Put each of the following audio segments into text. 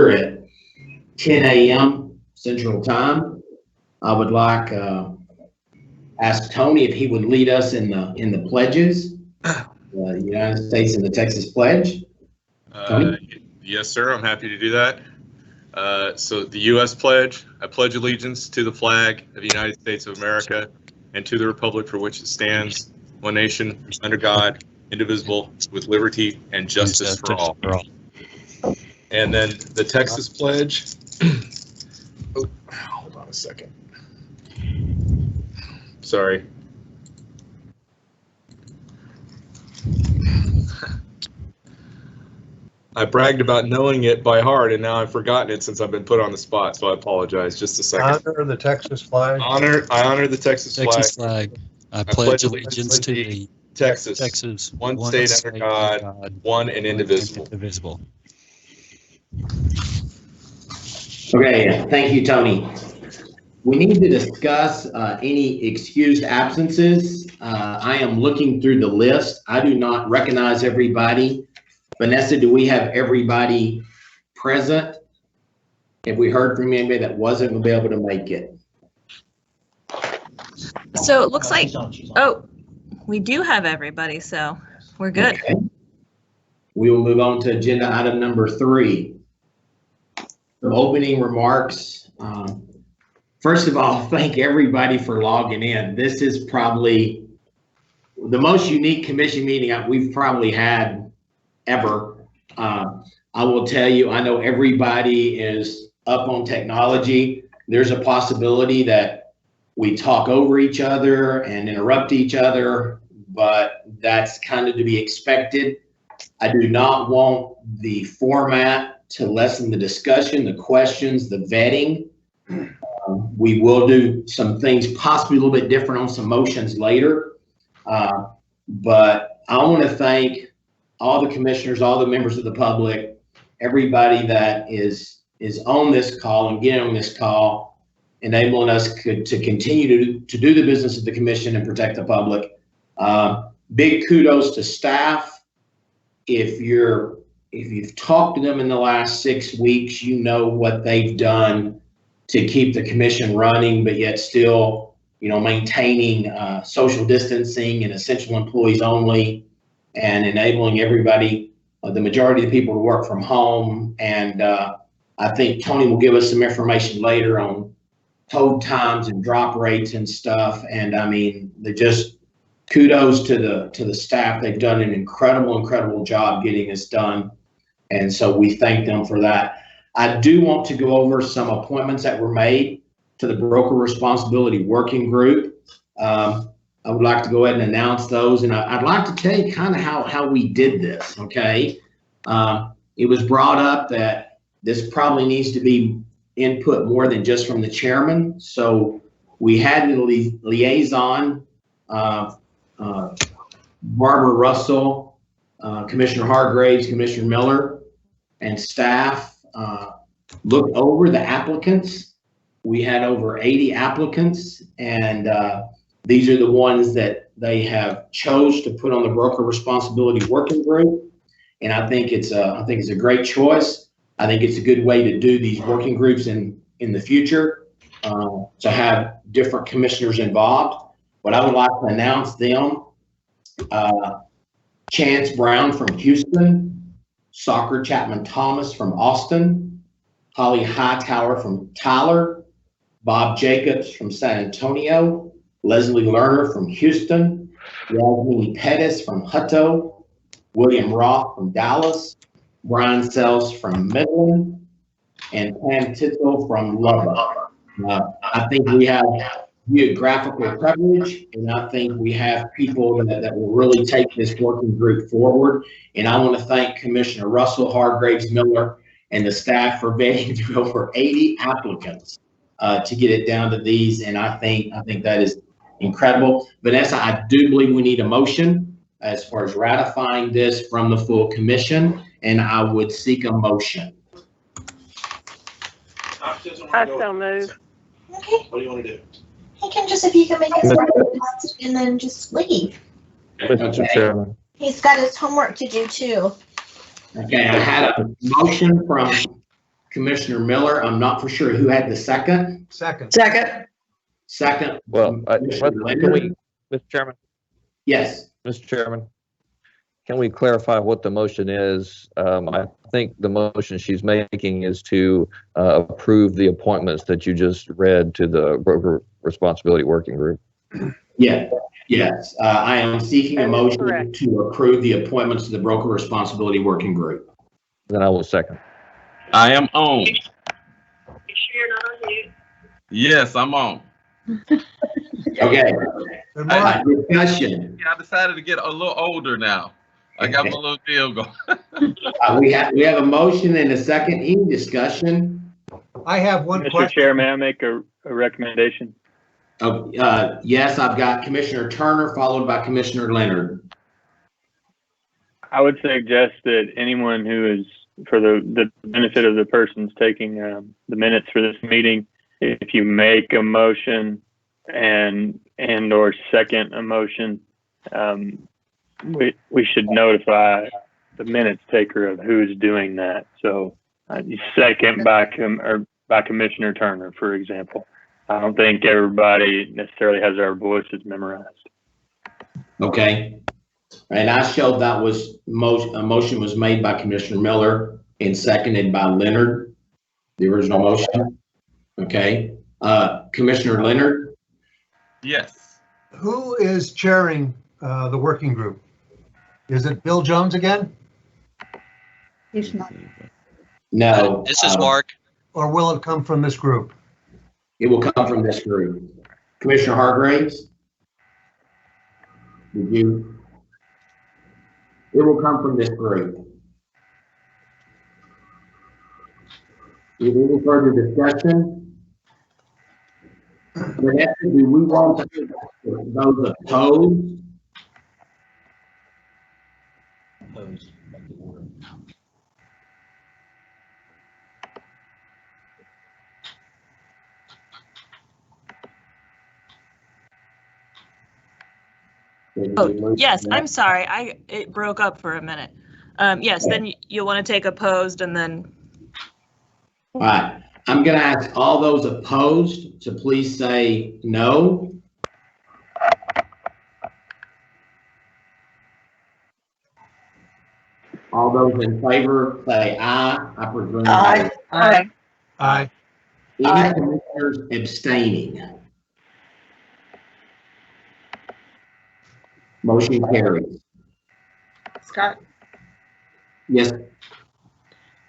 at 10 a.m. Central Time. I would like ask Tony if he would lead us in the pledges, the United States and the Texas Pledge. Yes, sir. I'm happy to do that. So the U.S. pledge: I pledge allegiance to the flag of the United States of America and to the republic for which it stands, one nation, under God, indivisible, with liberty and justice for all. And then the Texas pledge. Oh, hold on a second. Sorry. I bragged about knowing it by heart, and now I've forgotten it since I've been put on the spot, so I apologize. Just a second. Honor the Texas flag. I honor the Texas flag. I pledge allegiance to the Texas, one state under God, one and indivisible. Okay, thank you, Tony. We need to discuss any excused absences. I am looking through the list. I do not recognize everybody. Vanessa, do we have everybody present? Have we heard from anybody that wasn't going to be able to make it? So it looks like, oh, we do have everybody, so we're good. Okay. We will move on to agenda item number 3. The opening remarks. First of all, thank everybody for logging in. This is probably the most unique commission meeting we've probably had ever. I will tell you, I know everybody is up on technology. There's a possibility that we talk over each other and interrupt each other, but that's kind of to be expected. I do not want the format to lessen the discussion, the questions, the vetting. We will do some things possibly a little bit different on some motions later. But I want to thank all the commissioners, all the members of the public, everybody that is on this call and getting on this call, enabling us to continue to do the business of the commission and protect the public. Big kudos to staff. If you've talked to them in the last 6 weeks, you know what they've done to keep the commission running, but yet still, maintaining social distancing and essential employees only, and enabling everybody, the majority of the people, to work from home. And I think Tony will give us some information later on hold times and drop rates and stuff. And I mean, just kudos to the staff. They've done an incredible job getting this done. And so we thank them for that. I do want to go over some appointments that were made to the Broker Responsibility Working Group. I would like to go ahead and announce those, and I'd like to tell you kind of how we did this, okay? It was brought up that this probably needs to be input more than just from the chairman, so we had the liaison, Barbara Russell, Commissioner Hargraves, Commissioner Miller, and staff look over the applicants. We had over 80 applicants, and these are the ones that they have chose to put on the Broker Responsibility Working Group, and I think it's a great choice. I think it's a good way to do these working groups in the future, to have different commissioners involved. But I would like to announce them: Chance Brown from Houston, Soccer Chapman Thomas from Austin, Holly Hightower from Tyler, Bob Jacobs from San Antonio, Leslie Lerner from Houston, Yasmini Pettis from Hutto, William Roth from Dallas, Brian Sells from Midland, and Pam Titzel from Lubbock. I think we have geographical coverage, and I think we have people that will really take this working group forward. And I want to thank Commissioner Russell, Hargraves, Miller, and the staff for vetting through over 80 applicants to get it down to these. And I think that is incredible. Vanessa, I do believe we need a motion as far as ratifying this from the full commission, and I would seek a motion. I so move. Okay. What do you want to do? If you can make his request and then just leave. Mr. Chairman. He's got his homework to do too. Okay, I had a motion from Commissioner Miller. I'm not for sure who had the second. Second. Second. Well, Commissioner can Leonard. we, Mr. Chairman, Yes. Mr. Chairman, can we clarify what the motion is? I think the motion she's making is to approve the appointments that you just read to the broker responsibility working group. Yeah. Yes. I am seeking a That is motion correct. to approve the appointments to the broker responsibility working group. Then I will second. I am on. Yes, I'm on. Okay. Good morning. Discussion. I decided to get a little older now. I got my little deal going. We have a motion and a second. Any discussion? I have one Mr. question. Chair, may I make a recommendation? Oh, yes, I've got Commissioner Turner followed by Commissioner Leonard. I would suggest that anyone who is, for the benefit of the persons taking the minutes for this meeting, if you make a motion and or second a motion, we should notify the minutes taker of who's doing that. So second by Commissioner Turner, for example. I don't think everybody necessarily has our voices memorized. Okay. And I showed that was a motion was made by Commissioner Miller and seconded by Leonard, the original motion. Okay. Commissioner Leonard. Yes. Who is chairing the working group? Is it Bill Jones again? He's not. No. This is Mark. Or will it come from this group? It will come from this group. Commissioner Hargraves. Did you? It will come from this group. Any further discussion? Vanessa, do we want to those opposed? Oh, yes, I'm sorry. It broke up for a minute. Yes, then you'll want to take opposed and then. All right. I'm going to ask all those opposed to please say no. All those in favor say aye. I presume. Aye. Aye. Any commissioners abstaining? Motion carries. Scott, Yes,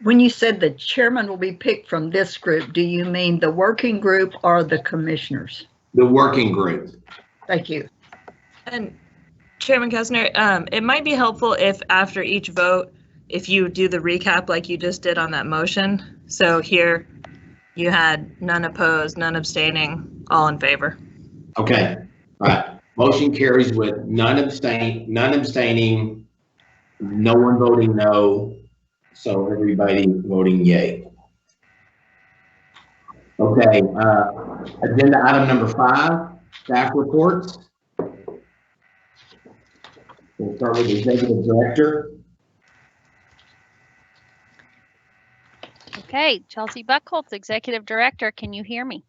when you said the chairman will be picked from this group, do you mean the working group or the commissioners? the working group. Thank you. And Chairman Kestner, it might be helpful if after each vote, if you do the recap like you just did on that motion. So here you had none opposed, none abstaining, all in favor. Okay. All right. Motion carries with none abstaining, no one voting no. So everybody voting yay. Okay. Agenda item number 5, staff reports. We'll start with the executive director. Okay, Chelsea Buckholz, Executive Director. Can you hear me?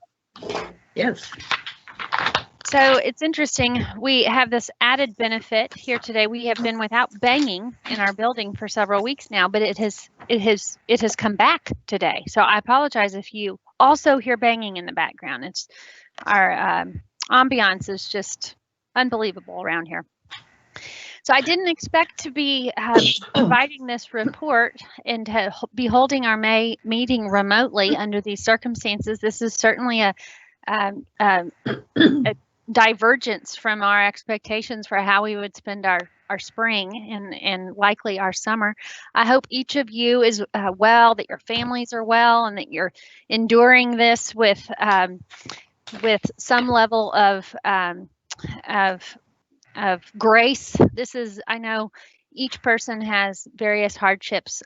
Yes. So it's interesting. We have this added benefit here today. We have been without banging in our building for several weeks now, but it has come back today. So I apologize if you also hear banging in the background. It's our ambiance is just unbelievable around here. So I didn't expect to be providing this report and to be holding our May meeting remotely under these circumstances. This is certainly a divergence from our expectations for how we would spend our spring and likely our summer. I hope each of you is well, that your families are well, and that you're enduring this with some level of grace. This is, I know each person has various hardships,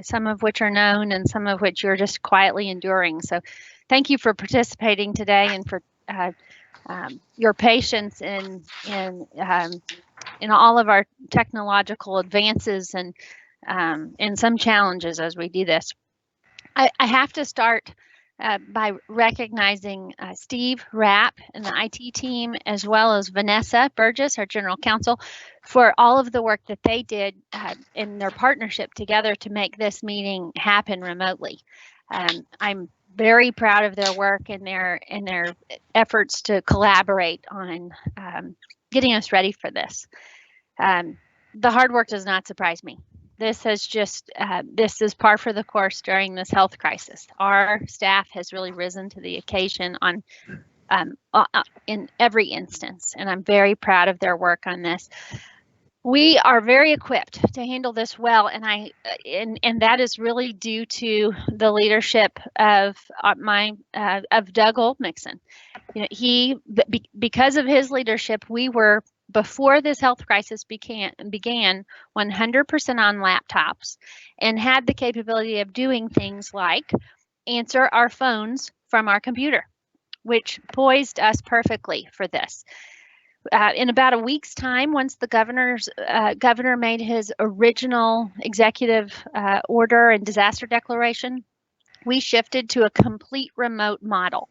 some of which are known and some of which you're just quietly enduring. So thank you for participating today and for your patience in all of our technological advances and some challenges as we do this. I have to start by recognizing Steve Rapp and the IT team, as well as Vanessa Burgess, our general counsel, for all of the work that they did in their partnership together to make this meeting happen remotely. I'm very proud of their work and their efforts to collaborate on getting us ready for this. The hard work does not surprise me. This has just, this is par for the course during this health crisis. Our staff has really risen to the occasion on in every instance, and I'm very proud of their work on this. We are very equipped to handle this well, and that is really due to the leadership of of Doug Oldmixon. You know, because of his leadership, we were, before this health crisis began 100% on laptops and had the capability of doing things like answer our phones from our computer, which poised us perfectly for this. In about a week's time, once the governor made his original executive order and disaster declaration, we shifted to a complete remote model.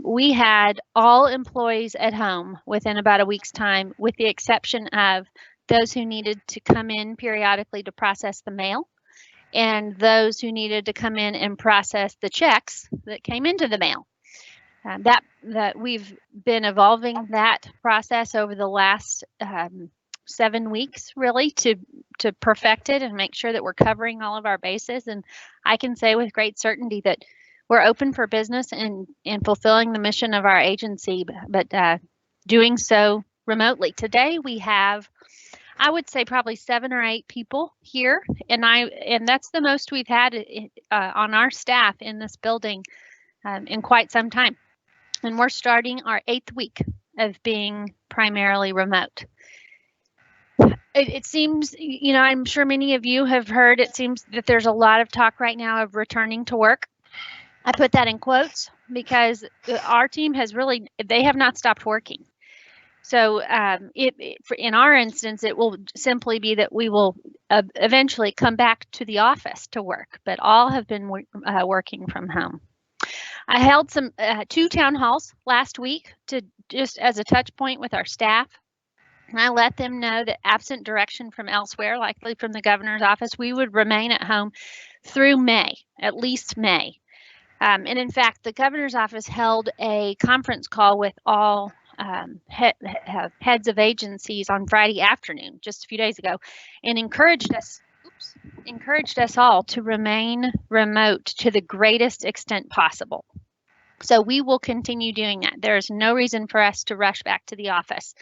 We had all employees at home within about a week's time, with the exception of those who needed to come in periodically to process the mail, and those who needed to come in and process the checks that came into the mail. That we've been evolving that process over the last 7 weeks, really, to perfect it and make sure that we're covering all of our bases. And I can say with great certainty that we're open for business and fulfilling the mission of our agency, but doing so remotely. Today we have, I would say, probably 7 or 8 people here, and that's the most we've had on our staff in this building in quite some time. And we're starting our 8th week of being primarily remote. It seems, you know, I'm sure many of you have heard, it seems that there's a lot of talk right now of returning to work. I put that in quotes because our team has really, they have not stopped working. So in our instance, it will simply be that we will eventually come back to the office to work, but all have been working from home. I held some 2 town halls last week to just as a touch point with our staff. And I let them know that absent direction from elsewhere, likely from the governor's office, we would remain at home through May, at least May. And in fact, the governor's office held a conference call with all heads of agencies on Friday afternoon, just a few days ago, and encouraged us all to remain remote to the greatest extent possible. So we will continue doing that. There is no reason for us to rush back to the office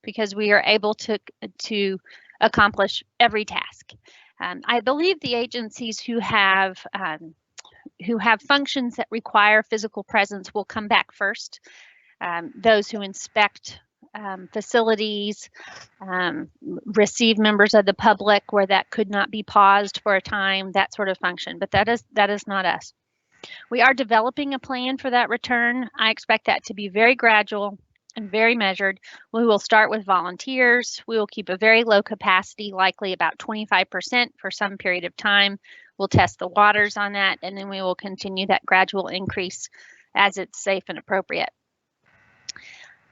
because we are able to accomplish every task. I believe the agencies who have functions that require physical presence will come back first. Those who inspect facilities, receive members of the public where that could not be paused for a time, that sort of function. But that is not us. We are developing a plan for that return. I expect that to be very gradual and very measured. We will start with volunteers. We will keep a very low capacity, likely about 25% for some period of time. We'll test the waters on that, and then we will continue that gradual increase as it's safe and appropriate.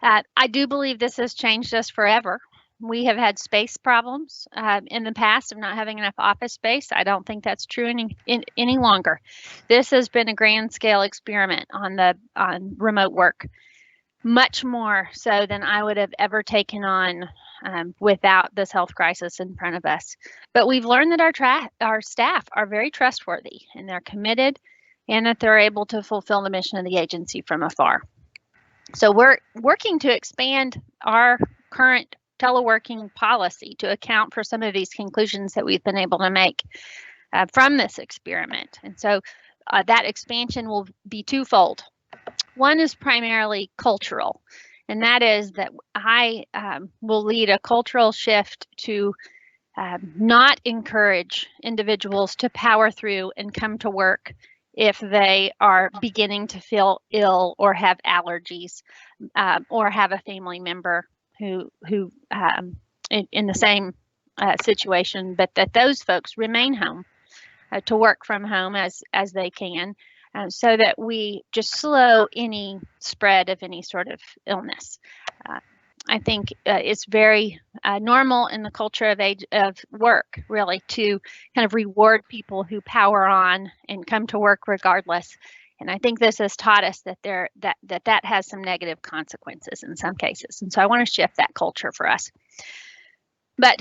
I do believe this has changed us forever. We have had space problems in the past of not having enough office space. I don't think that's true any longer. This has been a grand scale experiment on remote work, much more so than I would have ever taken on without this health crisis in front of us. But we've learned that our staff are very trustworthy and they're committed, and that they're able to fulfill the mission of the agency from afar. So we're working to expand our current teleworking policy to account for some of these conclusions that we've been able to make from this experiment. And so that expansion will be twofold. One is primarily cultural, and that is that I will lead a cultural shift to not encourage individuals to power through and come to work if they are beginning to feel ill or have allergies or have a family member who in the same situation, but that those folks remain home to work from home as they can, so that we just slow any spread of any sort of illness. I think it's very normal in the culture of work, really, to kind of reward people who power on and come to work regardless. And I think this has taught us that that has some negative consequences in some cases. And so I want to shift that culture for us. But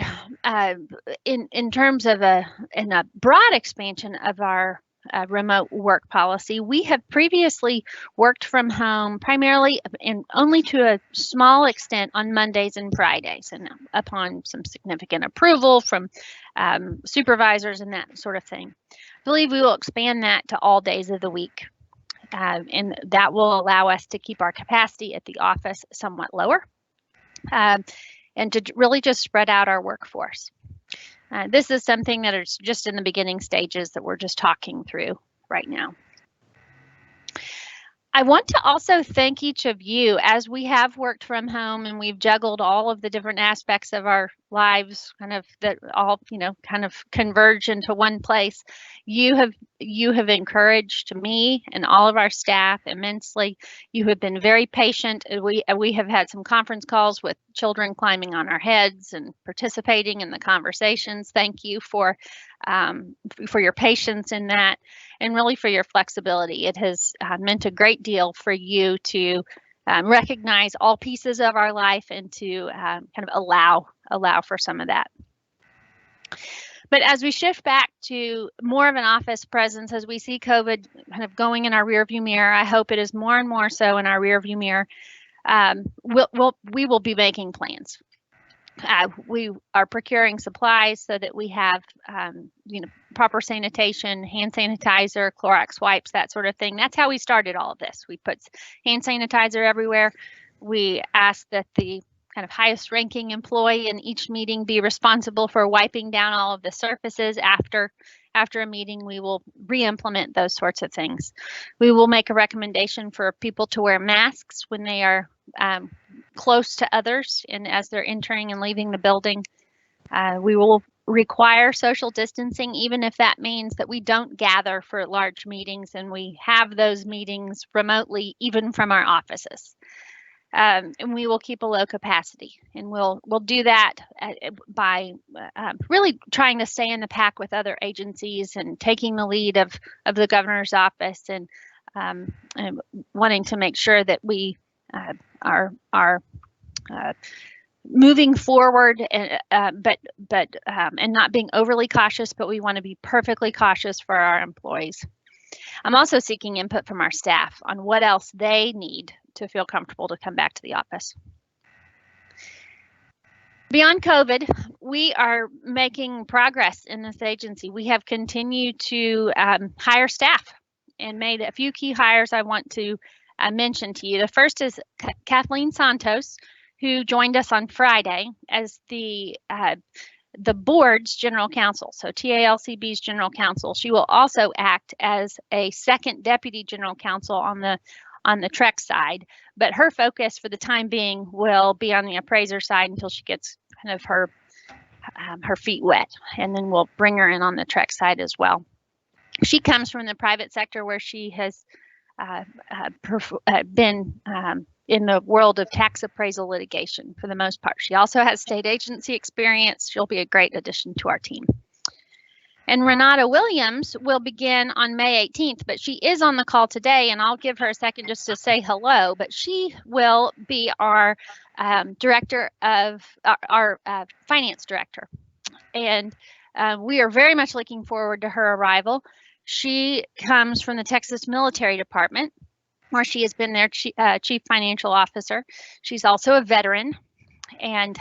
in terms of a broad expansion of our remote work policy, we have previously worked from home primarily and only to a small extent on Mondays and Fridays, and upon some significant approval from supervisors and that sort of thing. I believe we will expand that to all days of the week, and that will allow us to keep our capacity at the office somewhat lower, and to really just spread out our workforce. This is something that is just in the beginning stages that we're just talking through right now. I want to also thank each of you as we have worked from home and we've juggled all of the different aspects of our lives, kind of that all, kind of converge into one place. You have encouraged me and all of our staff immensely. You have been very patient. We have had some conference calls with children climbing on our heads and participating in the conversations. Thank you for your patience in that, and really for your flexibility. It has meant a great deal for you to recognize all pieces of our life and to kind of allow for some of that. But as we shift back to more of an office presence, as we see COVID kind of going in our rearview mirror, I hope it is more and more so in our rearview mirror, we will be making plans. We are procuring supplies so that we have, proper sanitation, hand sanitizer, Clorox wipes, that sort of thing. That's how we started all of this. We put hand sanitizer everywhere. We asked that the kind of highest ranking employee in each meeting be responsible for wiping down all of the surfaces after a meeting. We will re-implement those sorts of things. We will make a recommendation for people to wear masks when they are close to others and as they're entering and leaving the building. We will require social distancing, even if that means that we don't gather for large meetings and we have those meetings remotely, even from our offices. And we will keep a low capacity, and we'll do that by really trying to stay in the pack with other agencies and taking the lead of the governor's office, and wanting to make sure that we are moving forward, but not being overly cautious, but we want to be perfectly cautious for our employees. I'm also seeking input from our staff on what else they need to feel comfortable to come back to the office. Beyond COVID, we are making progress in this agency. We have continued to hire staff and made a few key hires I want to mention to you. The first is Kathleen Santos, who joined us on Friday as the board's general counsel, so TALCB's general counsel. She will also act as a second deputy general counsel on the TREC side, but her focus for the time being will be on the appraiser side until she gets kind of her feet wet, and then we'll bring her in on the TREC side as well. She comes from the private sector where she has been in the world of tax appraisal litigation for the most part. She also has state agency experience. She'll be a great addition to our team. And Renata Williams will begin on May 18th, but she is on the call today, and I'll give her a second just to say hello. But she will be our director of our finance director, and we are very much looking forward to her arrival. She comes from the Texas Military Department, where she has been their chief financial officer. She's also a veteran, and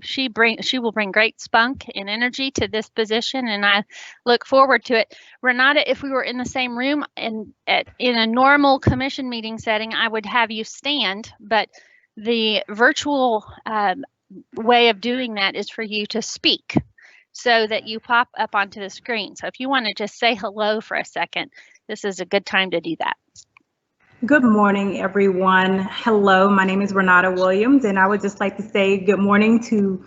she will bring great spunk and energy to this position, and I look forward to it. Renata, if we were in the same room in a normal commission meeting setting, I would have you stand, but the virtual way of doing that is for you to speak so that you pop up onto the screen. So if you want to just say hello for a second, this is a good time to do that. Good morning, everyone. Hello, my name is Renata Williams, and I would just like to say good morning to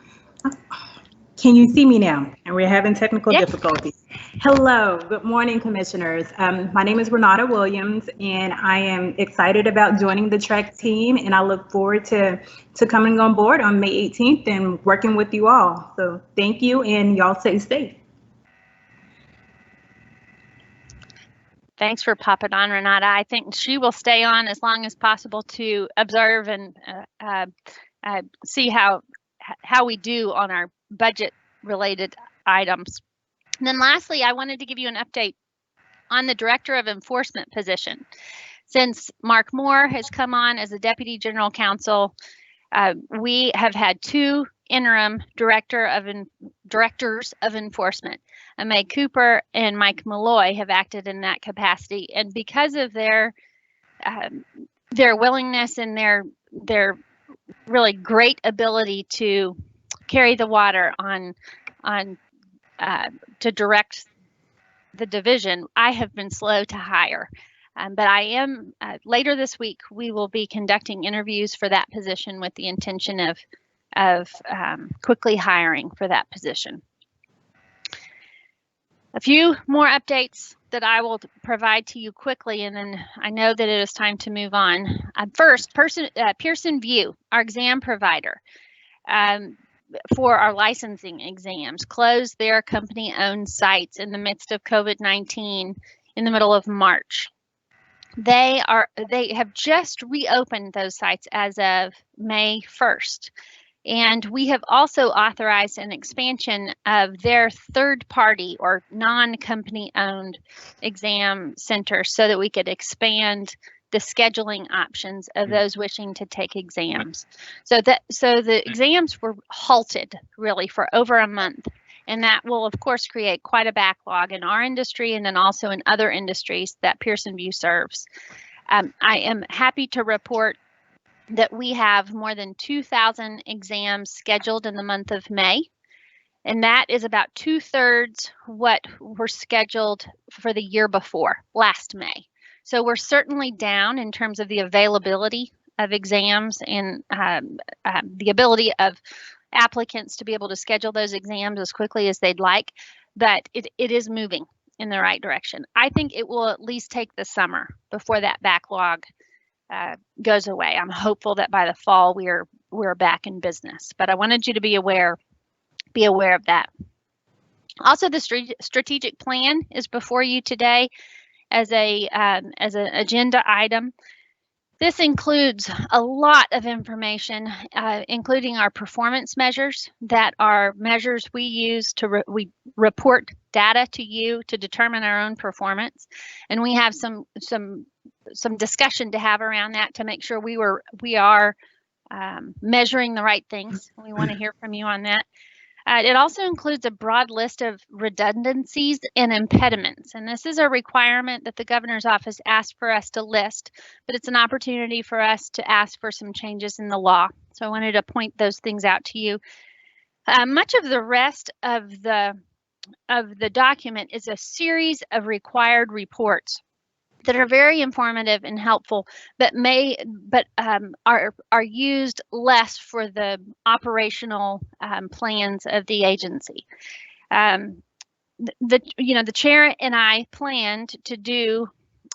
Can you see me now? And we're having technical Yes. difficulties. Hello, good morning, commissioners. My name is Renata Williams, and I am excited about joining the TREC team, and I look forward to coming on board on May 18th and working with you all. So thank you, and y'all stay safe. Thanks for popping on, Renata. I think she will stay on as long as possible to observe and see how we do on our budget-related items. And then lastly, I wanted to give you an update on the Director of Enforcement position. Since Mark Moore has come on as a Deputy General Counsel, we have had 2 interim directors of enforcement. May Cooper and Mike Malloy have acted in that capacity, and because of their willingness and their really great ability to carry the water on to direct the division, I have been slow to hire. But I am later this week. We will be conducting interviews for that position with the intention of quickly hiring for that position. A few more updates that I will provide to you quickly, and then I know that it is time to move on. First, Pearson VUE, our exam provider for our licensing exams, closed their company-owned sites in the midst of COVID-19 in the middle of March. They have just reopened those sites as of May 1st. And we have also authorized an expansion of their third-party or non-company owned exam centers so that we could expand the scheduling options of those wishing to take exams. So the exams were halted really for over a month. And that will, of course, create quite a backlog in our industry and then also in other industries that Pearson VUE serves. I am happy to report that we have more than 2,000 exams scheduled in the month of May. And that is about 2/3 what were scheduled for the year before, last May. So we're certainly down in terms of the availability of exams and the ability of applicants to be able to schedule those exams as quickly as they'd like, but it is moving in the right direction. I think it will at least take the summer before that backlog goes away. I'm hopeful that by the fall we're back in business, but I wanted you to be aware of that. Also, the strategic plan is before you today as an agenda item. This includes a lot of information, including our performance measures that are measures we use to we report data to you to determine our own performance, and we have some discussion to have around that to make sure we are measuring the right things. We want to hear from you on that. It also includes a broad list of redundancies and impediments, and this is a requirement that the governor's office asked for us to list, but it's an opportunity for us to ask for some changes in the law. So I wanted to point those things out to you. Much of the rest of the document is a series of required reports that are very informative and helpful, but are used less for the operational plans of the agency. The chair and I planned to do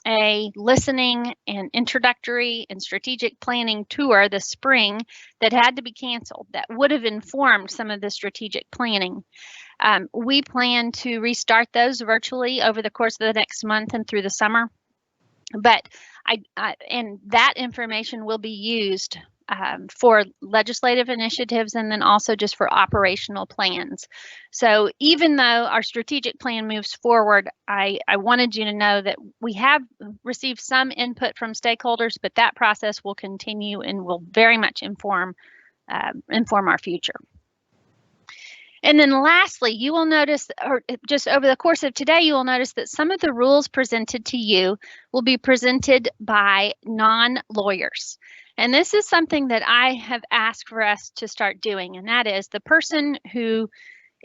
a listening and introductory and strategic planning tour this spring that had to be canceled. That would have informed some of the strategic planning. We plan to restart those virtually over the course of the next month and through the summer. But and that information will be used for legislative initiatives and then also just for operational plans. So even though our strategic plan moves forward, I wanted you to know that we have received some input from stakeholders, but that process will continue and will very much inform our future. And then lastly, you will notice, or just over the course of today, you will notice that some of the rules presented to you will be presented by non-lawyers. And this is something that I have asked for us to start doing, and that is the person who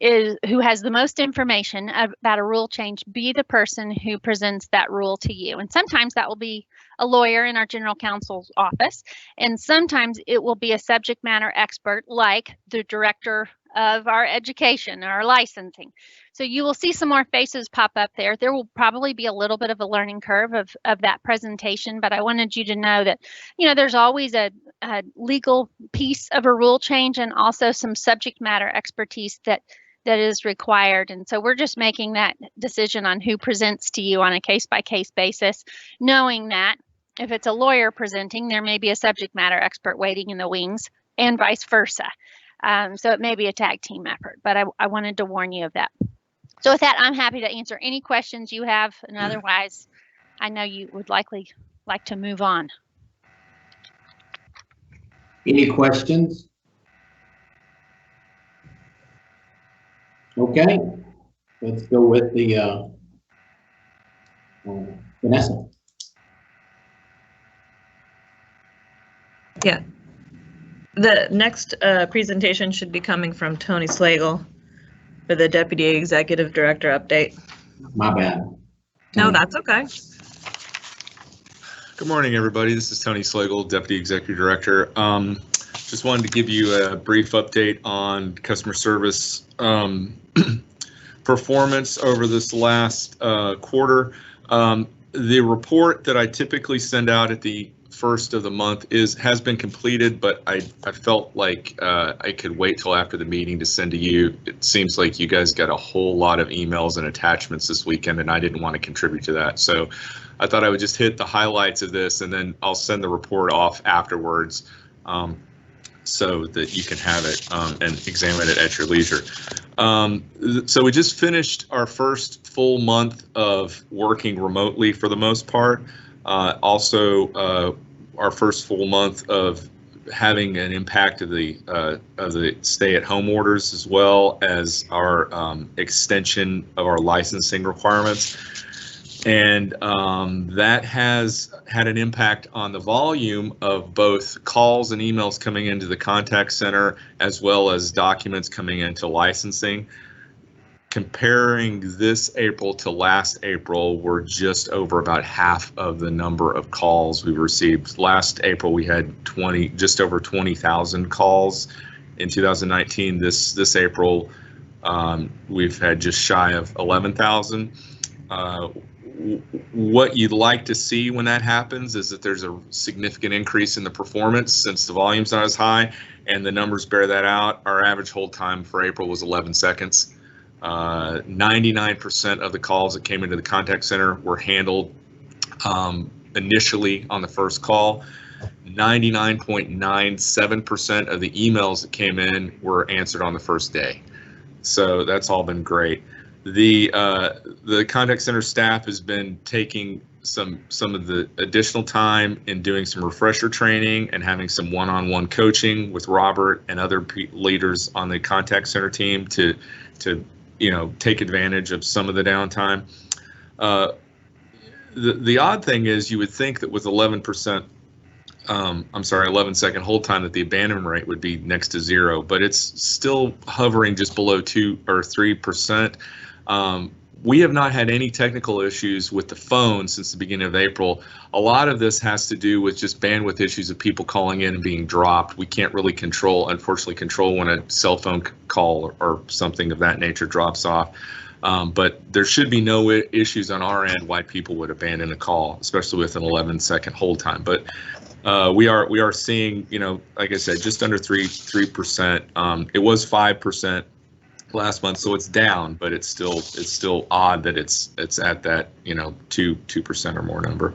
has the most information about a rule change be the person who presents that rule to you. And sometimes that will be a lawyer in our general counsel's office, and sometimes it will be a subject matter expert like the director of our education, our licensing. So you will see some more faces pop up there. There will probably be a little bit of a learning curve of that presentation, but I wanted you to know that, there's always a legal piece of a rule change and also some subject matter expertise that is required. And so we're just making that decision on who presents to you on a case-by-case basis, knowing that if it's a lawyer presenting, there may be a subject matter expert waiting in the wings and vice versa. So it may be a tag team effort, but I wanted to warn you of that. So with that, I'm happy to answer any questions you have, and otherwise, I know you would likely like to move on. Any questions? Okay, let's go with the Vanessa. Yeah. The next presentation should be coming from Tony Slagle for the Deputy Executive Director update. My bad. No, that's okay. Good morning, everybody. This is Tony Slagle, Deputy Executive Director. Just wanted to give you a brief update on customer service performance over this last quarter. The report that I typically send out at the first of the month has been completed, but I felt like I could wait till after the meeting to send to you. It seems like you guys got a whole lot of emails and attachments this weekend, and I didn't want to contribute to that. So I thought I would just hit the highlights of this, and then I'll send the report off afterwards so that you can have it and examine it at your leisure. So we just finished our first full month of working remotely for the most part. Also, our first full month of having an impact of the stay-at-home orders, as well as our extension of our licensing requirements. And that has had an impact on the volume of both calls and emails coming into the contact center, as well as documents coming into licensing. Comparing this April to last April, we're just over about half of the number of calls we received. Last April, we had just over 20,000 calls. In 2019, this April, we've had just shy of 11,000. What you'd like to see when that happens is that there's a significant increase in the performance, since the volume's not as high, and the numbers bear that out. Our average hold time for April was 11 seconds. 99% of the calls that came into the contact center were handled initially on the first call. 99.97% of the emails that came in were answered on the first day. So that's all been great. The contact center staff has been taking some of the additional time in doing some refresher training and having some one-on-one coaching with Robert and other leaders on the contact center team to take advantage of some of the downtime. The odd thing is, you would think that with 11%, 11-second hold time, that the abandonment rate would be next to zero, but it's still hovering just below 2 or 3%. We have not had any technical issues with the phone since the beginning of April. A lot of this has to do with just bandwidth issues of people calling in and being dropped. We can't really unfortunately control when a cell phone call or something of that nature drops off. But there should be no issues on our end why people would abandon a call, especially with an 11-second hold time. But we are seeing, like I said, just under 3%. It was 5% last month, so it's down, but it's still odd that it's at that 2% or more number.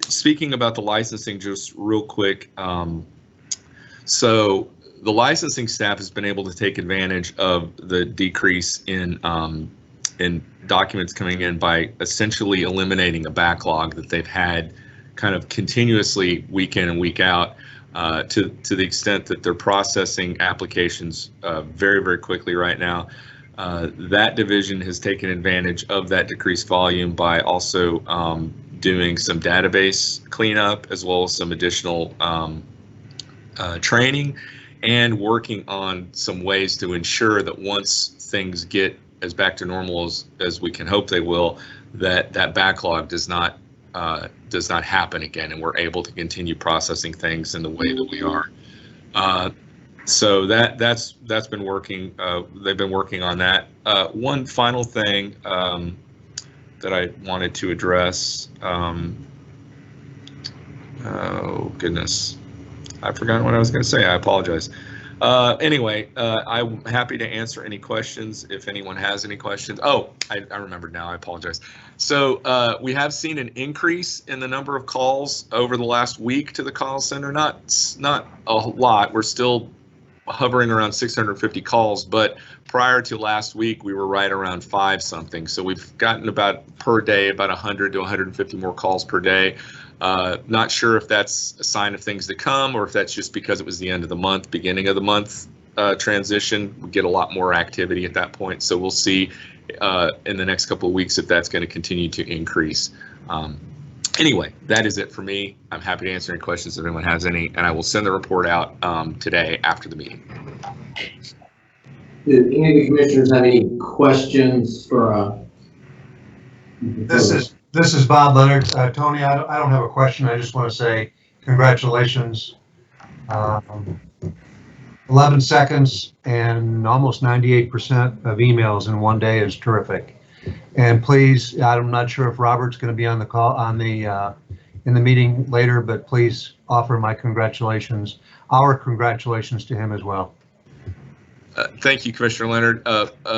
Speaking about the licensing, just real quick, so the licensing staff has been able to take advantage of the decrease in documents coming in by essentially eliminating a backlog that they've had kind of continuously week in and week out. To the extent that they're processing applications very, very quickly right now. That division has taken advantage of that decreased volume by also doing some database cleanup, as well as some additional training, and working on some ways to ensure that once things get as back to normal as we can hope they will, that backlog does not happen again, and we're able to continue processing things in the way that we are. So that's been working. They've been working on that. One final thing that I wanted to address. Oh goodness, I've forgotten what I was going to say. I apologize. Anyway, I'm happy to answer any questions if anyone has any questions. Oh, I remembered now. I apologize. So we have seen an increase in the number of calls over the last week to the call center. Not a lot. We're still hovering around 650 calls, but prior to last week, we were right around 5 something. So we've gotten about per day, about 100 to 150 more calls per day. Not sure if that's a sign of things to come or if that's just because it was the end of the month, beginning of the month transition. We get a lot more activity at that point. So we'll see in the next couple of weeks if that's going to continue to increase. Anyway, that is it for me. I'm happy to answer any questions if anyone has any, and I will send the report out today after the meeting. Do any of the commissioners have any questions for? This is Bob Leonard. Tony, I don't have a question. I just want to say congratulations. 11 seconds and almost 98% of emails in one day is terrific. And please, I'm not sure if Robert's going to be on the call in the meeting later, but please offer my congratulations, our congratulations to him as well. Thank you, Commissioner Leonard.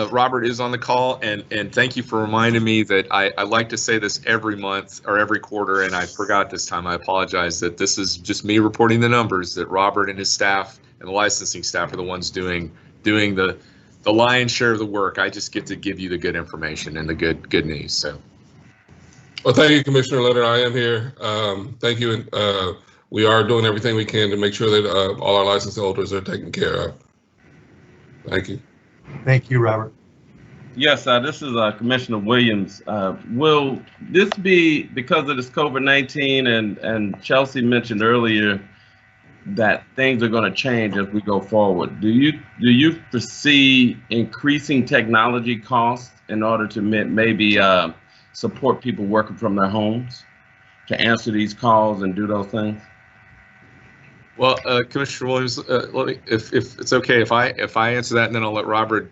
Robert is on the call, and thank you for reminding me that I like to say this every month or every quarter, and I forgot this time. I apologize that this is just me reporting the numbers, that Robert and his staff and the licensing staff are the ones doing the lion's share of the work. I just get to give you the good information and the good news. So. Well, thank you, Commissioner Leonard. I am here. Thank you. And we are doing everything we can to make sure that all our license holders are taken care of. Thank you. Thank you, Robert. Yes, this is Commissioner Williams. Will this be because of this COVID-19 and Chelsea mentioned earlier that things are going to change as we go forward? Do you foresee increasing technology costs in order to maybe support people working from their homes to answer these calls and do those things? Well, Commissioner Williams, let me, if it's okay, if I answer that, and then I'll let Robert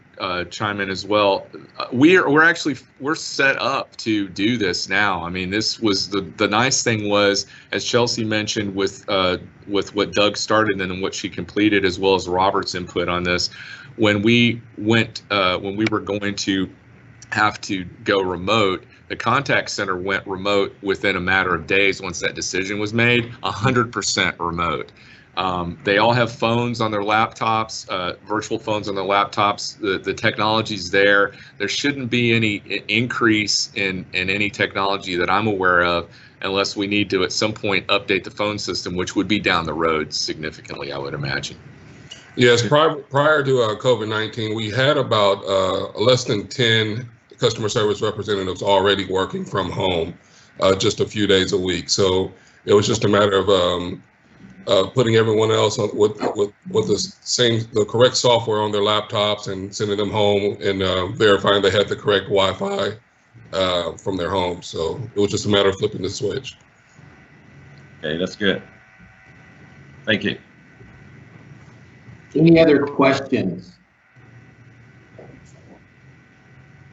chime in as well. We're set up to do this now. I mean, this was the nice thing was, as Chelsea mentioned, with what Doug started and what she completed, as well as Robert's input on this, when we were going to have to go remote, the contact center went remote within a matter of days once that decision was made, 100% remote. They all have phones on their laptops, virtual phones on their laptops. The technology's there. There shouldn't be any increase in any technology that I'm aware of, unless we need to at some point update the phone system, which would be down the road significantly, I would imagine. Yes, prior to COVID-19, we had about less than 10 customer service representatives already working from home just a few days a week. So it was just a matter of putting everyone else on with the correct software on their laptops and sending them home and verifying they had the correct Wi-Fi from their home. So it was just a matter of flipping the switch. Okay, that's good. Thank you. Any other questions?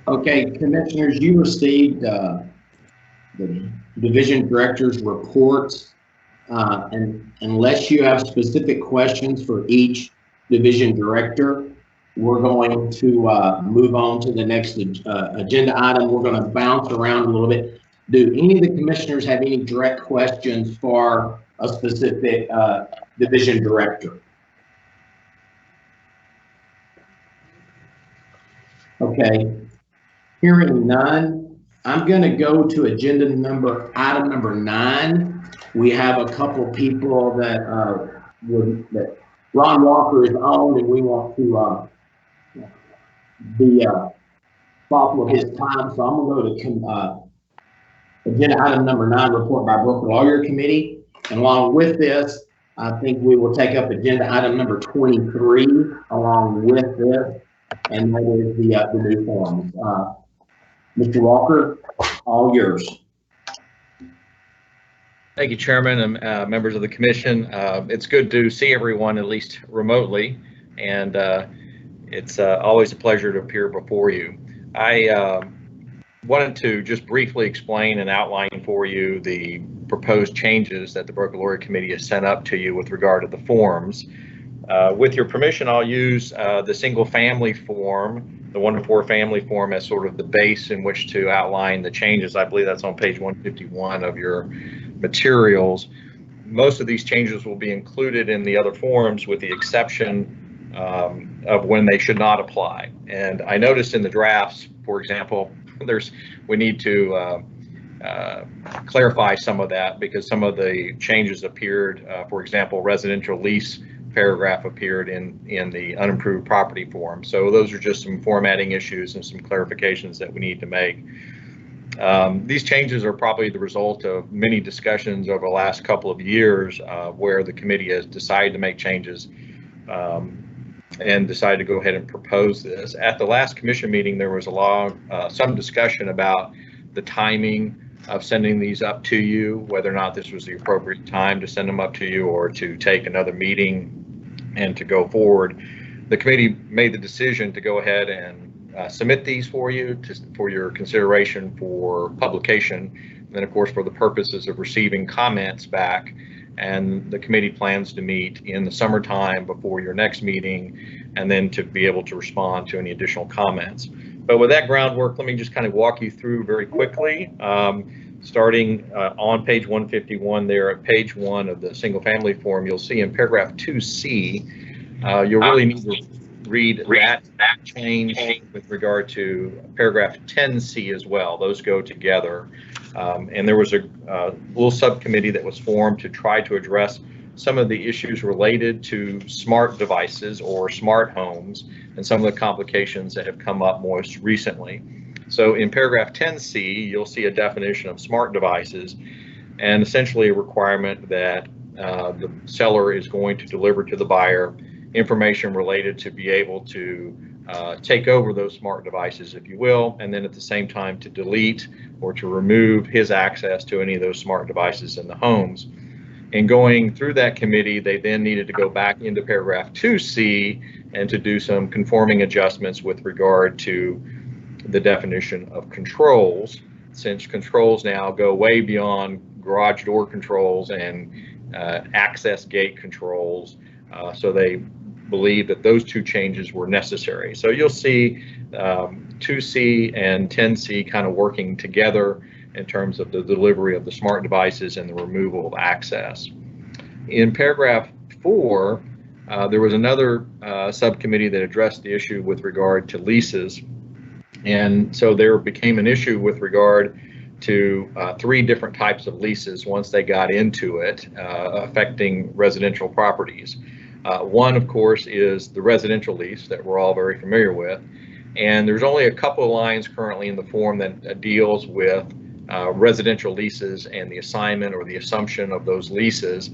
Okay, commissioners, you received the division director's reports, and unless you have specific questions for each division director, we're going to move on to the next agenda item. We're going to bounce around a little bit. Do any of the commissioners have any direct questions for a specific division director? Okay, hearing none, I'm going to go to item number 9. We have a couple people that that Ron Walker is on, and we want to be thoughtful of his time. So I'm going to go to agenda item number 9, report by Broker Lawyer Committee. And along with this, I think we will take up agenda item number 23 along with this, and that is the new forms. Mr. Walker, all yours. Thank you, Chairman and members of the commission. It's good to see everyone, at least remotely, and it's always a pleasure to appear before you. I wanted to just briefly explain and outline for you the proposed changes that the Broker Lawyer Committee has sent up to you with regard to the forms. With your permission, I'll use the single family form, the 1 to 4 family form, as sort of the base in which to outline the changes. I believe that's on page 151 of your materials. Most of these changes will be included in the other forms with the exception of when they should not apply. And I noticed in the drafts, for example, we need to clarify some of that because some of the changes appeared, for example, residential lease paragraph appeared in the unimproved property form. So those are just some formatting issues and some clarifications that we need to make. These changes are probably the result of many discussions over the last couple of years where the committee has decided to make changes and decided to go ahead and propose this. At the last commission meeting, there was some discussion about the timing of sending these up to you, whether or not this was the appropriate time to send them up to you or to take another meeting and to go forward. The committee made the decision to go ahead and submit these for you for your consideration for publication, and then of course for the purposes of receiving comments back. And the committee plans to meet in the summertime before your next meeting, and then to be able to respond to any additional comments. But with that groundwork, let me just kind of walk you through very quickly. Starting on page 151 there at page 1 of the single family form, you'll see in paragraph 2C, you'll really need to read that change with regard to paragraph 10C as well. Those go together. And there was a little subcommittee that was formed to try to address some of the issues related to smart devices or smart homes and some of the complications that have come up most recently. So in paragraph 10C, you'll see a definition of smart devices and essentially a requirement that the seller is going to deliver to the buyer information related to be able to take over those smart devices, if you will, and then at the same time to delete or to remove his access to any of those smart devices in the homes. And going through that committee, they then needed to go back into paragraph 2C and to do some conforming adjustments with regard to the definition of controls, since controls now go way beyond garage door controls and access gate controls. So they believe that those two changes were necessary. So you'll see 2C and 10C kind of working together in terms of the delivery of the smart devices and the removal of access. In paragraph 4, there was another subcommittee that addressed the issue with regard to leases. And so there became an issue with regard to 3 different types of leases once they got into it, affecting residential properties. One, of course, is the residential lease that we're all very familiar with. And there's only a couple of lines currently in the form that deals with residential leases and the assignment or the assumption of those leases.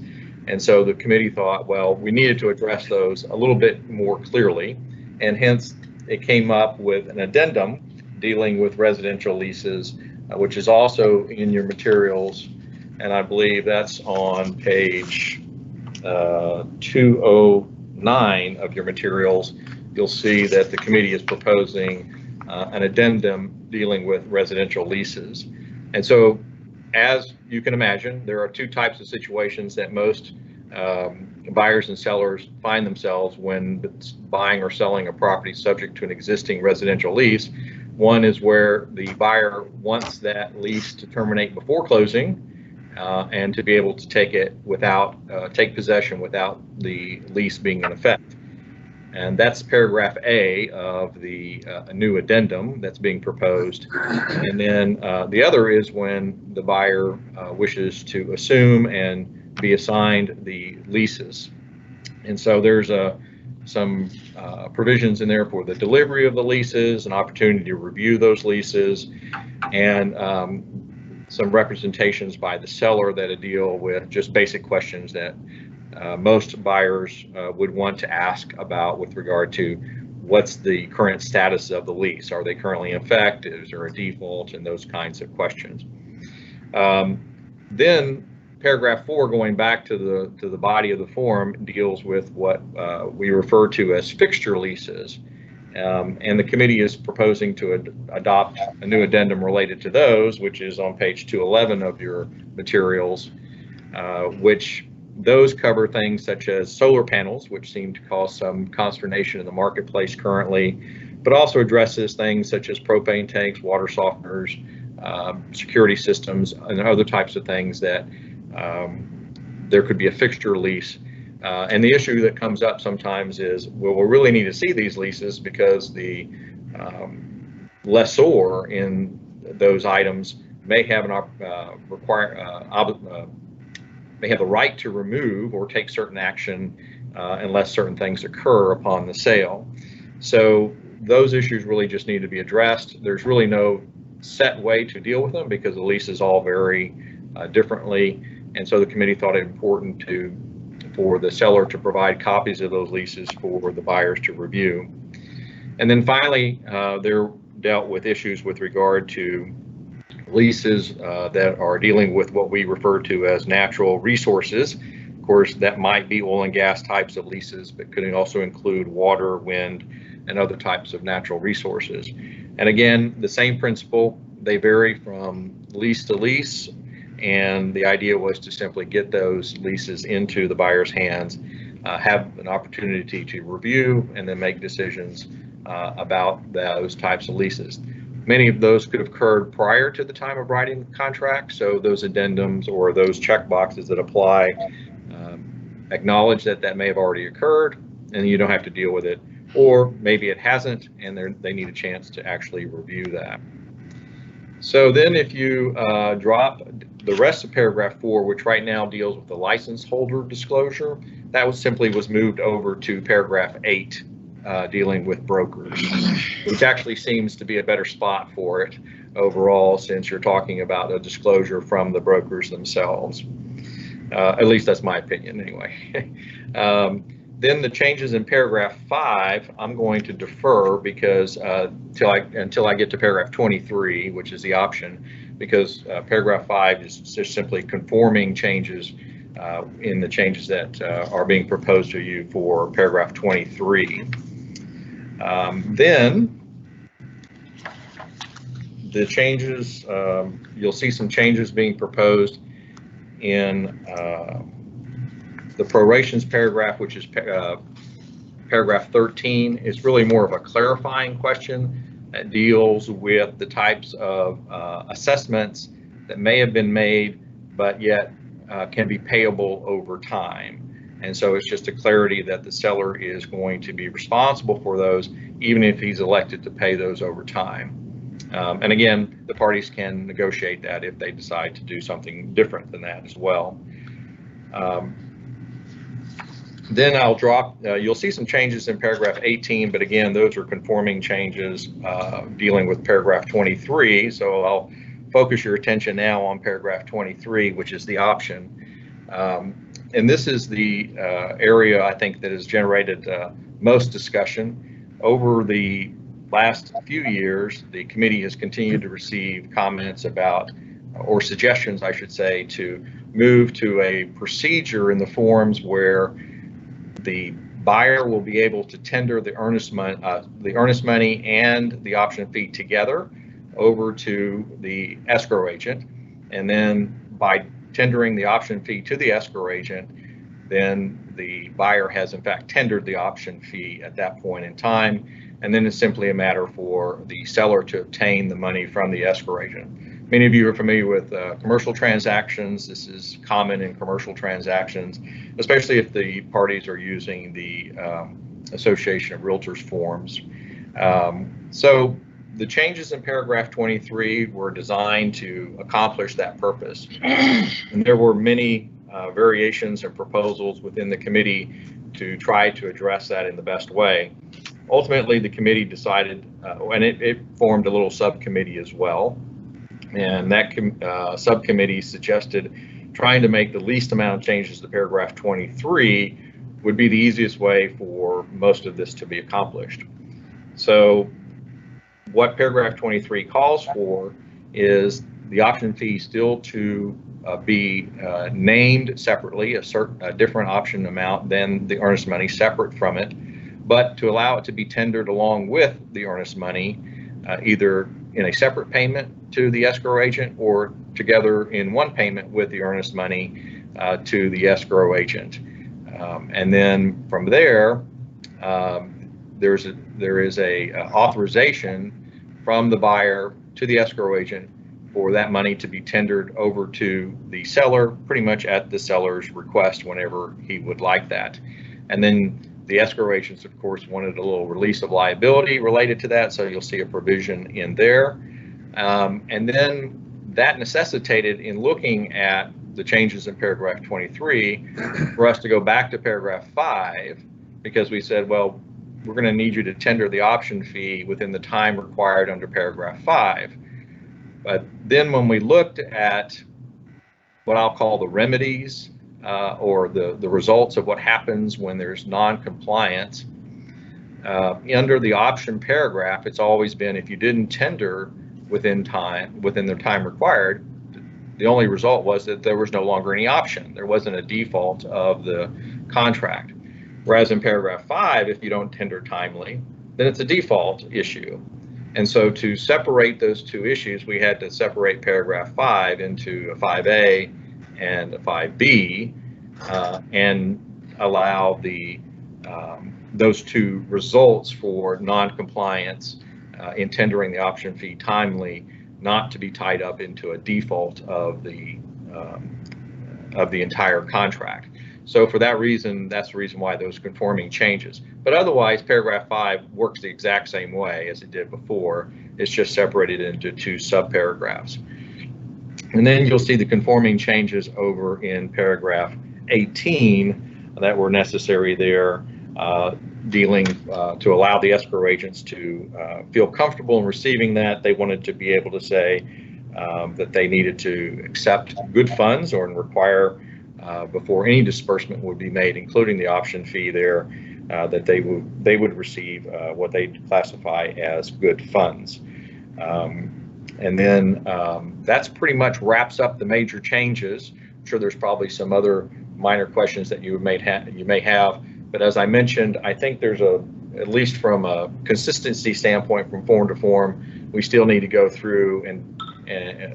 And so the committee thought, well, we needed to address those a little bit more clearly. And hence it came up with an addendum dealing with residential leases, which is also in your materials. And I believe that's on page 209 of your materials. You'll see that the committee is proposing an addendum dealing with residential leases. And so, as you can imagine, there are 2 types of situations that most buyers and sellers find themselves when buying or selling a property subject to an existing residential lease. One is where the buyer wants that lease to terminate before closing and to be able to take possession without the lease being in effect. And that's paragraph A of the new addendum that's being proposed. And then the other is when the buyer wishes to assume and be assigned the leases. And so there's some provisions in there for the delivery of the leases, an opportunity to review those leases, and some representations by the seller that deal with just basic questions that most buyers would want to ask about with regard to what's the current status of the lease. Are they currently in effect? Is there a default? And those kinds of questions. Then paragraph 4, going back to the body of the form, deals with what we refer to as fixture leases. And the committee is proposing to adopt a new addendum related to those, which is on page 211 of your materials, which those cover things such as solar panels, which seem to cause some consternation in the marketplace currently, but also addresses things such as propane tanks, water softeners, security systems, and other types of things that there could be a fixture lease. And the issue that comes up sometimes is, well, we really need to see these leases because the lessor in those items may have may have the right to remove or take certain action unless certain things occur upon the sale. So those issues really just need to be addressed. There's really no set way to deal with them because the leases all vary differently. And so the committee thought it important for the seller to provide copies of those leases for the buyers to review. And then finally, they're dealt with issues with regard to leases that are dealing with what we refer to as natural resources. Of course, that might be oil and gas types of leases, but could also include water, wind, and other types of natural resources. And again, the same principle, they vary from lease to lease. And the idea was to simply get those leases into the buyer's hands, have an opportunity to review, and then make decisions about those types of leases. Many of those could have occurred prior to the time of writing the contract, so those addendums or those check boxes that apply acknowledge that that may have already occurred, and you don't have to deal with it. Or maybe it hasn't, and they need a chance to actually review that. So then if you drop the rest of paragraph 4, which right now deals with the license holder disclosure, that simply was moved over to paragraph 8, dealing with brokers, which actually seems to be a better spot for it overall, since you're talking about a disclosure from the brokers themselves. At least that's my opinion anyway. Then the changes in paragraph 5, I'm going to defer because until I get to paragraph 23, which is the option, because paragraph 5 is just simply conforming changes in the changes that are being proposed to you for paragraph 23. Then the changes, you'll see some changes being proposed in the prorations paragraph, which is paragraph 13. It's really more of a clarifying question that deals with the types of assessments that may have been made, but yet can be payable over time. And so it's just a clarity that the seller is going to be responsible for those, even if he's elected to pay those over time. And again, the parties can negotiate that if they decide to do something different than that as well. Then I'll drop, you'll see some changes in paragraph 18, but again, those are conforming changes dealing with paragraph 23. So I'll focus your attention now on paragraph 23, which is the option. And this is the area I think that has generated most discussion. Over the last few years, the committee has continued to receive comments about, or suggestions, I should say, to move to a procedure in the forms where the buyer will be able to tender the earnest money and the option fee together over to the escrow agent. And then by tendering the option fee to the escrow agent, then the buyer has in fact tendered the option fee at that point in time. And then it's simply a matter for the seller to obtain the money from the escrow agent. Many of you are familiar with commercial transactions. This is common in commercial transactions, especially if the parties are using the Association of Realtors forms. So the changes in paragraph 23 were designed to accomplish that purpose. And there were many variations and proposals within the committee to try to address that in the best way. Ultimately, the committee decided, and it formed a little subcommittee as well. And that subcommittee suggested trying to make the least amount of changes to paragraph 23 would be the easiest way for most of this to be accomplished. So what paragraph 23 calls for is the option fee still to be named separately, a different option amount than the earnest money, separate from it, but to allow it to be tendered along with the earnest money, either in a separate payment to the escrow agent or together in one payment with the earnest money to the escrow agent. And then from there, there is a authorization from the buyer to the escrow agent for that money to be tendered over to the seller, pretty much at the seller's request whenever he would like that. And then the escrow agents, of course, wanted a little release of liability related to that, so you'll see a provision in there. And then that necessitated, in looking at the changes in paragraph 23, for us to go back to paragraph 5, because we said, well, we're going to need you to tender the option fee within the time required under paragraph 5. But then when we looked at what I'll call the remedies or the results of what happens when there's non-compliance, under the option paragraph, it's always been if you didn't tender within the time required, the only result was that there was no longer any option. There wasn't a default of the contract. Whereas in paragraph 5, if you don't tender timely, then it's a default issue. And so to separate those two issues, we had to separate paragraph 5 into a 5A and a 5B and allow those two results for non-compliance in tendering the option fee timely not to be tied up into a default of the entire contract. So for that reason, that's the reason why those conforming changes. But otherwise, paragraph 5 works the exact same way as it did before. It's just separated into two subparagraphs. And then you'll see the conforming changes over in paragraph 18 that were necessary there, dealing to allow the escrow agents to feel comfortable in receiving that. They wanted to be able to say that they needed to accept good funds or require before any disbursement would be made, including the option fee there, that they would receive what they classify as good funds. And then that's pretty much wraps up the major changes. I'm sure there's probably some other minor questions that you may have, but as I mentioned, I think there's at least from a consistency standpoint from form to form, we still need to go through and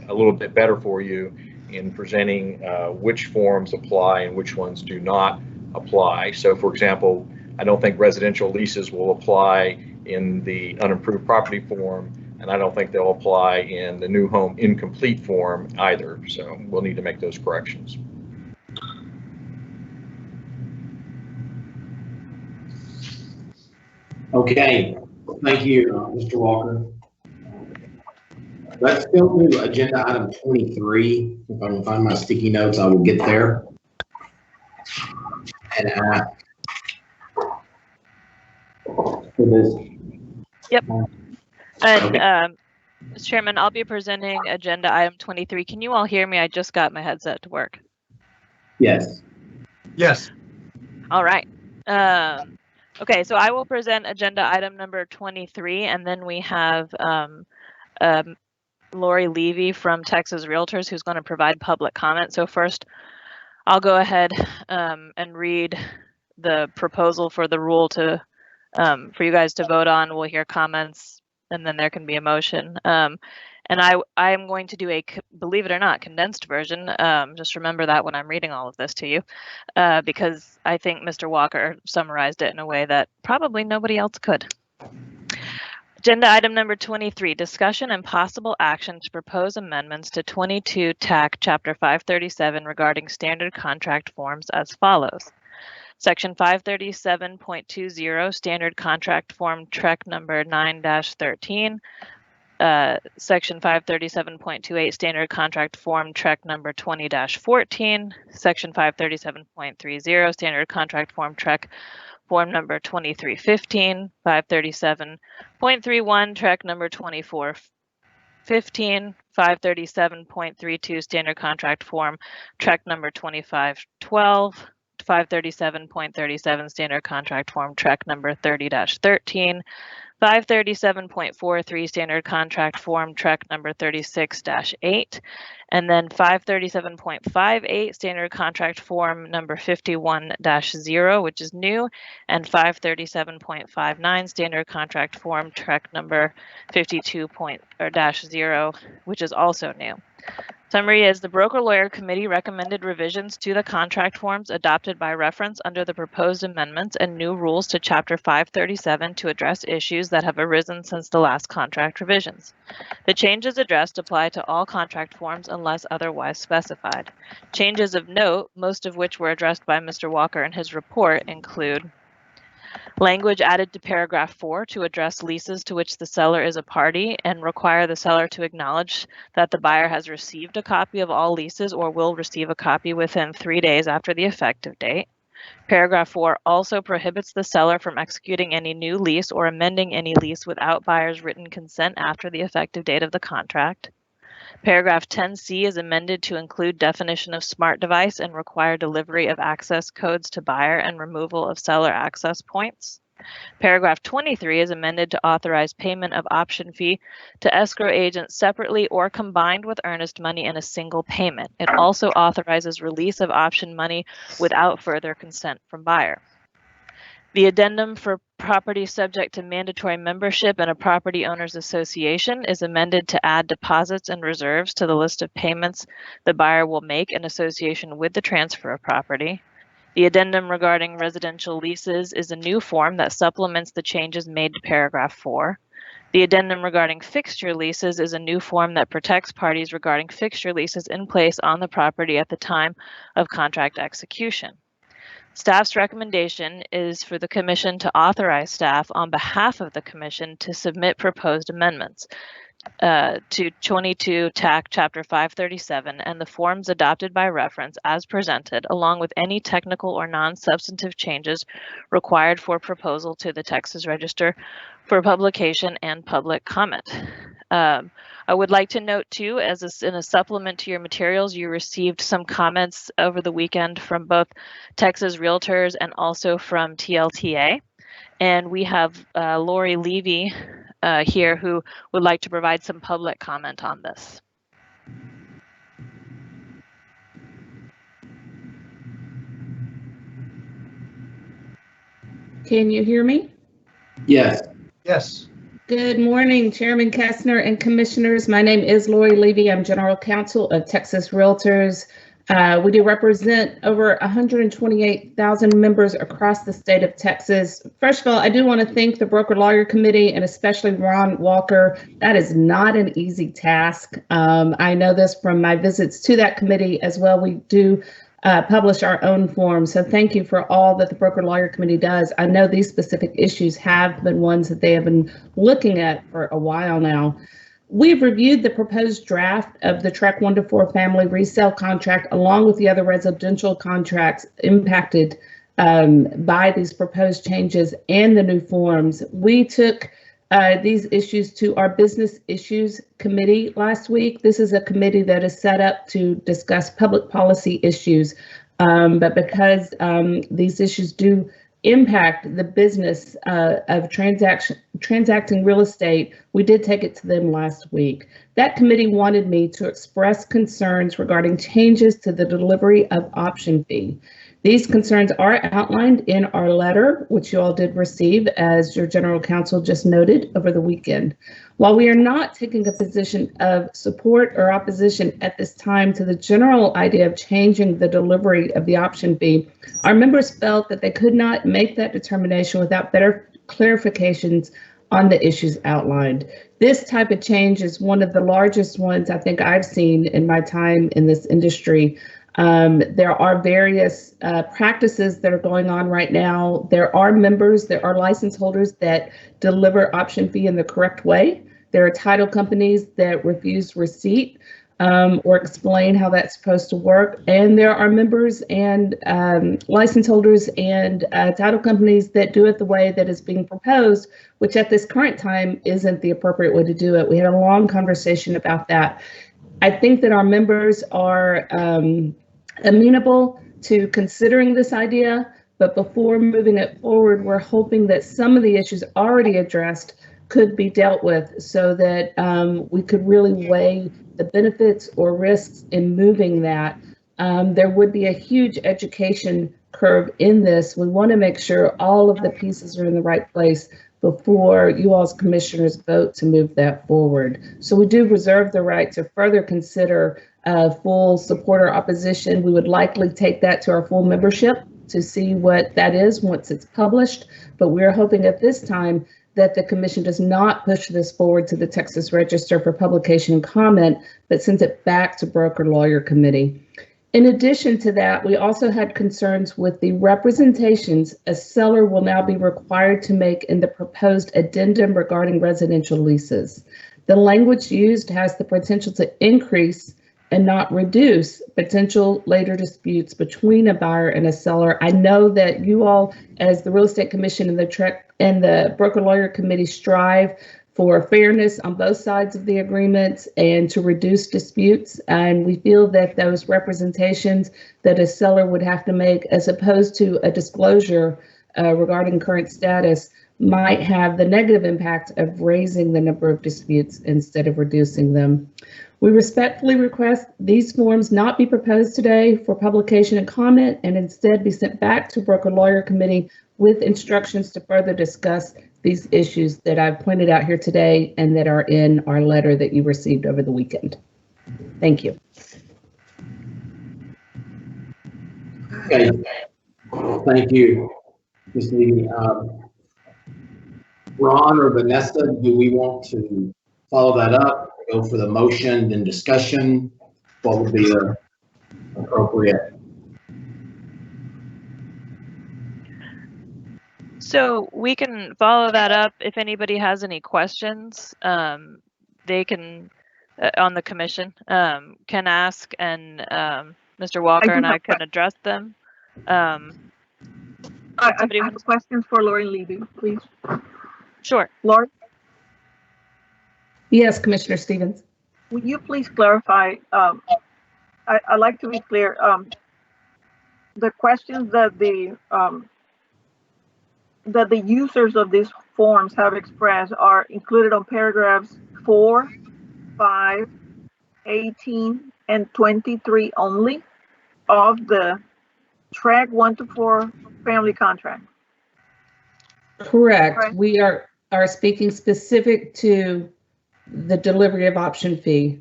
a little bit better for you in presenting which forms apply and which ones do not apply. So for example, I don't think residential leases will apply in the unimproved property form, and I don't think they'll apply in the new home incomplete form either. So we'll need to make those corrections. Okay, thank you, Mr. Walker. Let's go to agenda item 23. If I can find my sticky notes, I will get there. And ask for this. Yep. And Okay. Mr. Chairman, I'll be presenting agenda item 23. Can you all hear me? I just got my headset to work. Yes. Yes. All right. Okay, so I will present agenda item number 23, and then we have Lori Levy from Texas Realtors who's going to provide public comment. So first, I'll go ahead and read the proposal for the rule to for you guys to vote on. We'll hear comments, and then there can be a motion. And I am going to do a, believe it or not, condensed version. Just remember that when I'm reading all of this to you, because I think Mr. Walker summarized it in a way that probably nobody else could. Agenda item number 23, discussion and possible action to propose amendments to 22 TAC Chapter 537 regarding standard contract forms as follows. Section 537.20, standard contract form TREC number 9-13. Section 537.28, standard contract form TREC number 20-14. Section 537.30, standard contract form TREC form number 2315, 537.31, TREC number 2415, 537.32, standard contract form TREC number 2512, 537.37, standard contract form TREC number 30-13, 537.43 standard contract form TREC number 36-8, and then 537.58 standard contract form number 51-0, which is new, and 537.59 standard contract form TREC number 52.0, which is also new. Summary is the Broker Lawyer Committee recommended revisions to the contract forms adopted by reference under the proposed amendments and new rules to Chapter 537 to address issues that have arisen since the last contract revisions. The changes addressed apply to all contract forms unless otherwise specified. Changes of note, most of which were addressed by Mr. Walker in his report, include language added to paragraph 4 to address leases to which the seller is a party and require the seller to acknowledge that the buyer has received a copy of all leases or will receive a copy within 3 days after the effective date. Paragraph 4 also prohibits the seller from executing any new lease or amending any lease without buyer's written consent after the effective date of the contract. Paragraph 10C is amended to include definition of smart device and require delivery of access codes to buyer and removal of seller access points. Paragraph 23 is amended to authorize payment of option fee to escrow agents separately or combined with earnest money in a single payment. It also authorizes release of option money without further consent from buyer. The addendum for property subject to mandatory membership in a property owners association is amended to add deposits and reserves to the list of payments the buyer will make in association with the transfer of property. The addendum regarding residential leases is a new form that supplements the changes made to paragraph 4. The addendum regarding fixture leases is a new form that protects parties regarding fixture leases in place on the property at the time of contract execution. Staff's recommendation is for the Commission to authorize staff on behalf of the Commission to submit proposed amendments to 22 TAC Chapter 537 and the forms adopted by reference as presented, along with any technical or non-substantive changes required for proposal to the Texas Register for publication and public comment. I would like to note too, as in a supplement to your materials, you received some comments over the weekend from both Texas Realtors and also from TLTA. And we have Lori Levy here who would like to provide some public comment on this. Can you hear me? Yes. Yes. Good morning, Chairman Kestner and Commissioners. My name is Lori Levy. I'm General Counsel of Texas Realtors. We do represent over 128,000 members across the state of Texas. First of all, I do want to thank the Broker Lawyer Committee and especially Ron Walker. That is not an easy task. I know this from my visits to that committee as well. We do publish our own forms. So thank you for all that the Broker Lawyer Committee does. I know these specific issues have been ones that they have been looking at for a while now. We've reviewed the proposed draft of the TREC 1-4 family resale contract along with the other residential contracts impacted by these proposed changes and the new forms. We took these issues to our Business Issues Committee last week. This is a committee that is set up to discuss public policy issues, but because these issues do impact the business of transacting real estate, we did take it to them last week. That committee wanted me to express concerns regarding changes to the delivery of option fee. These concerns are outlined in our letter, which you all did receive, as your general counsel just noted over the weekend. While we are not taking a position of support or opposition at this time to the general idea of changing the delivery of the option fee, our members felt that they could not make that determination without better clarifications on the issues outlined. This type of change is one of the largest ones I think I've seen in my time in this industry. There are various practices that are going on right now. There are members, there are license holders that deliver option fee in the correct way. There are title companies that refuse receipt or explain how that's supposed to work. And there are members and license holders and title companies that do it the way that is being proposed, which at this current time isn't the appropriate way to do it. We had a long conversation about that. I think that our members are amenable to considering this idea, but before moving it forward, we're hoping that some of the issues already addressed could be dealt with so that we could really weigh the benefits or risks in moving that. There would be a huge education curve in this. We want to make sure all of the pieces are in the right place before you all's commissioners vote to move that forward. So we do reserve the right to further consider full support or opposition. We would likely take that to our full membership to see what that is once it's published. But we're hoping at this time that the commission does not push this forward to the Texas Register for publication and comment, but sends it back to Broker Lawyer Committee. In addition to that, we also had concerns with the representations a seller will now be required to make in the proposed addendum regarding residential leases. The language used has the potential to increase and not reduce potential later disputes between a buyer and a seller. I know that you all, as the Real Estate Commission and the TREC and the Broker Lawyer Committee, strive for fairness on both sides of the agreement and to reduce disputes. And we feel that those representations that a seller would have to make, as opposed to a disclosure regarding current status, might have the negative impact of raising the number of disputes instead of reducing them. We respectfully request these forms not be proposed today for publication and comment, and instead be sent back to Broker Lawyer Committee with instructions to further discuss these issues that I've pointed out here today and that are in our letter that you received over the weekend. Thank you. Okay. Thank you, Ms. Levy. Ron or Vanessa, do we want to follow that up, go for the motion and discussion? What would be appropriate? So we can follow that up. If anybody has any questions, they can, on the commission, can ask, and Mr. Walker and I can address them. I have questions for Lauren Levy, please. Sure. Lauren? Yes, Commissioner Stevens. Would you please clarify? I'd like to be clear. The questions that the users of these forms have expressed are included on paragraphs 4, 5, 18, and 23 only of the TREC 1 to 4 family contract. Correct. We are speaking specific to the delivery of option fee,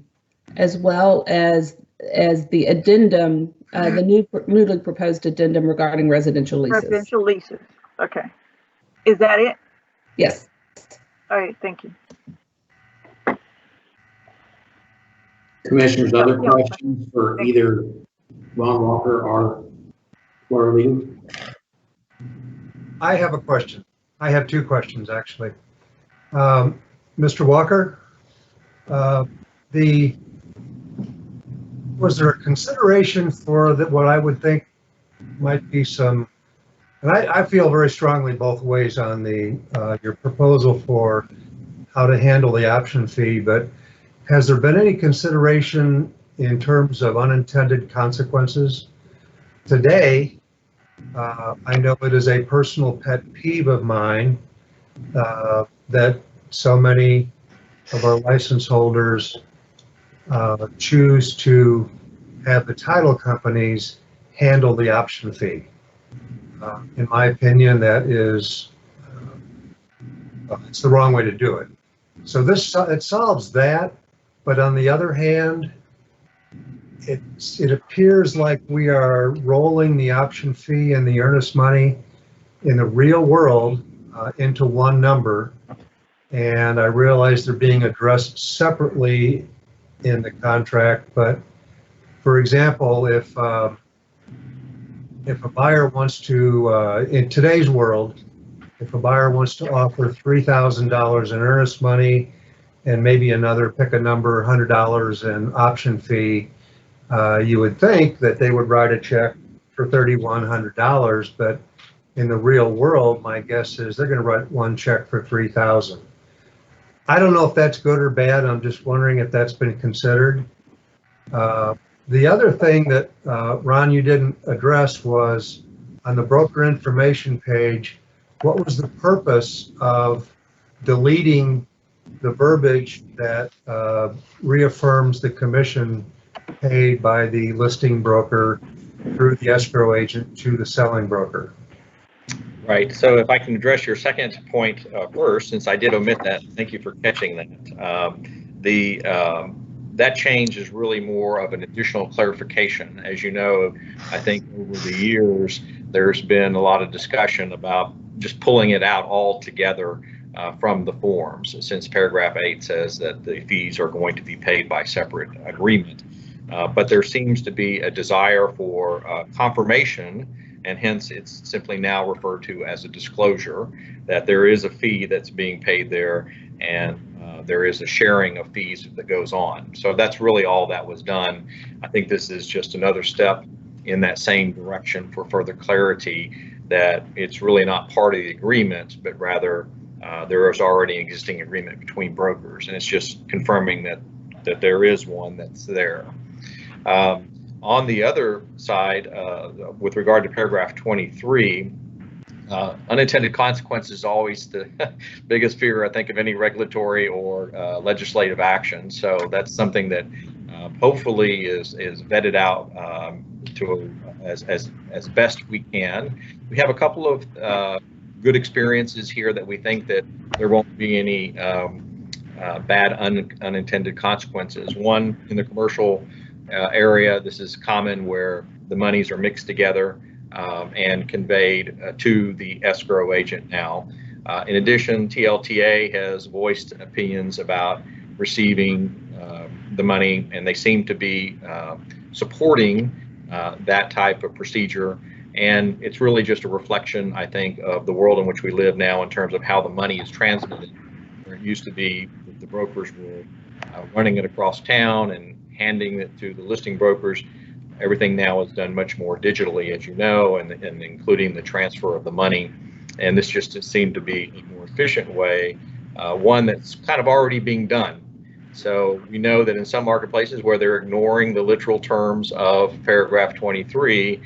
as well as the addendum, the newly proposed addendum regarding residential leases. Residential leases. Okay. Is that it? Yes. All right. Thank you. Commissioners, other questions for either Ron Walker or Laura Lee? I have a question. I have two questions, actually. Mr. Walker, was there a consideration for what I would think might be some, and I feel very strongly both ways on your proposal for how to handle the option fee, but has there been any consideration in terms of unintended consequences? Today, I know it is a personal pet peeve of mine that so many of our license holders choose to have the title companies handle the option fee. In my opinion, that is it's the wrong way to do it. So it solves that, but on the other hand, it appears like we are rolling the option fee and the earnest money in the real world into one number, and I realize they're being addressed separately in the contract. But for example, if a buyer wants to, in today's world, if a buyer wants to offer $3,000 in earnest money and maybe another, pick a number, $100 in option fee, you would think that they would write a check for $3,100, but in the real world, my guess is they're going to write one check for $3,000. I don't know if that's good or bad. I'm just wondering if that's been considered. The other thing that, Ron, you didn't address was on the broker information page, what was the purpose of deleting the verbiage that reaffirms the commission paid by the listing broker through the escrow agent to the selling broker. Right. So if I can address your second point first, since I did omit that, thank you for catching that. That change is really more of an additional clarification. As you know, I think over the years, there's been a lot of discussion about just pulling it out altogether from the forms, since paragraph 8 says that the fees are going to be paid by separate agreement. But there seems to be a desire for confirmation, and hence it's simply now referred to as a disclosure, that there is a fee that's being paid there, and there is a sharing of fees that goes on. So that's really all that was done. I think this is just another step in that same direction for further clarity, that it's really not part of the agreement, but rather there is already an existing agreement between brokers, and it's just confirming that there is one that's there. On the other side, with regard to paragraph 23, unintended consequences is always the biggest fear, I think, of any regulatory or legislative action. So that's something that hopefully is vetted out as best we can. We have a couple of good experiences here that we think that there won't be any bad unintended consequences. One, in the commercial area, this is common, where the monies are mixed together and conveyed to the escrow agent now. In addition, TLTA has voiced opinions about receiving the money, and they seem to be supporting that type of procedure. And it's really just a reflection, I think, of the world in which we live now in terms of how the money is transmitted. Where it used to be that the brokers were running it across town and handing it to the listing brokers. Everything now is done much more digitally, as you know, and including the transfer of the money. And this just seemed to be a more efficient way, one that's kind of already being done. So we know that in some marketplaces where they're ignoring the literal terms of paragraph 23,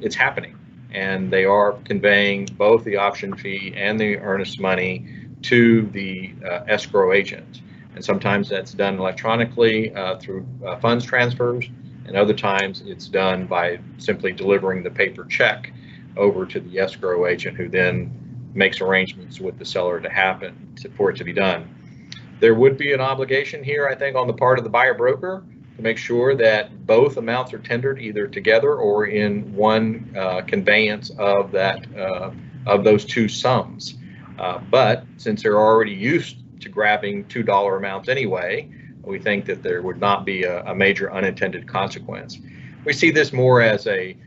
it's happening. And they are conveying both the option fee and the earnest money to the escrow agent. And sometimes that's done electronically through funds transfers, and other times it's done by simply delivering the paper check over to the escrow agent, who then makes arrangements with the seller for it to be done. There would be an obligation here, I think, on the part of the buyer broker to make sure that both amounts are tendered either together or in one conveyance of that of those two sums. But since they're already used to grabbing $2 amounts anyway, we think that there would not be a major unintended consequence. We see this more as a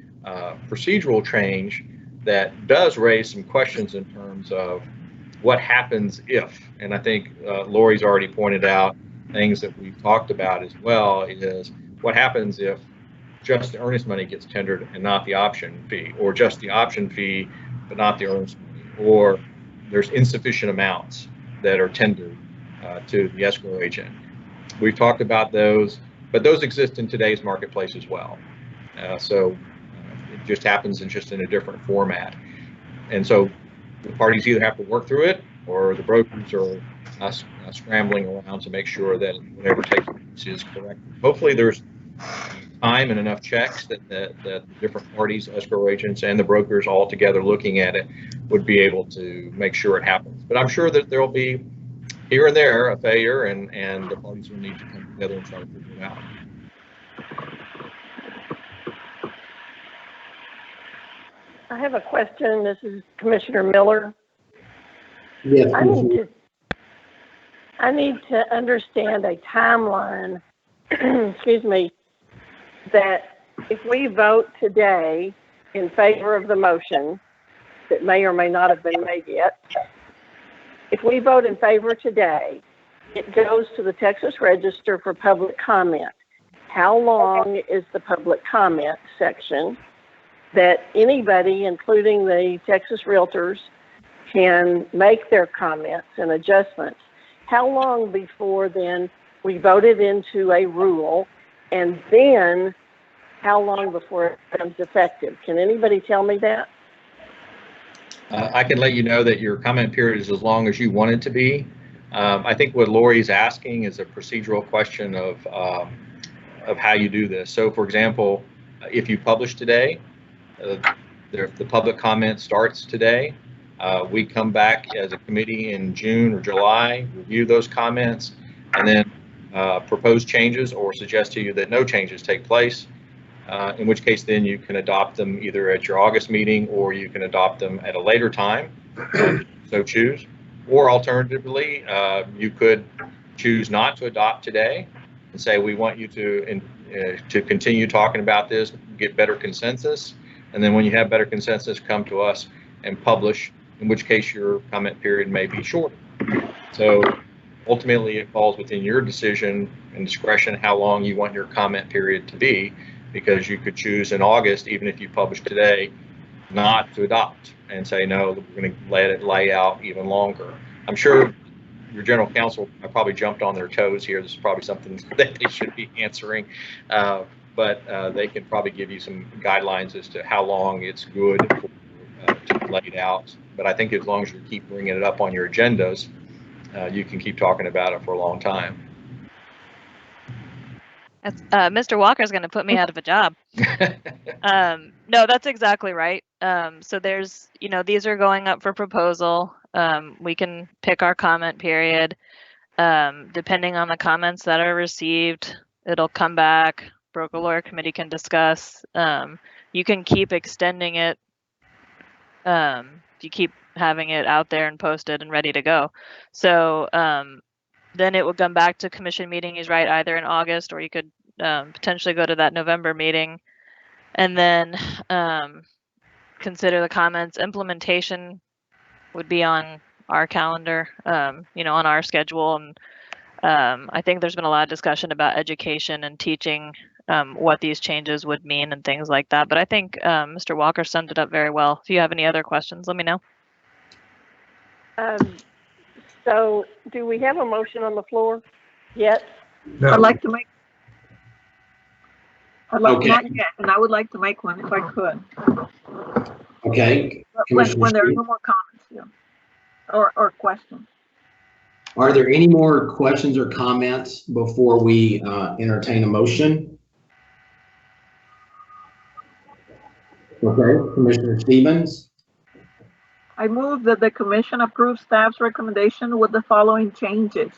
procedural change that does raise some questions in terms of what happens if, and I think Lori's already pointed out things that we've talked about as well, is what happens if just the earnest money gets tendered and not the option fee, or just the option fee but not the earnest money, or there's insufficient amounts that are tendered to the escrow agent. We've talked about those, but those exist in today's marketplace as well. So it just happens in a different format. And so the parties either have to work through it, or the brokers are scrambling around to make sure that whatever takes place is correct. Hopefully there's time and enough checks that the different parties, escrow agents and the brokers all together looking at it, would be able to make sure it happens. But I'm sure that there will be here and there a failure, and the parties will need to come together and try to figure it out. I have a question. This is Commissioner Miller. Yes. I need to understand a timeline, excuse me, that if we vote today in favor of the motion that may or may not have been made yet, if we vote in favor today, it goes to the Texas Register for public comment. How long is the public comment section that anybody, including the Texas Realtors, can make their comments and adjustments? How long before then we vote it into a rule, and then how long before it becomes effective? Can anybody tell me that? I can let you know that your comment period is as long as you want it to be. I think what Lori's asking is a procedural question of how you do this. So, for example, if you publish today, the public comment starts today. We come back as a committee in June or July, review those comments, and then propose changes or suggest to you that no changes take place. In which case, then you can adopt them either at your August meeting or you can adopt them at a later time, so choose. Or alternatively, you could choose not to adopt today and say, we want you to continue talking about this, get better consensus. And then when you have better consensus, come to us and publish, in which case your comment period may be shorter. So ultimately, it falls within your decision and discretion how long you want your comment period to be, because you could choose in August, even if you publish today, not to adopt and say, no, we're going to let it lay out even longer. I'm sure your general counsel, I probably jumped on their toes here. This is probably something that they should be answering, but they can probably give you some guidelines as to how long it's good to lay it out. But I think as long as you keep bringing it up on your agendas, you can keep talking about it for a long time. Mr. Walker's going to put me out of a job. No, that's exactly right. So there's, these are going up for proposal. We can pick our comment period. Depending on the comments that are received, it'll come back. Broker Lawyer Committee can discuss. You can keep extending it. You keep having it out there and posted and ready to go. So then it would come back to commission meeting. He's right, either in August, or you could potentially go to that November meeting, and then consider the comments. Implementation would be on our calendar, on our schedule. And I think there's been a lot of discussion about education and teaching what these changes would mean and things like that. But I think Mr. Walker summed it up very well. If you have any other questions, let me know. So do we have a motion on the floor yet? No. I'd like to make. Okay. Not yet, and I would like to make one if I could. Okay. When there are no more comments, yeah, or questions. Are there any more questions or comments before we entertain a motion? Okay, Commissioner Stevens. I move that the commission approve staff's recommendation with the following changes.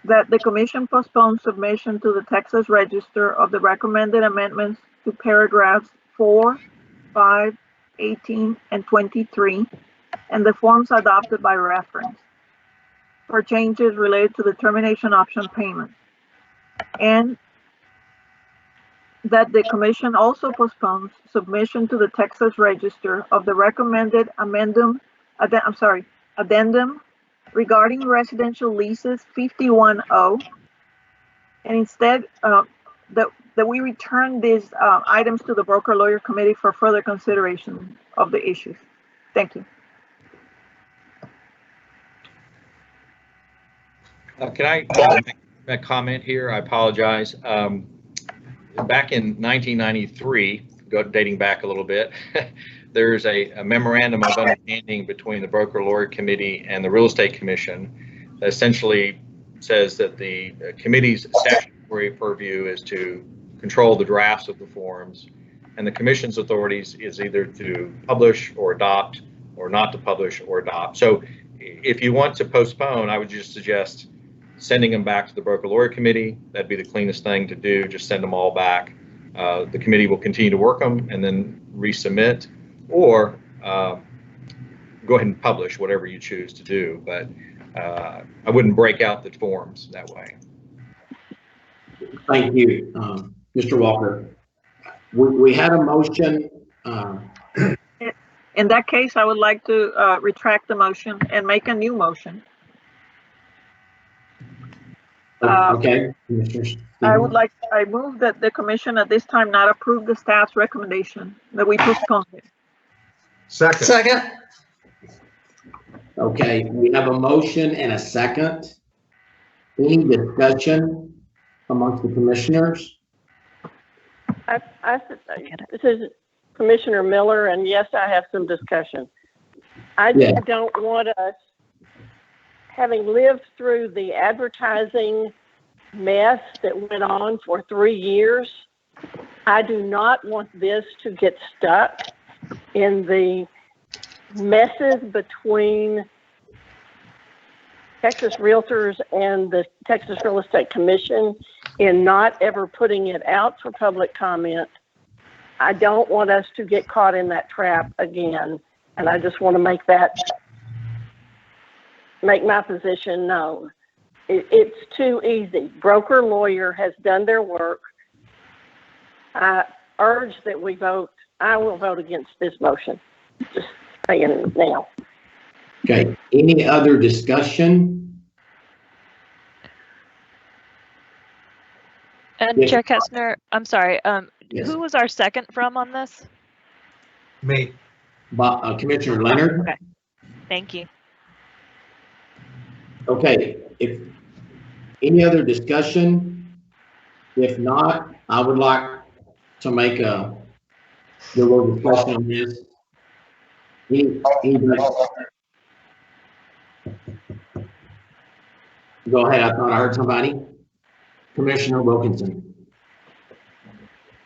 That the commission postpone submission to the Texas Register of the recommended amendments to paragraphs 4, 5, 18, and 23, and the forms adopted by reference for changes related to the termination option payment. And that the commission also postpones submission to the Texas Register of the recommended addendum regarding residential leases 51-0, and instead that we return these items to the Broker Lawyer Committee for further consideration of the issues. Thank you. Can I make a comment here? I apologize. Back in 1993, dating back a little bit, there's a memorandum of understanding between the Broker Lawyer Committee and the Real Estate Commission that essentially says that the committee's statutory purview is to control the drafts of the forms, and the commission's authorities is either to publish or adopt, or not to publish or adopt. So if you want to postpone, I would just suggest sending them back to the Broker Lawyer Committee. That'd be the cleanest thing to do. Just send them all back. The committee will continue to work them and then resubmit, or go ahead and publish whatever you choose to do. But I wouldn't break out the forms that way. Thank you, Mr. Walker. We had a motion. In that case, I would like to retract the motion and make a new motion. Okay. I move that the commission at this time not approve the staff's recommendation, that we postpone it. Second. Okay, we have a motion and a second. Any discussion amongst the commissioners? This is Commissioner Miller, and yes, I have some discussion. I just Yeah. don't want us, having lived through the advertising mess that went on for 3 years, I do not want this to get stuck in the messes between Texas Realtors and the Texas Real Estate Commission in not ever putting it out for public comment. I don't want us to get caught in that trap again, and I just want to make my position known. It's too easy. Broker lawyer has done their work. I urge that we vote. I will vote against this motion. Just saying it now. Okay, any other discussion? And Yes. Chair Kestner, I'm sorry, Yes. who was our second from on this? Me. Commissioner Leonard? Okay, thank you. Okay, if any other discussion? If not, I would like to make a little discussion on this. Anybody? Go ahead, I thought I heard somebody. Commissioner Wilkinson.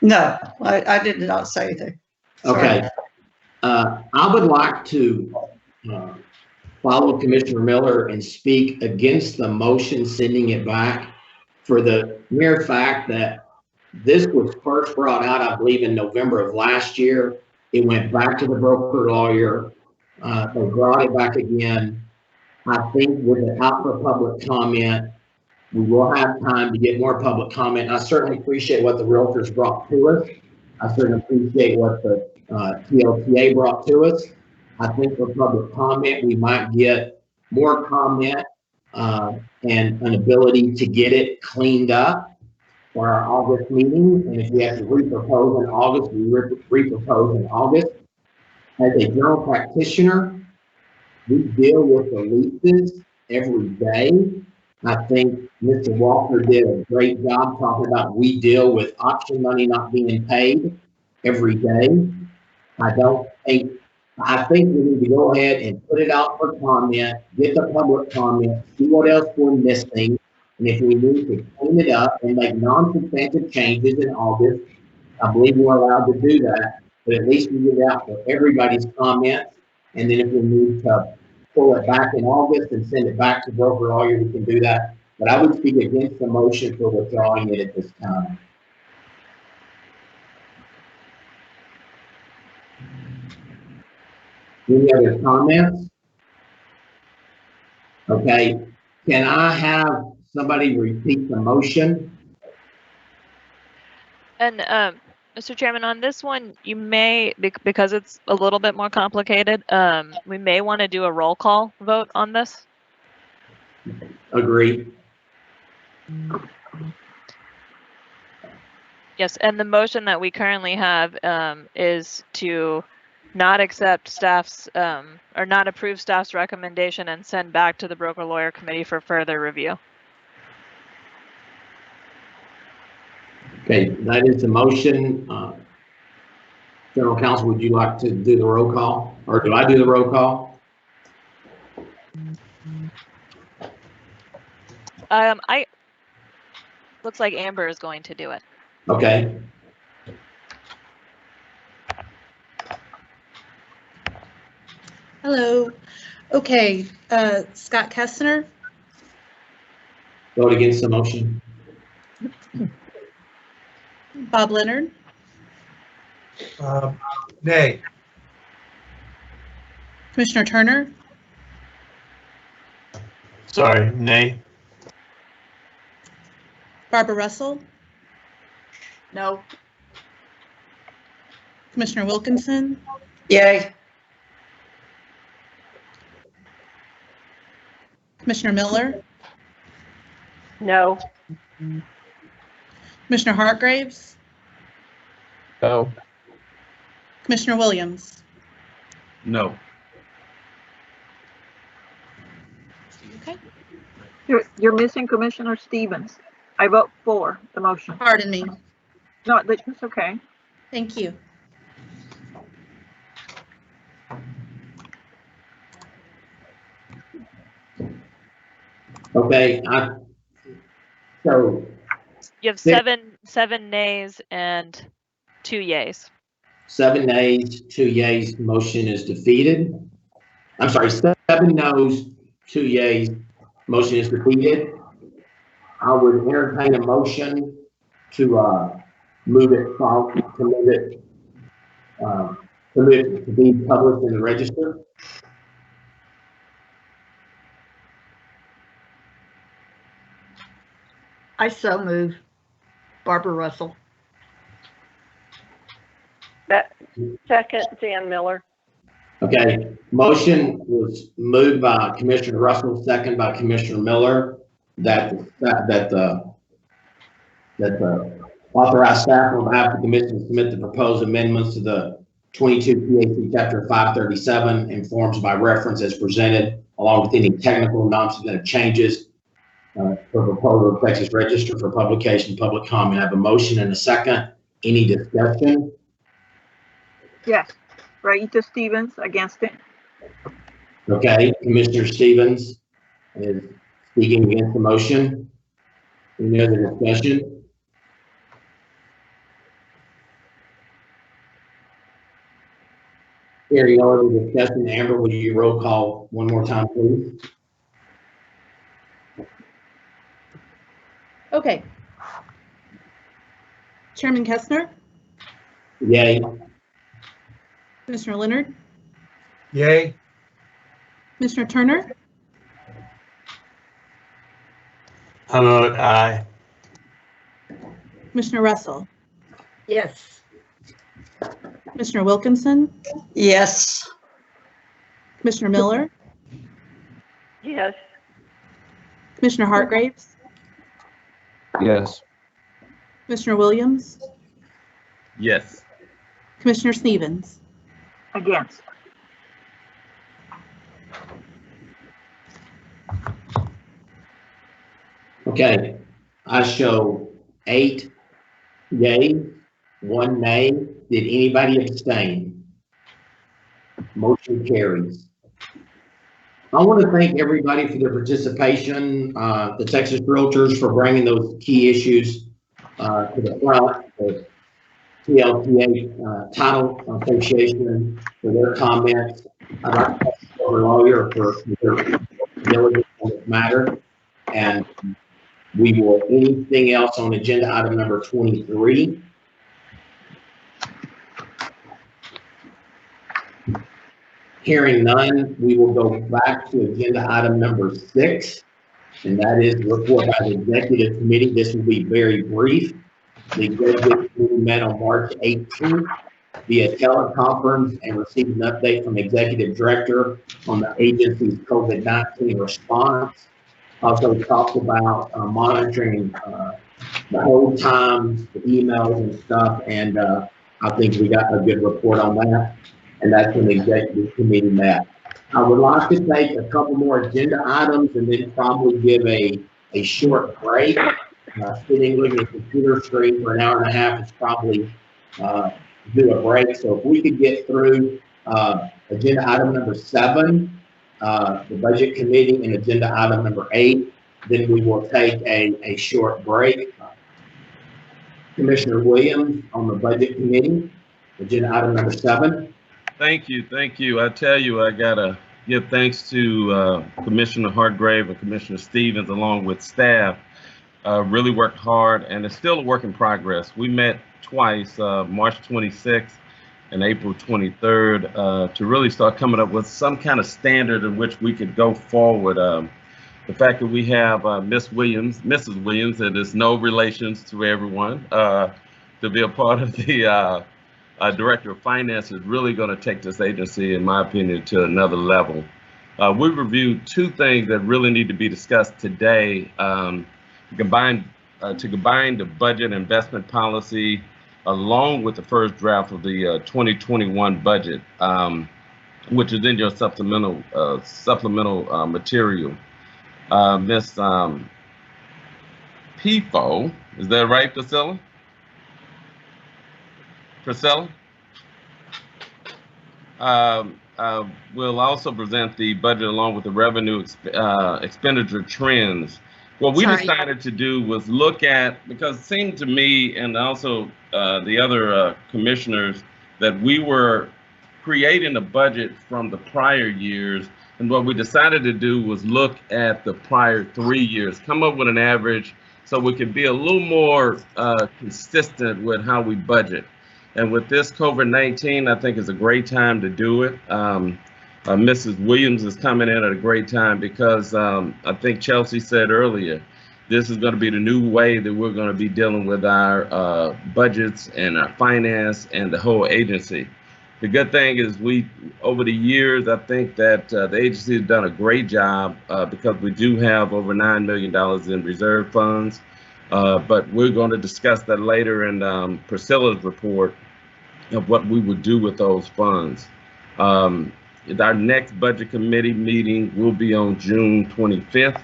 No, I did not say anything. Okay. I would like to follow Commissioner Miller and speak against the motion sending it back for the mere fact that this was first brought out, I believe, in November of last year. It went back to the broker lawyer. They brought it back again. I think with it out for public comment, we will have time to get more public comment. I certainly appreciate what the realtors brought to us. I certainly appreciate what the TLTA brought to us. I think for public comment, we might get more comment and an ability to get it cleaned up for our August meeting. And if we have to repropose in August, we repropose in August. As a general practitioner, we deal with the leases every day. I think Mr. Walker did a great job talking about we deal with option money not being paid every day. I think we need to go ahead and put it out for comment, get the public comment, see what else we're missing. And if we need to clean it up and make non-substantive changes in August, I believe we're allowed to do that. But at least we get it out for everybody's comments. And then if we need to pull it back in August and send it back to broker lawyer, we can do that. But I would speak against the motion for withdrawing it at this time. Any other comments? Okay, can I have somebody repeat the motion? And Mr. Chairman, on this one, you may, because it's a little bit more complicated, we may want to do a roll call vote on this. Agreed. Yes, and the motion that we currently have is to not accept staff's or not approve staff's recommendation and send back to the broker lawyer committee for further review. Okay, that is the motion. General Counsel, would you like to do the roll call, or do I do the roll call? Looks like Amber is going to do it. Okay. Hello. Okay, Scott Kestner, Vote against the motion. Bob Leonard, Nay. Commissioner Turner, Sorry, nay. Barbara Russell, No. Commissioner Wilkinson, Yay. Commissioner Miller, No. Commissioner Hargraves, No. Commissioner Williams. No. Okay. You're missing Commissioner Stevens. I vote for the motion. Pardon me. No, that's okay. Thank you. Okay, so You have seven nays and 2 yays. 7 nays, 2 yays, motion is defeated. I'm sorry, 7 noes, 2 yays, motion is defeated. I would entertain a motion to move it to be published in the register. I so move. Barbara Russell. That second, Jan Miller. Okay, motion was moved by Commissioner Russell, second by Commissioner Miller, that the authorized staff on behalf of the commission submit the proposed amendments to the 22 PAC Chapter 537 and forms by reference as presented, along with any technical non-substantive changes for proposal of Texas Register for publication, public comment. I have a motion and a second. Any discussion? Yes. Raita Stevens against it. Okay, Commissioner Stevens is speaking against the motion. Any other discussion? Hearing no other discussion, Amber, will you roll call one more time, please? Okay. Chairman Kestner, Yay. Commissioner Leonard, Yay. Commissioner Turner, I vote aye. Commissioner Russell, Yes. Commissioner Wilkinson, Yes. Commissioner Miller, Yes. Commissioner Hartgraves, Yes. Commissioner Williams, Yes. Commissioner Stevens. Against. Okay, I show 8 yay, 1 nay. Did anybody abstain? Motion carries. I want to thank everybody for their participation, the Texas Realtors for bringing those key issues to the front, the TLTA Title Association for their comments. I'd like to thank our lawyer for their diligence on this matter. And we will, anything else on agenda item number 23? Hearing none, we will go back to agenda item number 6, and that is report by the executive committee. This will be very brief. The executive committee met on March 18th via teleconference and received an update from executive director on the agency's COVID-19 response. Also talked about monitoring the hold times, the emails and stuff, and I think we got a good report on that, and that's when the executive committee met. I would like to take a couple more agenda items and then probably give a short break. Sitting looking at the computer screen for an hour and a half is probably do a break. So if we could get through agenda item number 7, the budget committee, and agenda item number 8, then we will take a short break. Commissioner Williams on the budget committee, agenda item number 7. Thank you. Thank you. I tell you, I gotta give thanks to Commissioner Hartgrave and Commissioner Stevens along with staff. Really worked hard, and it's still a work in progress. We met twice, March 26th and April 23rd, to really start coming up with some kind of standard in which we could go forward. The fact that we have Mrs. Williams, that is no relations to everyone, to be a part of the Director of Finance is really going to take this agency, in my opinion, to another level. We reviewed 2 things that really need to be discussed today. To combine the budget investment policy along with the first draft of the 2021 budget, which is in your supplemental material. Miss PFO, is that right, Priscilla? we'll also present the budget along with the revenue expenditure trends. What we decided to do was look at, because it seemed to me and also the other commissioners that we were creating a budget from the prior years. And what we decided to do was look at the prior 3 years, come up with an average so we could be a little more consistent with how we budget. And with this COVID-19, I think it's a great time to do it. Mrs. Williams is coming in at a great time because I think Chelsea said earlier, this is going to be the new way that we're going to be dealing with our budgets and our finance and the whole agency. The good thing is over the years, I think that the agency has done a great job because we do have over $9 million in reserve funds. But we're going to discuss that later in Priscilla's report of what we would do with those funds. Our next budget committee meeting will be on June 25th,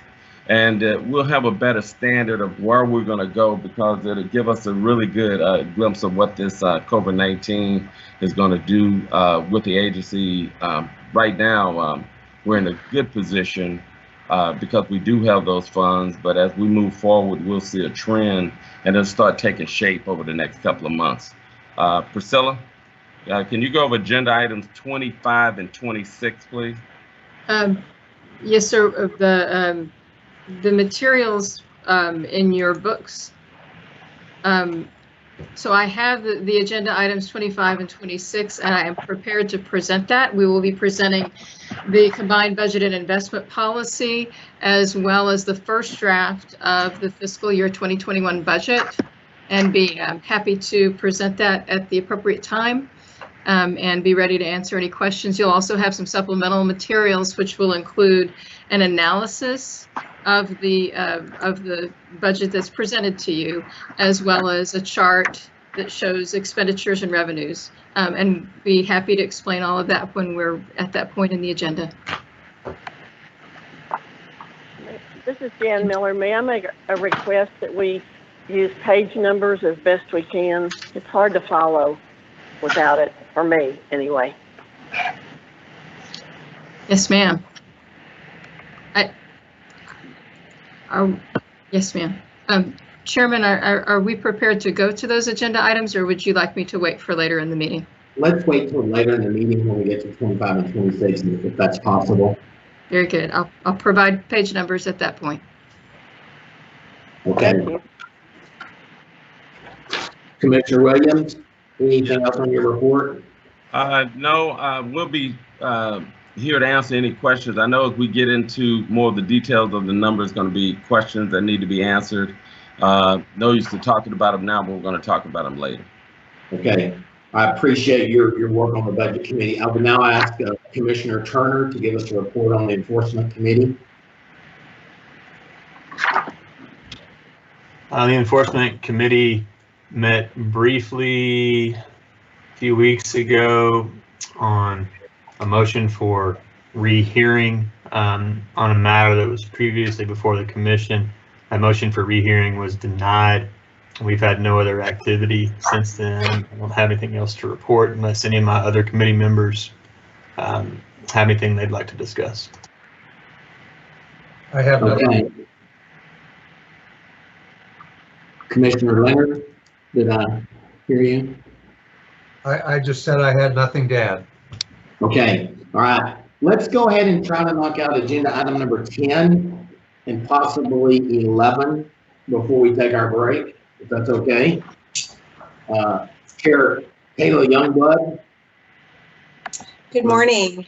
and we'll have a better standard of where we're going to go because it'll give us a really good glimpse of what this COVID-19 is going to do with the agency. Right now, we're in a good position because we do have those funds, but as we move forward, we'll see a trend and it'll start taking shape over the next couple of months. Priscilla, can you go over agenda items 25 and 26, please? Yes, sir. The materials in your books. So I have the agenda items 25 and 26, and I am prepared to present that. We will be presenting the combined budget and investment policy, as well as the first draft of the fiscal year 2021 budget, and be happy to present that at the appropriate time and be ready to answer any questions. You'll also have some supplemental materials, which will include an analysis of the budget that's presented to you, as well as a chart that shows expenditures and revenues, and be happy to explain all of that when we're at that point in the agenda. This is Jan Miller. May I make a request that we use page numbers as best we can? It's hard to follow without it, for me anyway. Yes, ma'am. Yes, ma'am. Chairman, are we prepared to go to those agenda items, or would you like me to wait for later in the meeting? Let's wait till later in the meeting when we get to 25 and 26, if that's possible. Very good. I'll provide page numbers at that point. Okay. Commissioner Williams, anything else on your report? No, we'll be here to answer any questions. I know as we get into more of the details of the numbers, going to be questions that need to be answered. No use to talking about them now, but we're going to talk about them later. Okay. I appreciate your work on the budget committee. I would now ask Commissioner Turner to give us a report on the enforcement committee. The enforcement committee met briefly a few weeks ago on a motion for rehearing on a matter that was previously before the commission. That motion for rehearing was denied. We've had no other activity since then. I don't have anything else to report unless any of my other committee members have anything they'd like to discuss. I have nothing. Okay. Commissioner Leonard, did I hear you? I just said I had nothing to add. Okay, all right. Let's go ahead and try to knock out agenda item number 10 and possibly 11 before we take our break, if that's okay. Chair Kayla Youngblood. Good morning.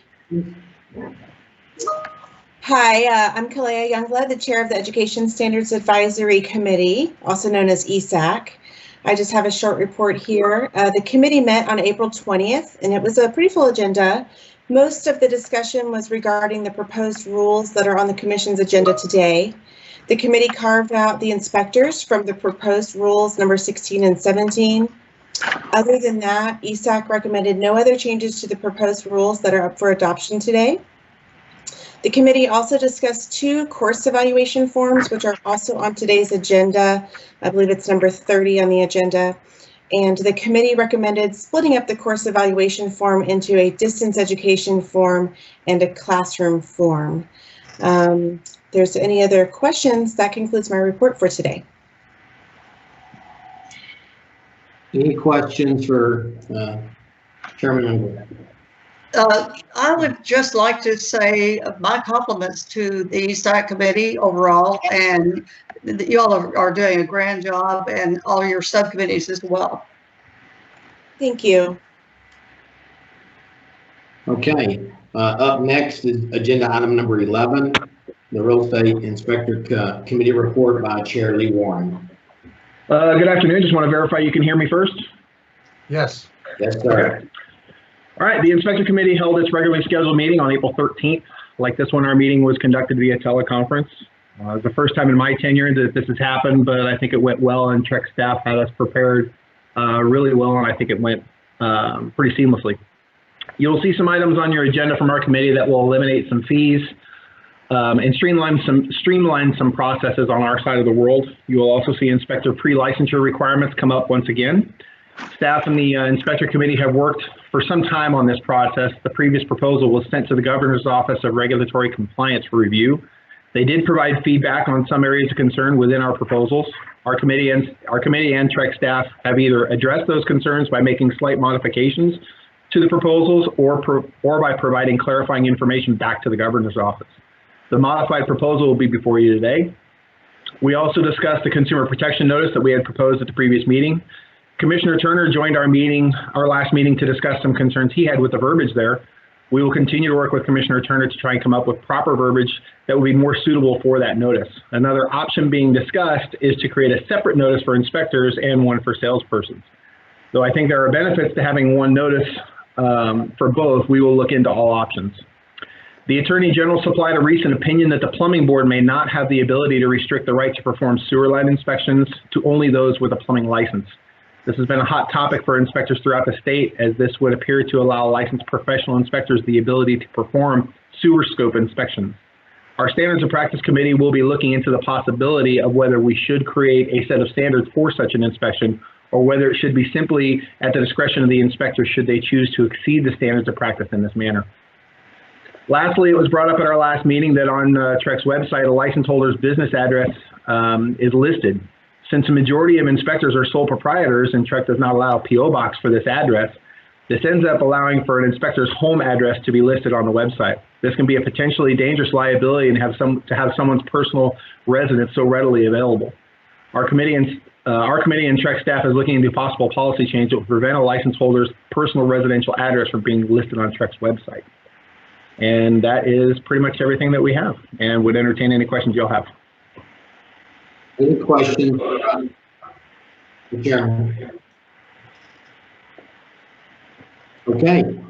Hi, I'm Kalea Youngblood, the chair of the Education Standards Advisory Committee, also known as ESAC. I just have a short report here. The committee met on April 20th, and it was a pretty full agenda. Most of the discussion was regarding the proposed rules that are on the commission's agenda today. The committee carved out the inspectors from the proposed rules number 16 and 17. Other than that, ESAC recommended no other changes to the proposed rules that are up for adoption today. The committee also discussed 2 course evaluation forms, which are also on today's agenda. I believe it's number 30 on the agenda. And the committee recommended splitting up the course evaluation form into a distance education form and a classroom form. There's any other questions, that concludes my report for today. Any questions for Chairman Engler? I would just like to say my compliments to the ESAC committee overall, and you all are doing a grand job, and all your subcommittees as well. Thank you. Okay, up next is agenda item number 11, the Real Estate Inspector Committee report by Chair Lee Warren. Good afternoon. Just want to verify you can hear me first. Yes. Yes, sir. Okay. All right. The Inspector Committee held its regularly scheduled meeting on April 13th. Like this one, our meeting was conducted via teleconference. It's the first time in my tenure that this has happened, but I think it went well, and TREC staff had us prepared really well, and I think it went pretty seamlessly. You'll see some items on your agenda from our committee that will eliminate some fees and streamline some processes on our side of the world. You will also see inspector pre-licensure requirements come up once again. Staff and the Inspector Committee have worked for some time on this process. The previous proposal was sent to the Governor's Office of Regulatory Compliance for review. They did provide feedback on some areas of concern within our proposals. Our committee and TREC staff have either addressed those concerns by making slight modifications to the proposals or by providing clarifying information back to the Governor's Office. The modified proposal will be before you today. We also discussed the consumer protection notice that we had proposed at the previous meeting. Commissioner Turner joined our last meeting to discuss some concerns he had with the verbiage there. We will continue to work with Commissioner Turner to try and come up with proper verbiage that will be more suitable for that notice. Another option being discussed is to create a separate notice for inspectors and one for salespersons. Though I think there are benefits to having one notice for both, we will look into all options. The Attorney General supplied a recent opinion that the Plumbing Board may not have the ability to restrict the right to perform sewer line inspections to only those with a plumbing license. This has been a hot topic for inspectors throughout the state, as this would appear to allow licensed professional inspectors the ability to perform sewer scope inspections. Our Standards of Practice Committee will be looking into the possibility of whether we should create a set of standards for such an inspection, or whether it should be simply at the discretion of the inspector should they choose to exceed the standards of practice in this manner. Lastly, it was brought up at our last meeting that on TREC's website, a license holder's business address is listed. Since a majority of inspectors are sole proprietors and TREC does not allow a P.O. box for this address, this ends up allowing for an inspector's home address to be listed on the website. This can be a potentially dangerous liability and to have someone's personal residence so readily available. Our committee and TREC staff is looking into possible policy change that will prevent a license holder's personal residential address from being listed on TREC's website. And that is pretty much everything that we have, and would entertain any questions you'll have. Any questions, Chairman? Okay.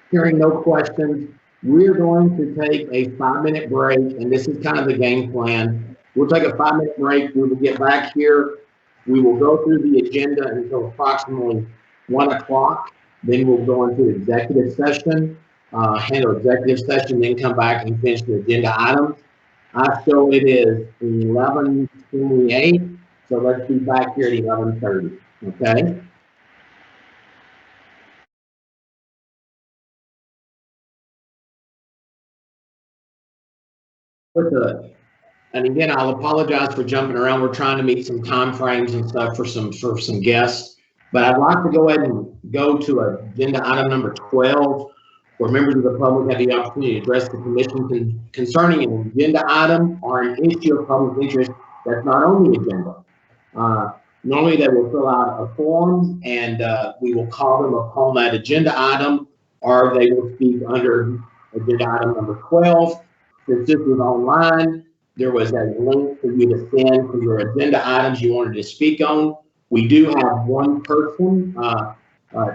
Hearing no questions, we're going to take a 5-minute break, and this is kind of the game plan. We'll take a 5-minute break. We will get back here. We will go through the agenda until approximately 1 o'clock. Then we'll go into executive session, handle executive session, then come back and finish the agenda items. So it is 11:28, so let's be back here at 11:30, okay? And again, I'll apologize for jumping around. We're trying to meet some time frames and stuff for some guests, but I'd like to go ahead and go to agenda item number 12, where members of the public have the opportunity to address the commission concerning an agenda item or an issue of public interest that's not on the agenda. Normally they will fill out a form and we will call them upon that agenda item, or they will speak under agenda item number 12. Since this was online, there was a link for you to send for your agenda items you wanted to speak on. We do have one person, Doug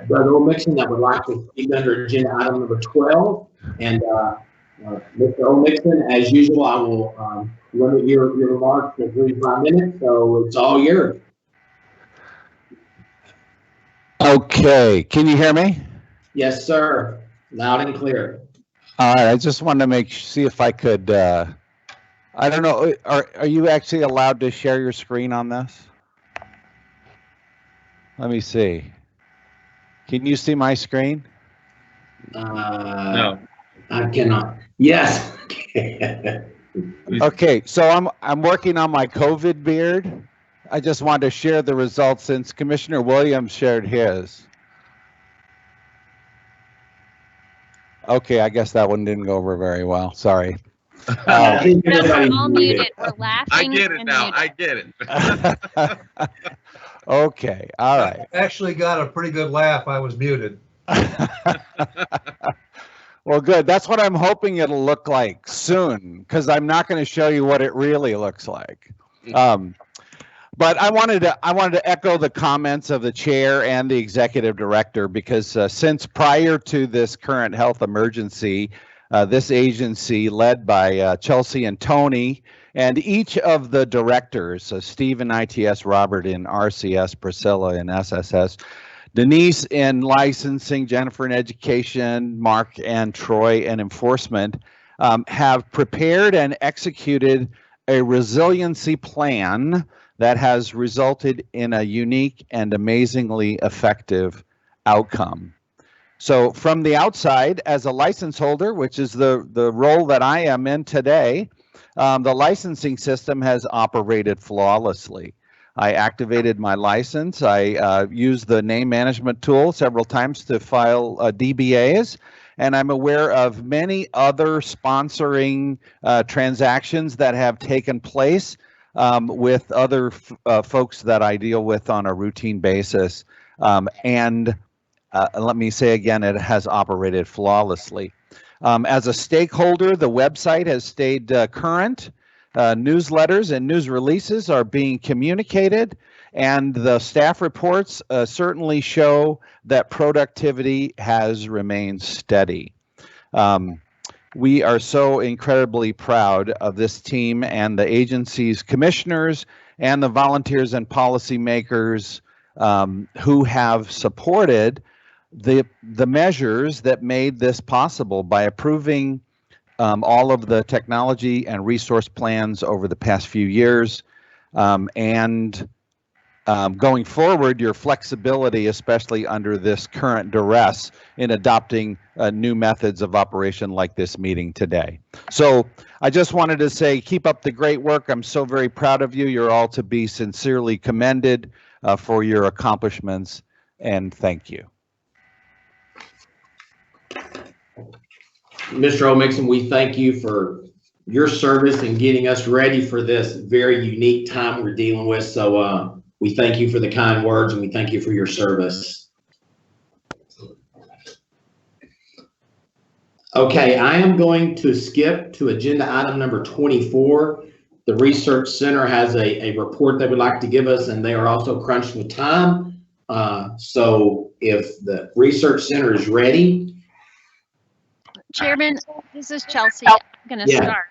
Olmixon, that would like to speak under agenda item number 12. And Mr. Olmixon, as usual, I will limit your remarks to 3-5 minutes, so it's all yours. Okay, can you hear me? Yes, sir. Loud and clear. All right, I just wanted to see if I could, I don't know, are you actually allowed to share your screen on this? Let me see. Can you see my screen? No. I cannot. Yes. Okay, so I'm working on my COVID beard. I just wanted to share the results since Commissioner Williams shared his. Okay, I guess that one didn't go over very well. Sorry. I think No, we're everybody's all muted. muted. We're laughing. I get it and now. muted. I get it. Okay, all right. I actually got a pretty good laugh. I was muted. Well, good. That's what I'm hoping it'll look like soon, because I'm not going to show you what it really looks like. But I wanted to echo the comments of the chair and the executive director, because since prior to this current health emergency, this agency led by Chelsea and Tony, and each of the directors, Steve in ITS, Robert in RCS, Priscilla in SSS, Denise in licensing, Jennifer in education, Mark and Troy in enforcement, have prepared and executed a resiliency plan that has resulted in a unique and amazingly effective outcome. So from the outside, as a license holder, which is the role that I am in today, the licensing system has operated flawlessly. I activated my license. I used the name management tool several times to file DBAs, and I'm aware of many other sponsoring transactions that have taken place with other folks that I deal with on a routine basis. And let me say again, it has operated flawlessly. As a stakeholder, the website has stayed current. Newsletters and news releases are being communicated, and the staff reports certainly show that productivity has remained steady. We are so incredibly proud of this team and the agency's commissioners and the volunteers and policymakers who have supported the measures that made this possible by approving all of the technology and resource plans over the past few years, and going forward, your flexibility, especially under this current duress, in adopting new methods of operation like this meeting today. So I just wanted to say, keep up the great work. I'm so very proud of you. You're all to be sincerely commended for your accomplishments, and thank you. Mr. O'Mixon, we thank you for your service and getting us ready for this very unique time we're dealing with. So we thank you for the kind words, and we thank you for your service. Okay, I am going to skip to agenda item number 24. The Research Center has a report they would like to give us, and they are also crunched with time. So if the Research Center is ready. Chairman, this is Chelsea. I'm going to start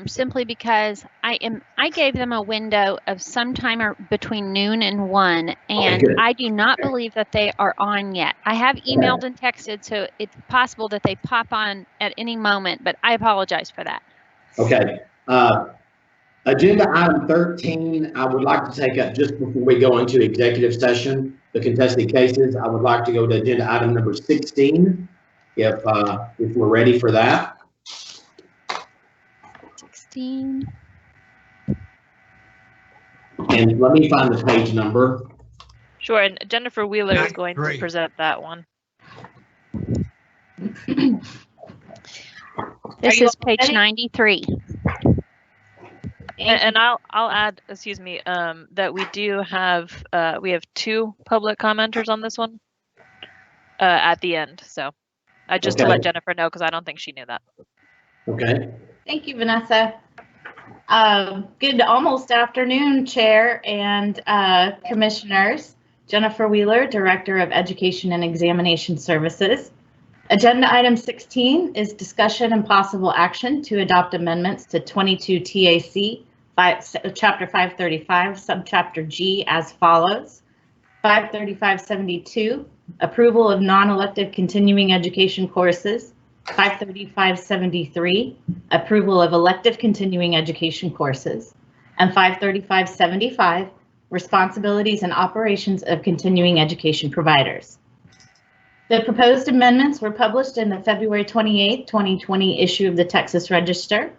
simply because I gave them a window of sometime between noon and 1, and I do not believe that they are on yet. I have emailed and texted, so it's possible that they pop on at any moment, but I apologize for that. Okay. Agenda item 13, I would like to take up just before we go into executive session, the contested cases. I would like to go to agenda item number 16. If we're ready for that. 16. And let me find the page number. Sure, and Jennifer Wheeler is going to present that one. This is page 93. And I'll add, excuse me, that we do have we have 2 public commenters on this one at the end. So just to let Jennifer know, because I don't think she knew that. Okay. Thank you, Vanessa. Good almost afternoon, Chair and Commissioners. Jennifer Wheeler, Director of Education and Examination Services. Agenda item 16 is discussion and possible action to adopt amendments to 22 TAC, Chapter 535, Subchapter G as follows. 535.72, approval of non-elective continuing education courses. 535.73, approval of elective continuing education courses. And 535.75, responsibilities, and operations of continuing education providers. The proposed amendments were published in the February 28, 2020 issue of the Texas Register.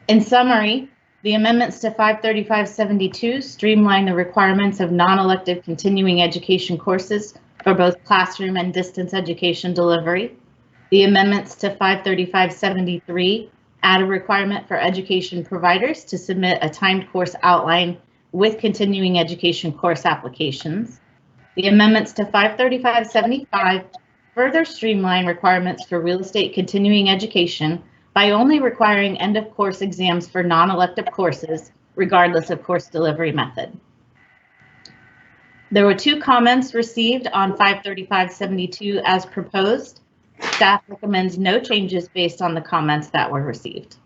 In summary, the amendments to 53572 streamline the requirements of non-elective continuing education courses for both classroom and distance education delivery. The amendments to 53573 add a requirement for education providers to submit a timed course outline with continuing education course applications. The amendments to 53575 further streamline requirements for real estate continuing education by only requiring end of course exams for non-elective courses, regardless of course delivery method. There were 2 comments received on 53572 as proposed. Staff recommends no changes based on the comments that were received.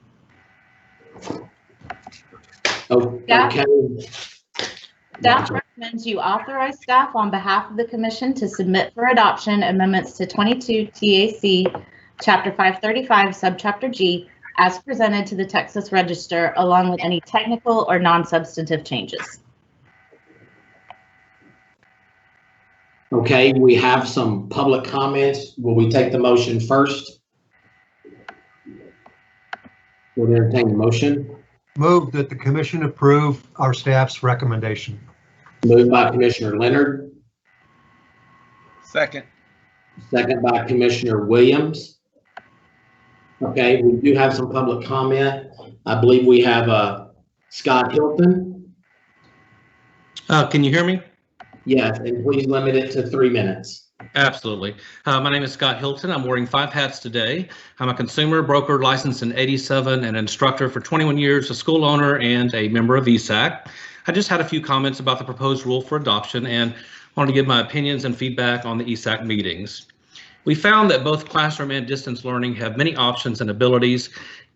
Okay. Staff recommends you authorize staff on behalf of the commission to submit for adoption amendments to 22 TAC Chapter 535, Subchapter G, as presented to the Texas Register, along with any technical or non-substantive changes. Okay, we have some public comments. Will we take the motion first? We'll entertain the motion. Move that the commission approve our staff's recommendation. Moved by Commissioner Leonard. Second. Second by Commissioner Williams. Okay, we do have some public comment. I believe we have Scott Hilton. Can you hear me? Yes, and please limit it to 3 minutes. Absolutely. My name is Scott Hilton. I'm wearing 5 hats today. I'm a consumer broker licensed in '87 and an instructor for 21 years, a school owner, and a member of ESAC. I just had a few comments about the proposed rule for adoption and wanted to give my opinions and feedback on the ESAC meetings. We found that both classroom and distance learning have many options and abilities,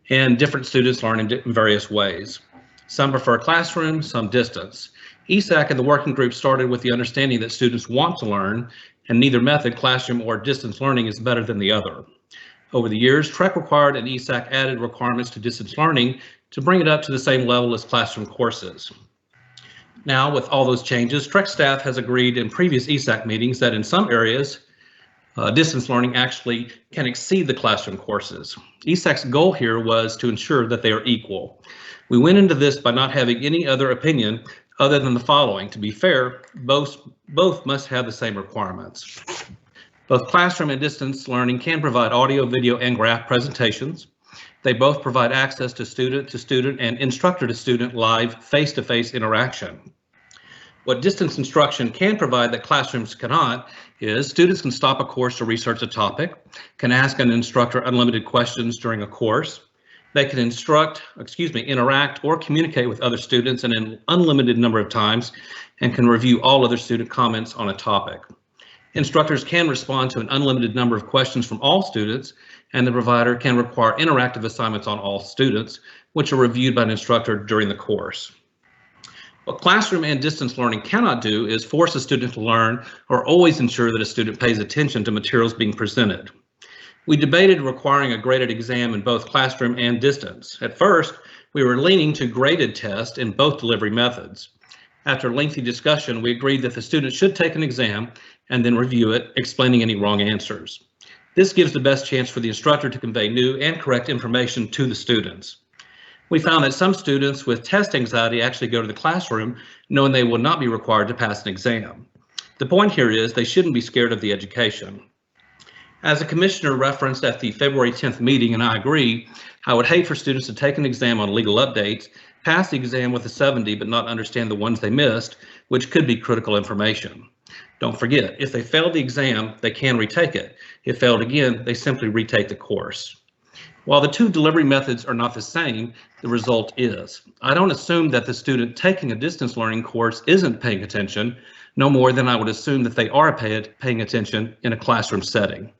and different students learn in various ways. Some prefer classroom, some distance. ESAC and the working group started with the understanding that students want to learn, and neither method, classroom or distance learning, is better than the other. Over the years, TREC required and ESAC added requirements to distance learning to bring it up to the same level as classroom courses. Now, with all those changes, TREC staff has agreed in previous ESAC meetings that in some areas, distance learning actually can exceed the classroom courses. ESAC's goal here was to ensure that they are equal. We went into this by not having any other opinion other than the following. To be fair, both must have the same requirements. Both classroom and distance learning can provide audio, video, and graph presentations. They both provide access to student and instructor to student live face-to-face interaction. What distance instruction can provide that classrooms cannot is students can stop a course to research a topic, can ask an instructor unlimited questions during a course. They can interact or communicate with other students in an unlimited number of times, and can review all other student comments on a topic. Instructors can respond to an unlimited number of questions from all students, and the provider can require interactive assignments on all students, which are reviewed by an instructor during the course. What classroom and distance learning cannot do is force a student to learn or always ensure that a student pays attention to materials being presented. We debated requiring a graded exam in both classroom and distance. At first, we were leaning to graded tests in both delivery methods. After lengthy discussion, we agreed that the student should take an exam and then review it, explaining any wrong answers. This gives the best chance for the instructor to convey new and correct information to the students. We found that some students with test anxiety actually go to the classroom knowing they will not be required to pass an exam. The point here is they shouldn't be scared of the education. As a commissioner referenced at the February 10th meeting, and I agree, I would hate for students to take an exam on legal updates, pass the exam with a 70 but not understand the ones they missed, which could be critical information. Don't forget, if they failed the exam, they can retake it. If failed again, they simply retake the course. While the two delivery methods are not the same, the result is. I don't assume that the student taking a distance learning course isn't paying attention, no more than I would assume that they are paying attention in a classroom setting.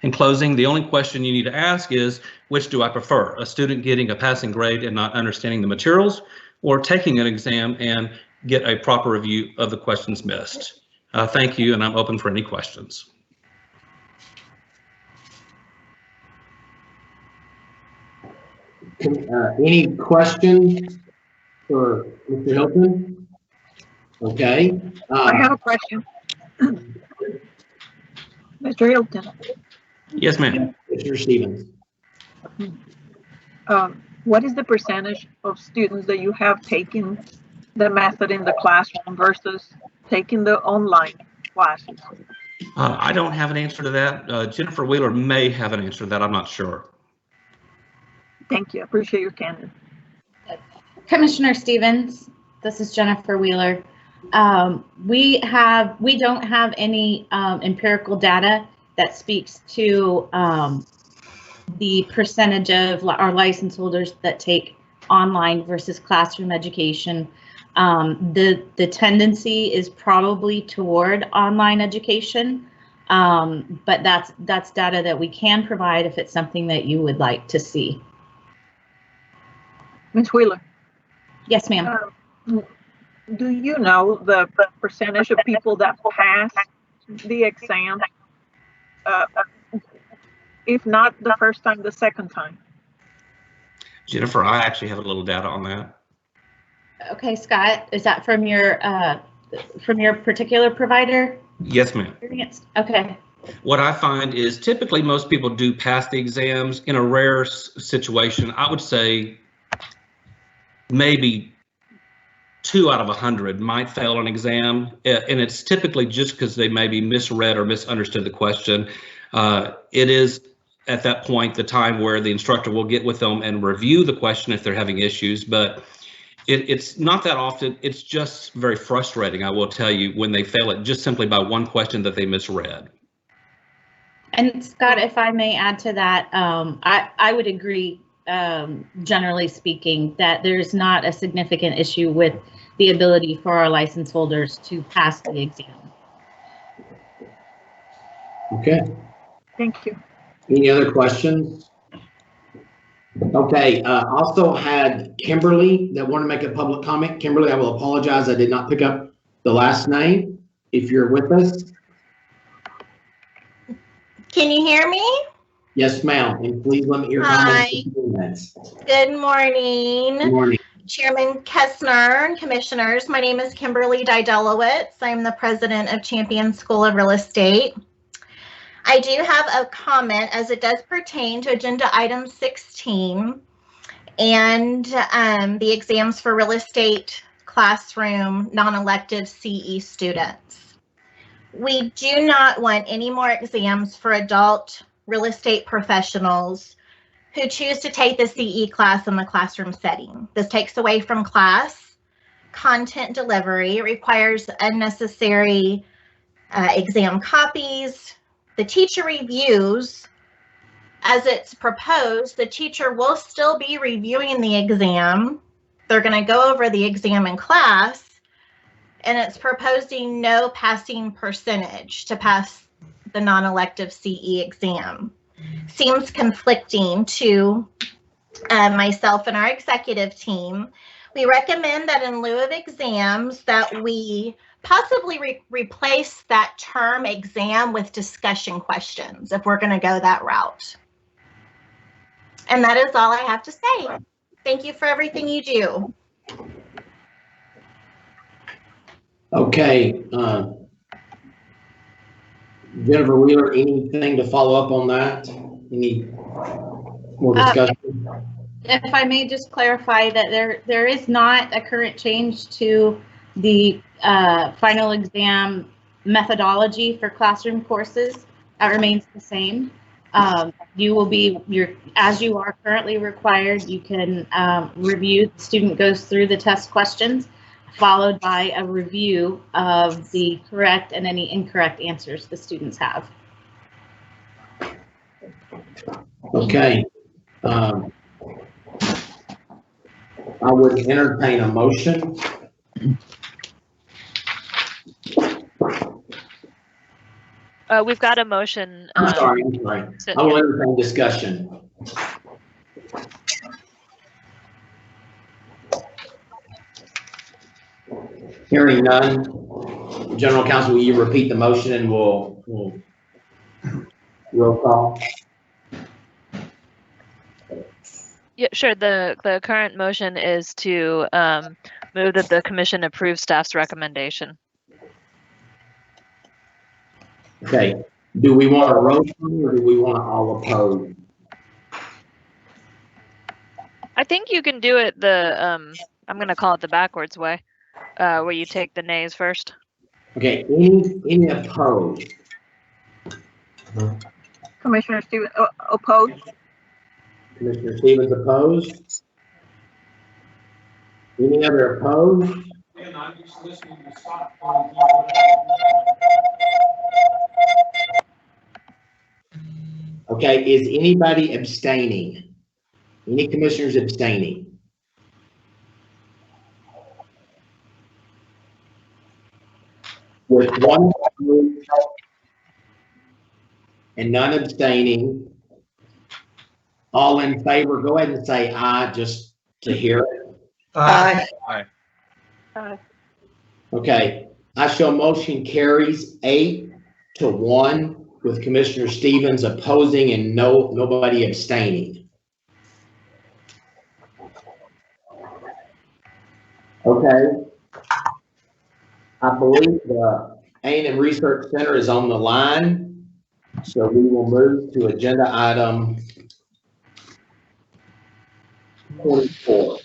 In closing, the only question you need to ask is, which do I prefer? A student getting a passing grade and not understanding the materials, or taking an exam and get a proper review of the questions missed? Thank you, and I'm open for any questions. Any questions for Mr. Hilton? Okay. I have a question. Mr. Hilton, Yes, ma'am. Mr. Stevens. what is the percentage of students that you have taken the method in the classroom versus taking the online classes? I don't have an answer to that. Jennifer Wheeler may have an answer to that. I'm not sure. Thank you. I appreciate your candor. Commissioner Stevens, this is Jennifer Wheeler. We don't have any empirical data that speaks to the percentage of our license holders that take online versus classroom education. The tendency is probably toward online education, but that's data that we can provide if it's something that you would like to see. Ms. Wheeler. Yes, ma'am. Do you know the percentage of people that pass the exam, if not the first time, the second time? Jennifer, I actually have a little data on that. Okay, Scott, is that from your particular provider? Yes, ma'am. Okay. What I find is typically most people do pass the exams. In a rare situation, I would say maybe 2 out of 100 might fail an exam, and it's typically just because they maybe misread or misunderstood the question. It is at that point the time where the instructor will get with them and review the question if they're having issues, but it's not that often. It's just very frustrating, I will tell you, when they fail it just simply by one question that they misread. And Scott, if I may add to that, I would agree, generally speaking, that there's not a significant issue with the ability for our license holders to pass the exam. Okay. Thank you. Any other questions? Okay, also had Kimberly that wanted to make a public comment. Kimberly, I will apologize. I did not pick up the last name. If you're with us. Can you hear me? Yes, ma'am. And please limit your comments to 2 minutes. Good morning. Good morning. Chairman Kessner and commissioners. My name is Kimberly Didelowitz. I'm the president of Champion School of Real Estate. I do have a comment as it does pertain to agenda item 16 and the exams for real estate classroom non-elective CE students. We do not want any more exams for adult real estate professionals who choose to take the CE class in the classroom setting. This takes away from class content delivery. It requires unnecessary exam copies. The teacher reviews, as it's proposed, the teacher will still be reviewing the exam. They're going to go over the exam in class, and it's proposing no passing percentage to pass the non-elective CE exam. Seems conflicting to myself and our executive team. We recommend that in lieu of exams that we possibly replace that term exam with discussion questions if we're going to go that route. And that is all I have to say. Thank you for everything you do. Okay. Jennifer Wheeler, anything to follow up on that? Any more discussion? If I may just clarify that there is not a current change to the final exam methodology for classroom courses. That remains the same. You will be, as you are currently required, you can review, the student goes through the test questions, followed by a review of the correct and any incorrect answers the students have. Okay. I would entertain a motion. We've got a motion. I'm sorry. I will entertain discussion. Hearing none. General Counsel, will you repeat the motion and we'll roll call? Yeah, sure. The current motion is to Move that the commission approve staff's recommendation. Okay, do we want a roll call or do we want to all oppose? I think you can do it the, I'm going to call it the backwards way, where you take the nays first. Okay, any opposed? Commissioner Stevens, opposed? Commissioner Stevens opposed? Any other opposed? Okay, is anybody abstaining? Any commissioners abstaining? With one opposed and none abstaining, all in favor, go ahead and say aye just to hear it. Aye. Aye. Okay, I show motion carries 8-1 with Commissioner Stevens opposing and nobody abstaining. Okay. I believe the A&M Research Center is on the line, so we will move to agenda item 24.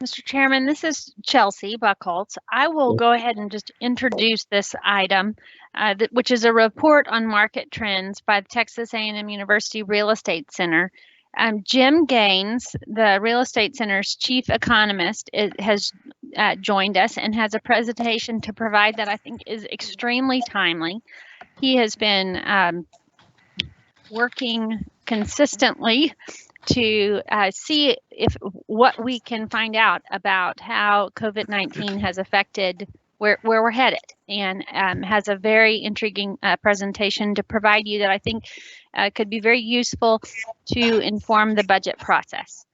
Mr. Chairman, this is Chelsea Buckholtz. I will go ahead and just introduce this item, which is a report on market trends by the Texas A&M University Real Estate Center. Jim Gaines, the Real Estate Center's chief economist, has joined us and has a presentation to provide that I think is extremely timely. He has been working consistently to see what we can find out about how COVID-19 has affected where we're headed, and has a very intriguing presentation to provide you that I think could be very useful to inform the budget process,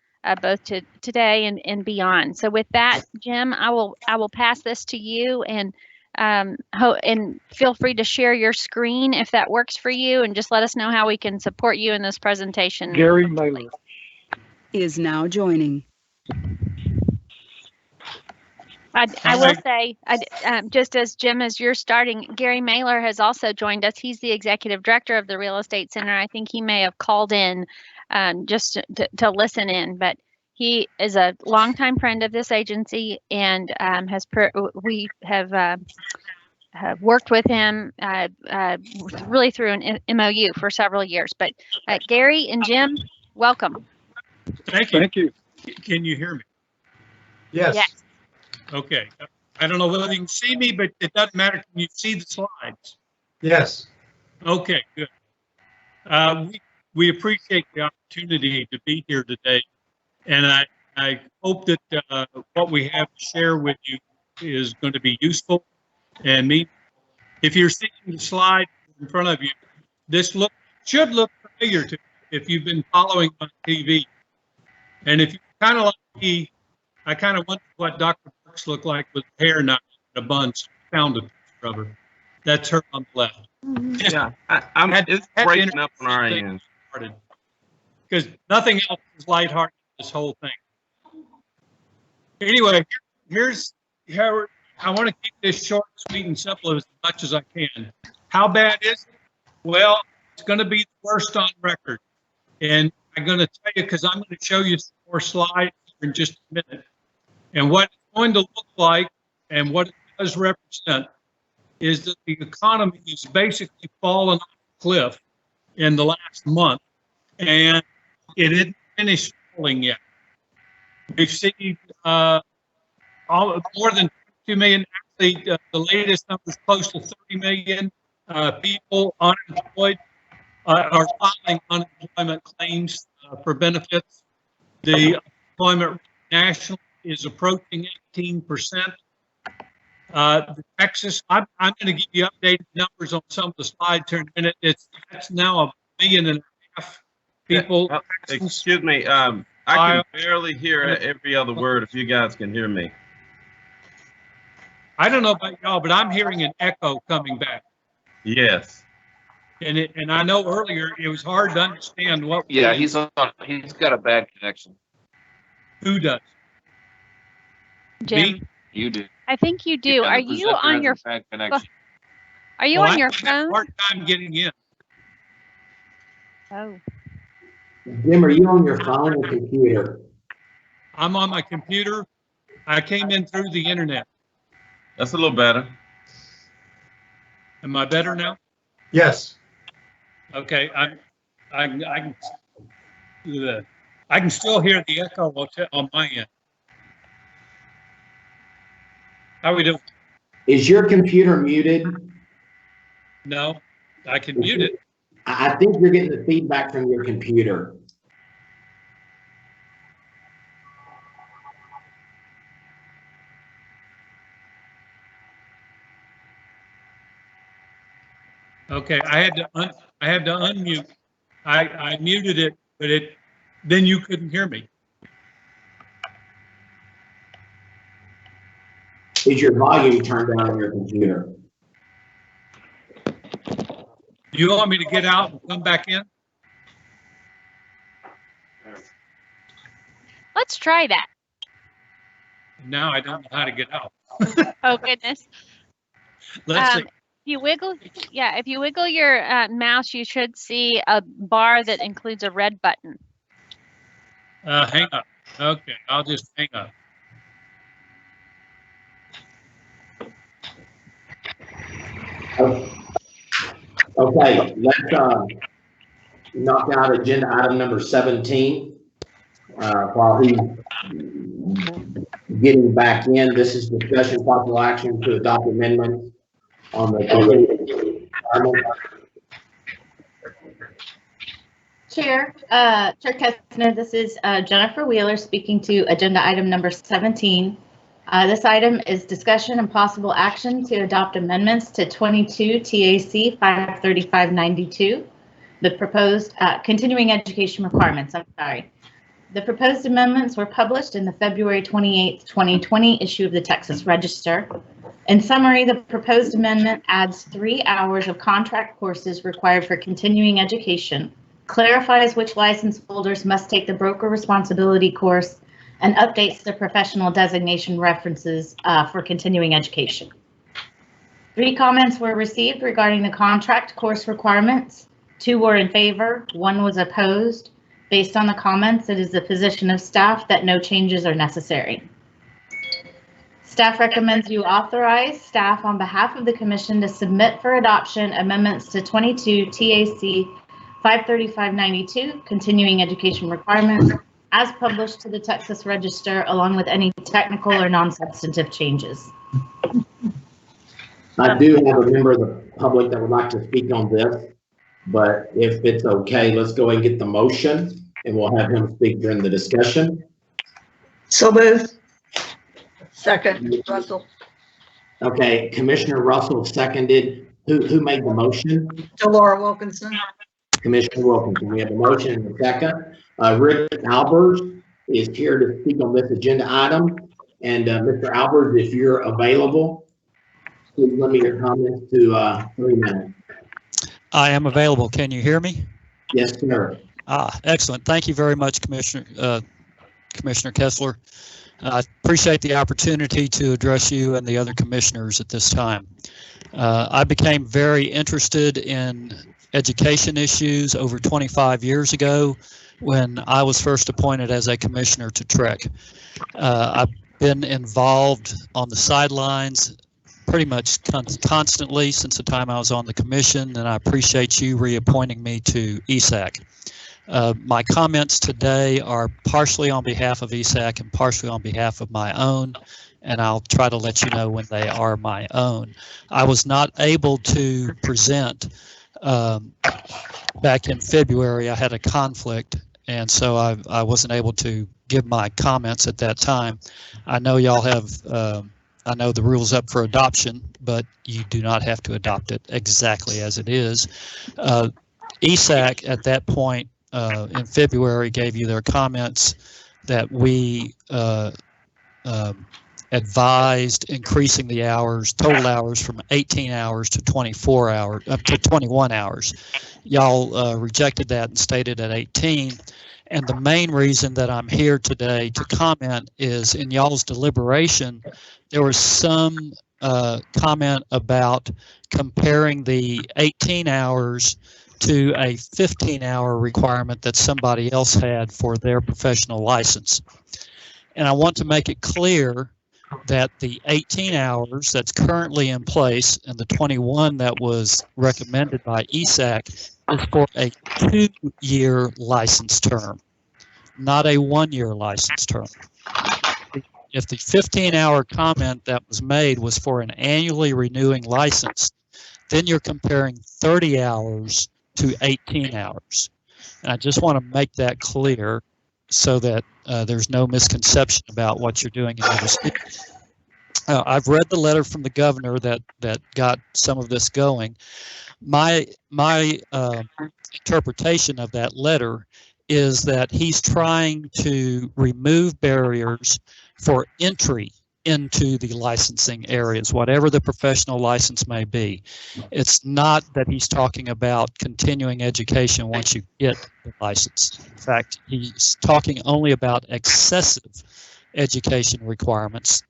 both today and beyond. So with that, Jim, I will pass this to you, and feel free to share your screen if that works for you, and just let us know how we can support you in this presentation. Gary Mailer is now joining. I will say, just as Jim, as you're starting, Gary Mailer has also joined us. He's the executive director of the Real Estate Center. I think he may have called in just to listen in, but he is a longtime friend of this agency, and we have worked with him really through an MOU for several years. But Gary and Jim, welcome. Thank you. Thank you. Can you hear me? Yes. Yes. Okay. I don't know whether you can see me, but it doesn't matter. Can you see the slides? Yes. Okay, good. We appreciate the opportunity to be here today, and I hope that what we have to share with you is going to be useful. And if you're seeing the slide in front of you, this should look familiar to you if you've been following on TV. And if you kind of like me, I kind of wonder what Dr. Brooks looked like with hair not in a bun. So I found a picture of her. That's her on the left. Yeah, it's breaking up on our end. Because nothing else is lighthearted in this whole thing. Anyway, here's how I want to keep this short, sweet, and simple as much as I can. How bad is it? Well, it's going to be the worst on record. And I'm going to tell you, because I'm going to show you some more slides in just a minute. And what it's going to look like and what it does represent is that the economy is basically fallen off a cliff in the last month, and it isn't finished falling yet. We've seen more than 2 million, actually the latest number is close to 30 million people unemployed are filing unemployment claims for benefits. The unemployment rate nationally is approaching 18%. Texas, I'm going to give you updated numbers on some of the slides here in a minute. That's now 1.5 million people. Yeah, excuse me, I can barely hear every other word. If you guys can hear me. I don't know about y'all, but I'm hearing an echo coming back. Yes. And I know earlier it was hard to understand what. Yeah, he's got a bad connection. Who does? Jim. Me? You do. I think you do. Are you on your bad connection? Are you Well, on your I have a phone? hard time getting in. Oh. Jim, are you on your phone or computer? I'm on my computer. I came in through the internet. That's a little better. Am I better now? Yes. Okay, I can still hear the echo on my end. How are we doing? Is your computer muted? No, I can mute it. I think you're getting the feedback from your computer. Okay, I had to unmute. I muted it, but then you couldn't hear me. Is your volume turned down on your computer? Do you want me to get out and come back in? Let's try that. Now I don't know how to get out. Oh goodness. Let's see. If you wiggle your mouse, you should see a bar that includes a red button. Hang up. Okay, I'll just hang up. Okay, let's knock out agenda item number 17 while he's getting back in. This is discussion possible action to adopt amendments on the Chair Kestner, this is Jennifer Wheeler speaking to agenda item number 17. This item is discussion and possible action to adopt amendments to 22 TAC 53592, the proposed continuing education requirements. I'm sorry. The proposed amendments were published in the February 28th, 2020 issue of the Texas Register. In summary, the proposed amendment adds 3 hours of contract courses required for continuing education, clarifies which license holders must take the broker responsibility course, and updates the professional designation references for continuing education. 3 comments were received regarding the contract course requirements. 2 were in favor, 1 was opposed. Based on the comments, it is the position of staff that no changes are necessary. Staff recommends you authorize staff on behalf of the commission to submit for adoption amendments to 22 TAC 53592, continuing education requirements, as published to the Texas Register, along with any technical or non-substantive changes. I do have a member of the public that would like to speak on this, but if it's okay, let's go and get the motion and we'll have him speak during the discussion. So moved. Second, Russell. Okay, Commissioner Russell seconded. Who made the motion? Delora Wilkinson. Commissioner Wilkinson. We have a motion and a second. Rick Albers is here to speak on this agenda item. And Mr. Albers, if you're available, please limit your comments to 3 minutes. I am available. Can you hear me? Yes, sir. Excellent. Thank you very much, Commissioner Kessler. I appreciate the opportunity to address you and the other commissioners at this time. I became very interested in education issues over 25 years ago when I was first appointed as a commissioner to TREC. I've been involved on the sidelines pretty much constantly since the time I was on the commission, and I appreciate you reappointing me to ESAC. My comments today are partially on behalf of ESAC and partially on behalf of my own, and I'll try to let you know when they are my own. I was not able to present back in February. I had a conflict, and so I wasn't able to give my comments at that time. I know y'all have I know the rule's up for adoption, but you do not have to adopt it exactly as it is. ESAC at that point in February gave you their comments that we advised increasing the hours, total hours from 18 hours to 24 hours, up to 21 hours. Y'all rejected that and stayed at 18. And the main reason that I'm here today to comment is in y'all's deliberation, there was some comment about comparing the 18 hours to a 15-hour requirement that somebody else had for their professional license. And I want to make it clear that the 18 hours that's currently in place and the 21 that was recommended by ESAC is for a 2-year license term, not a 1-year license term. If the 15-hour comment that was made was for an annually renewing license, then you're comparing 30 hours to 18 hours. And I just want to make that clear so that there's no misconception about what you're doing in other states. I've read the letter from the governor that got some of this going. My interpretation of that letter is that he's trying to remove barriers for entry into the licensing areas, whatever the professional license may be. It's not that he's talking about continuing education once you get the license. In fact, he's talking only about excessive education requirements.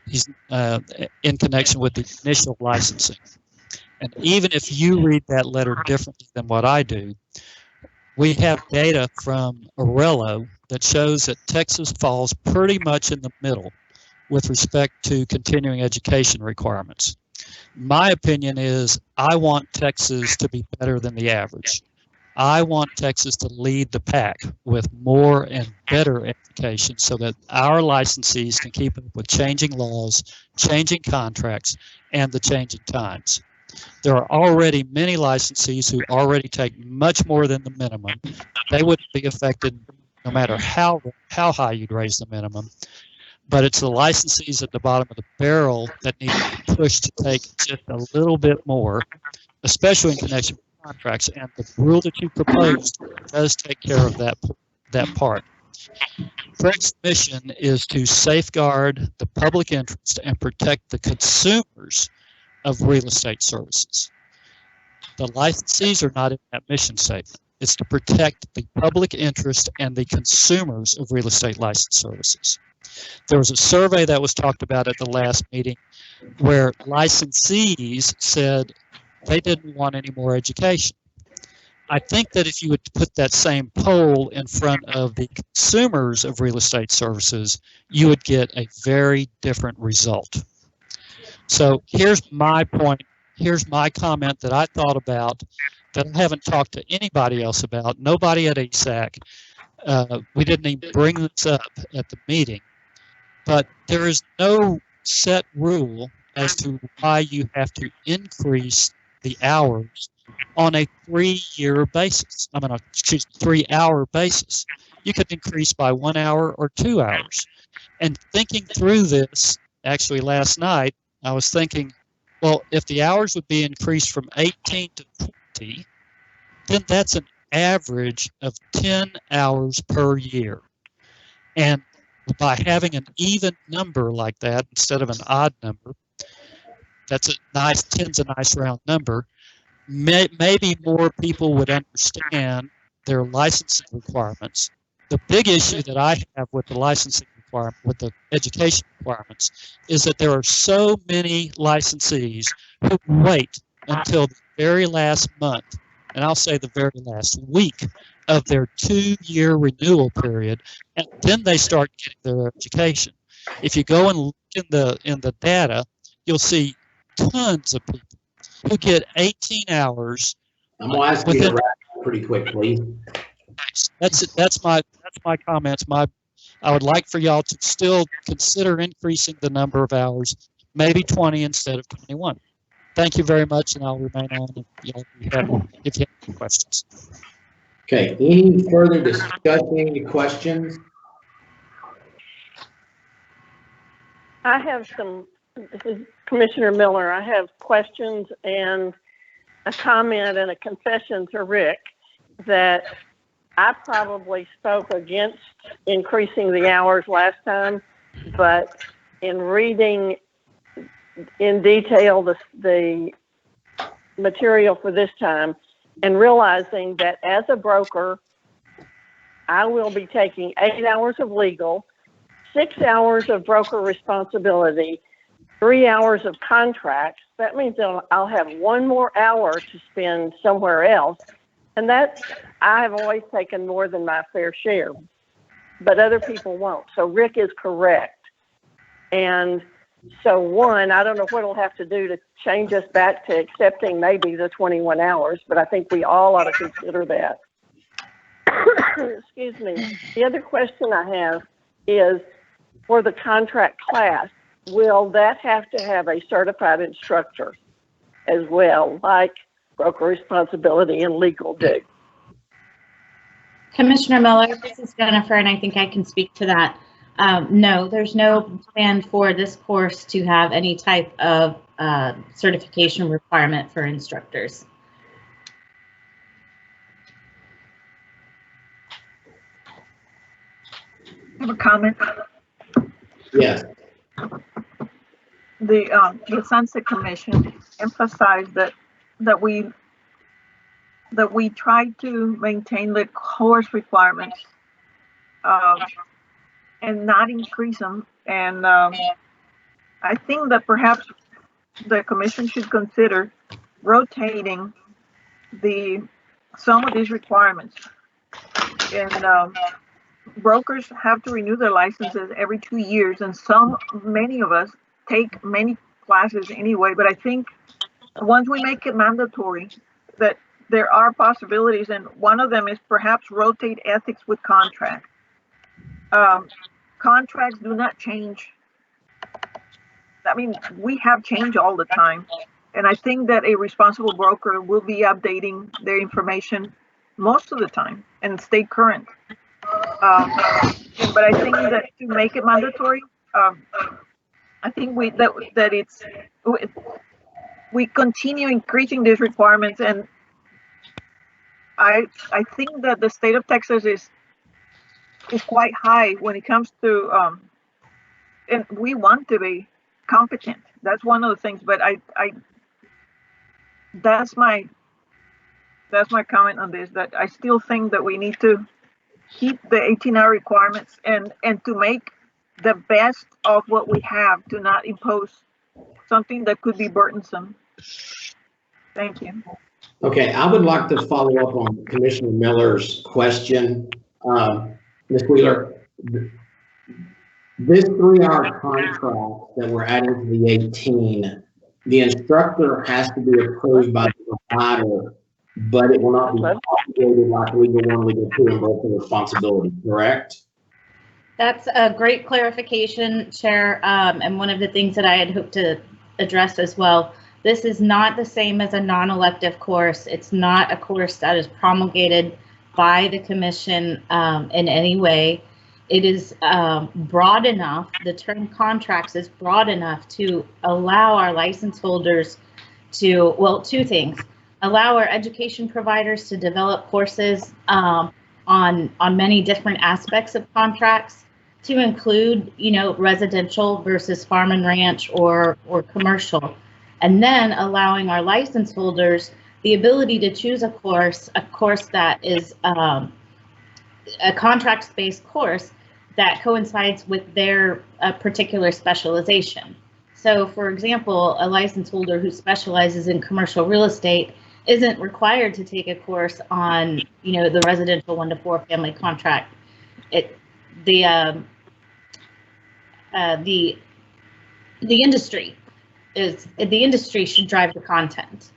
He's in connection with the initial licensing. And even if you read that letter differently than what I do, we have data from Arello that shows that Texas falls pretty much in the middle with respect to continuing education requirements. My opinion is I want Texas to be better than the average. I want Texas to lead the pack with more and better education so that our licensees can keep up with changing laws, changing contracts, and the changing times. There are already many licensees who already take much more than the minimum. They wouldn't be affected no matter how high you'd raise the minimum. But it's the licensees at the bottom of the barrel that need to be pushed to take just a little bit more, especially in connection with contracts. And the rule that you proposed does take care of that part. TREC's mission is to safeguard the public interest and protect the consumers of real estate services. The licensees are not in that mission statement. It's to protect the public interest and the consumers of real estate license services. There was a survey that was talked about at the last meeting where licensees said they didn't want any more education. I think that if you would put that same poll in front of the consumers of real estate services, you would get a very different result. So here's my point. Here's my comment that I thought about that I haven't talked to anybody else about. Nobody at ESAC. We didn't even bring this up at the meeting. But there is no set rule as to why you have to increase the hours on a 3-year basis. 3-hour basis. You could increase by 1 hour or 2 hours. And thinking through this, actually last night, I was thinking, well, if the hours would be increased from 18 to 20, then that's an average of 10 hours per year. And by having an even number like that instead of an odd number, that's a nice, 10's a nice round number, maybe more people would understand their licensing requirements. The big issue that I have with the licensing requirement, with the education requirements, is that there are so many licensees who wait until the very last month, and I'll say the very last week of their 2-year renewal period, and then they start getting their education. If you go and look in the data, you'll see tons of people who get 18 hours. I'm gonna ask you to wrap up pretty quickly. That's it. That's my comments. I would like for y'all to still consider increasing the number of hours, maybe 20 instead of 21. Thank you very much, and I'll remain on if you have any questions. Okay, any further discussion, any questions? I have this is Commissioner Miller. I have questions and a comment and a confession to Rick that I probably spoke against increasing the hours last time, but in reading in detail the material for this time and realizing that as a broker, I will be taking 8 hours of legal, 6 hours of broker responsibility, 3 hours of contracts. That means I'll have 1 more hour to spend somewhere else. And that I have always taken more than my fair share, but other people won't. So Rick is correct. And so one, I don't know what it'll have to do to change us back to accepting maybe the 21 hours, but I think we all ought to consider that. Excuse me. The other question I have is for the contract class, will that have to have a certified instructor as well, like broker responsibility and legal do? Commissioner Miller, this is Jennifer, and I think I can speak to that. No, there's no plan for this course to have any type of certification requirement for instructors. I have a comment. Yes. The Sunset Commission emphasized that we try to maintain the course requirements and not increase them. And I think that perhaps the commission should consider rotating some of these requirements. And brokers have to renew their licenses every 2 years, and many of us take many classes anyway. But I think once we make it mandatory, that there are possibilities, and one of them is perhaps rotate ethics with contract. Contracts do not change. I mean, we have change all the time, and I think that a responsible broker will be updating their information most of the time and stay current. But I think that to make it mandatory, I think we continue increasing these requirements, and I think that the state of Texas is quite high when it comes to and we want to be competent. That's one of the things. But that's my comment on this. That I still think that we need to keep the 18-hour requirements and to make the best of what we have, to not impose something that could be burdensome. Thank you. Okay, I would like to follow up on Commissioner Miller's question. Ms. Wheeler, this 3-hour contract that we're adding to the 18, the instructor has to be approved by the provider, but it will not be obligated like Legal 1, Legal 2, and broker responsibility, correct? That's a great clarification, Chair, and one of the things that I had hoped to address as well. This is not the same as a non-elective course. It's not a course that is promulgated by the commission in any way. It is broad enough, the term contracts is broad enough to allow our license holders to, well, 2 things. Allow our education providers to develop courses on many different aspects of contracts, to include, residential versus farm and ranch or commercial, and then allowing our license holders the ability to choose a course that is a contract-based course that coincides with their particular specialization. So, for example, a license holder who specializes in commercial real estate isn't required to take a course on, the residential 1 to 4 family contract. The industry should drive the content.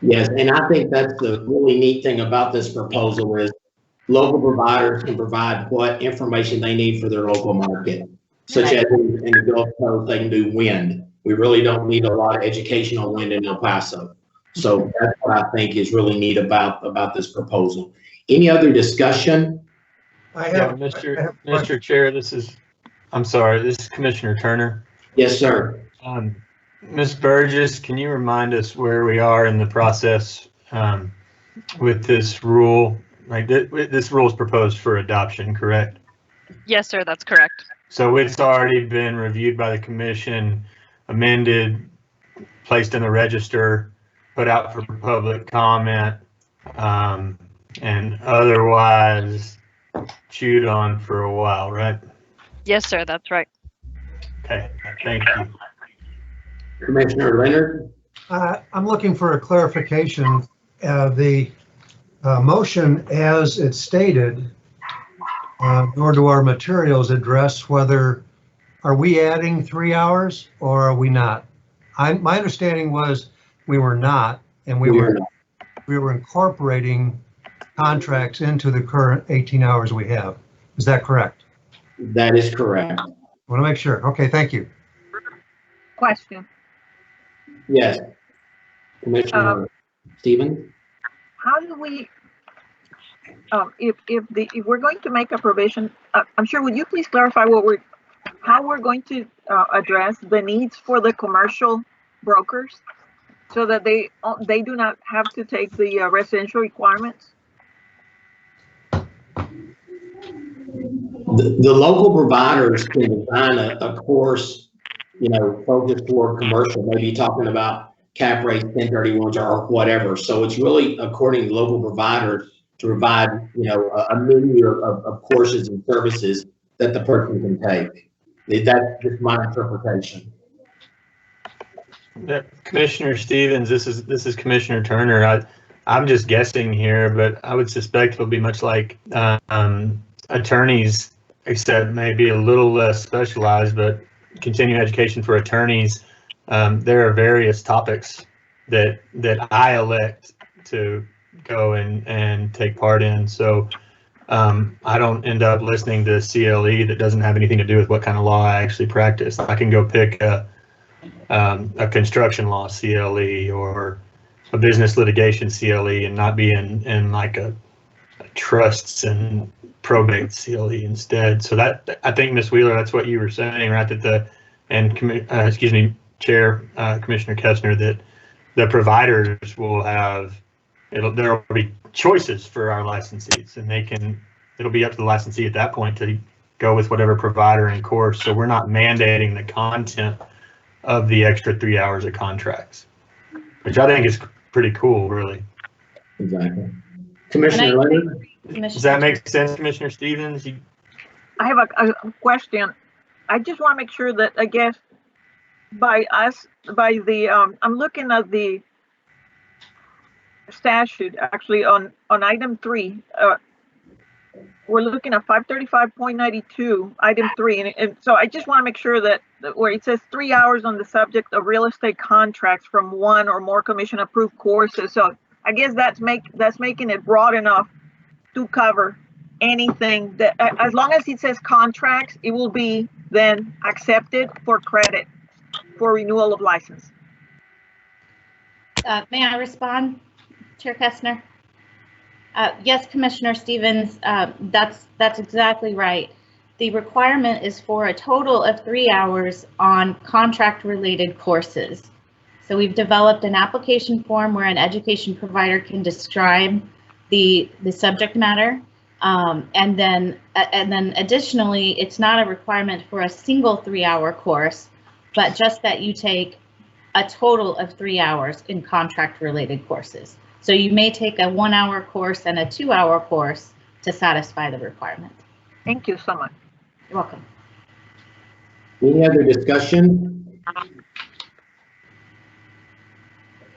Yes, and I think that's the really neat thing about this proposal is local providers can provide what information they need for their local market, such as in the Gulf Coast, they can do wind. We really don't need a lot of educational wind in El Paso. So that's what I think is really neat about this proposal. Any other discussion? Mr. Chair, this is Commissioner Turner. Yes, sir. Ms. Burgess, can you remind us where we are in the process with this rule? Like this rule is proposed for adoption, correct? Yes, sir, that's correct. So it's already been reviewed by the commission, amended, placed in the register, put out for public comment, and otherwise chewed on for a while, right? Yes, sir, that's right. Okay, thank you. Commissioner Leonard? I'm looking for a clarification. The motion as it's stated, nor do our materials address whether, are we adding 3 hours or are we not? My understanding was we were not, and we were incorporating contracts into the current 18 hours we have. Is that correct? That is correct. I want to make sure. Okay, thank you. Question. Yes. Commissioner Stevens? How do we, if we're going to make a provision, I'm sure, would you please clarify how we're going to address the needs for the commercial brokers so that they do not have to take the residential requirements? The local providers can design a course, focused toward commercial, maybe talking about cap rates, 1031s or whatever. So it's really according to local providers to provide, a menu of courses and services that the person can take. That's just my interpretation. Commissioner Stevens, this is Commissioner Turner. I'm just guessing here, but I would suspect it'll be much like attorneys, except maybe a little less specialized, but continuing education for attorneys. There are various topics that I elect to go and take part in. So I don't end up listening to CLE that doesn't have anything to do with what kind of law I actually practice. I can go pick a construction law CLE or a business litigation CLE and not be in like a trusts and probate CLE instead. So that, I think, Ms. Wheeler, that's what you were saying, right? That excuse me, Chair, Commissioner Kessner, that the providers will have, there will be choices for our licensees, and it'll be up to the licensee at that point to go with whatever provider and course. So we're not mandating the content of the extra 3 hours of contracts, which I think is pretty cool, really. Exactly. Commissioner Leonard? Does that make sense, Commissioner Stevens? I have a question. I just want to make sure that, I guess, I'm looking at the statute actually on item 3. We're looking at 535.92, item 3. And so I just want to make sure that where it says 3 hours on the subject of real estate contracts from one or more commission approved courses. So I guess that's making it broad enough to cover anything that, as long as it says contracts, it will be then accepted for credit for renewal of license. May I respond, Chair Kessner? Yes, Commissioner Stevens, that's exactly right. The requirement is for a total of 3 hours on contract-related courses. So we've developed an application form where an education provider can describe the subject matter, and then additionally, it's not a requirement for a single 3 hour course, but just that you take a total of 3 hours in contract-related courses. So you may take a 1 hour course and a 2 hour course to satisfy the requirement. Thank you so much. You're welcome. Any other discussion?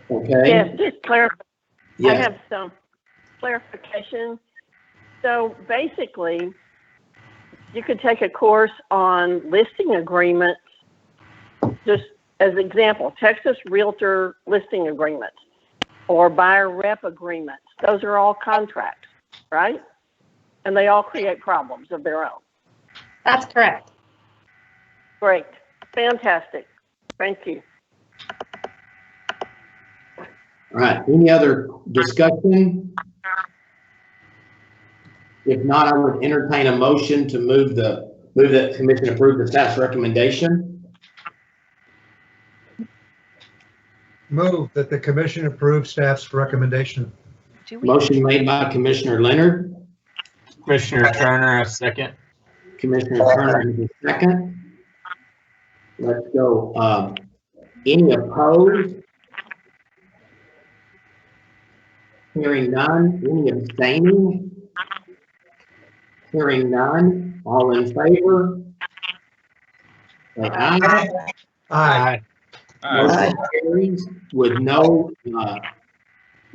Okay. Yes, just clarify. Yes. I have some clarification. So basically, you could take a course on listing agreements, just as an example, Texas Realtor listing agreements or buyer rep agreements. Those are all contracts, right? And they all create problems of their own. That's correct. Great. Fantastic. Thank you. All right. Any other discussion? If not, I would entertain a motion to move that commission approve the staff's recommendation. Move that the commission approve staff's recommendation. Motion made by Commissioner Leonard. Commissioner Turner, a second. Commissioner Turner is the second. Let's go. Any opposed? Hearing none. Any abstaining? Hearing none. All in favor? Say aye. Aye. Motion carries with no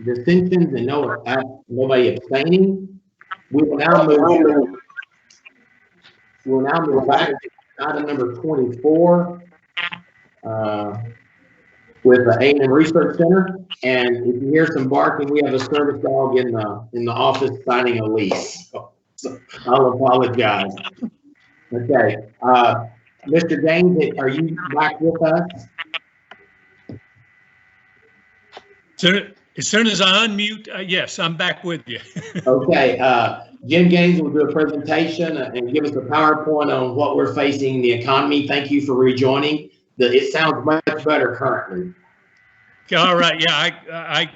dissensions and nobody abstaining. We'll now move back to item number 24 with the A&M Research Center. And if you hear some barking, we have a service dog in the office signing a lease. So I'll apologize. Okay, Mr. James, are you back with us? As soon as I unmute, yes, I'm back with you. Okay, Jim Gaines will do a presentation and give us a PowerPoint on what we're facing in the economy. Thank you for rejoining. It sounds much better currently. All right, yeah, I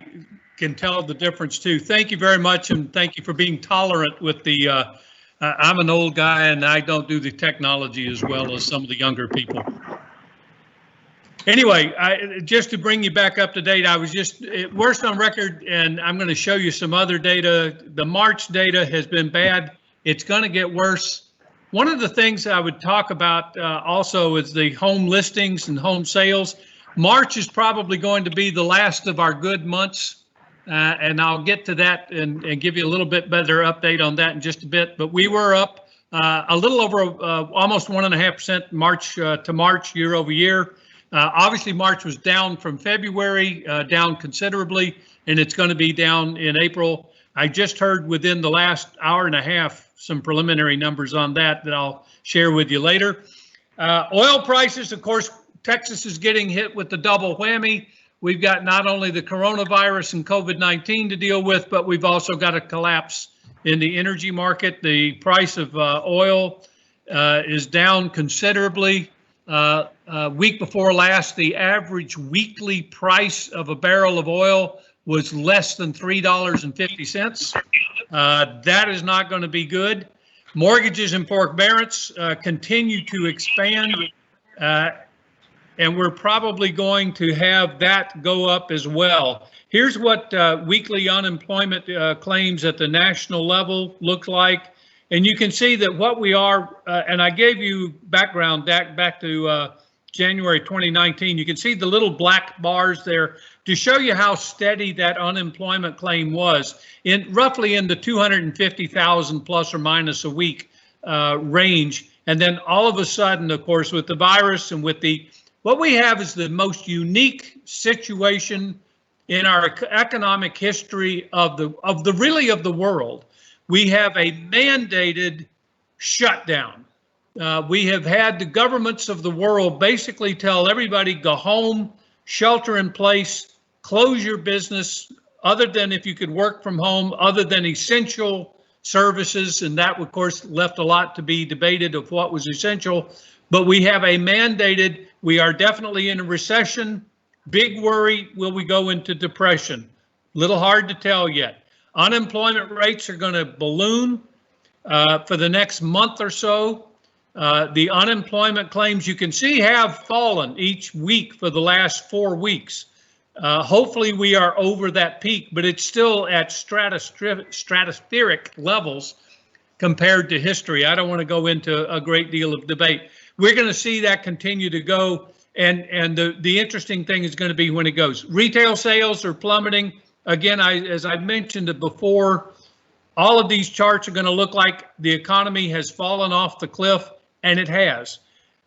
can tell the difference too. Thank you very much, and thank you for being tolerant with the, I'm an old guy and I don't do the technology as well as some of the younger people. Anyway, just to bring you back up to date, I was just worst on record, and I'm going to show you some other data. The March data has been bad. It's going to get worse. One of the things I would talk about also is the home listings and home sales. March is probably going to be the last of our good months, and I'll get to that and give you a little bit better update on that in just a bit. But we were up a little over almost 1.5% March to March year over year. Obviously, March was down from February, down considerably, and it's going to be down in April. I just heard within the last hour and a half some preliminary numbers on that I'll share with you later. Oil prices, of course, Texas is getting hit with the double whammy. We've got not only the coronavirus and COVID-19 to deal with, but we've also got a collapse in the energy market. The price of oil is down considerably. Week before last, the average weekly price of a barrel of oil was less than $3.50. That is not going to be good. Mortgages and forbearance continue to expand, and we're probably going to have that go up as well. Here's what weekly unemployment claims at the national level look like. And you can see that what we are, and I gave you background back to January 2019. You can see the little black bars there to show you how steady that unemployment claim was, in roughly in the 250,000 plus or minus a week range. And then all of a sudden, of course, with the virus and with what we have is the most unique situation in our economic history of the world. We have a mandated shutdown. We have had the governments of the world basically tell everybody, go home, shelter in place, close your business, other than if you could work from home, other than essential services. And that, of course, left a lot to be debated of what was essential. But we have a mandated, we are definitely in a recession. Big worry, will we go into depression? Little hard to tell yet. Unemployment rates are going to balloon for the next month or so. The unemployment claims you can see have fallen each week for the last 4 weeks. Hopefully we are over that peak, but it's still at stratospheric levels compared to history. I don't want to go into a great deal of debate. We're going to see that continue to go. And the interesting thing is going to be when it goes. Retail sales are plummeting. Again, as I mentioned it before, all of these charts are going to look like the economy has fallen off the cliff, and it has.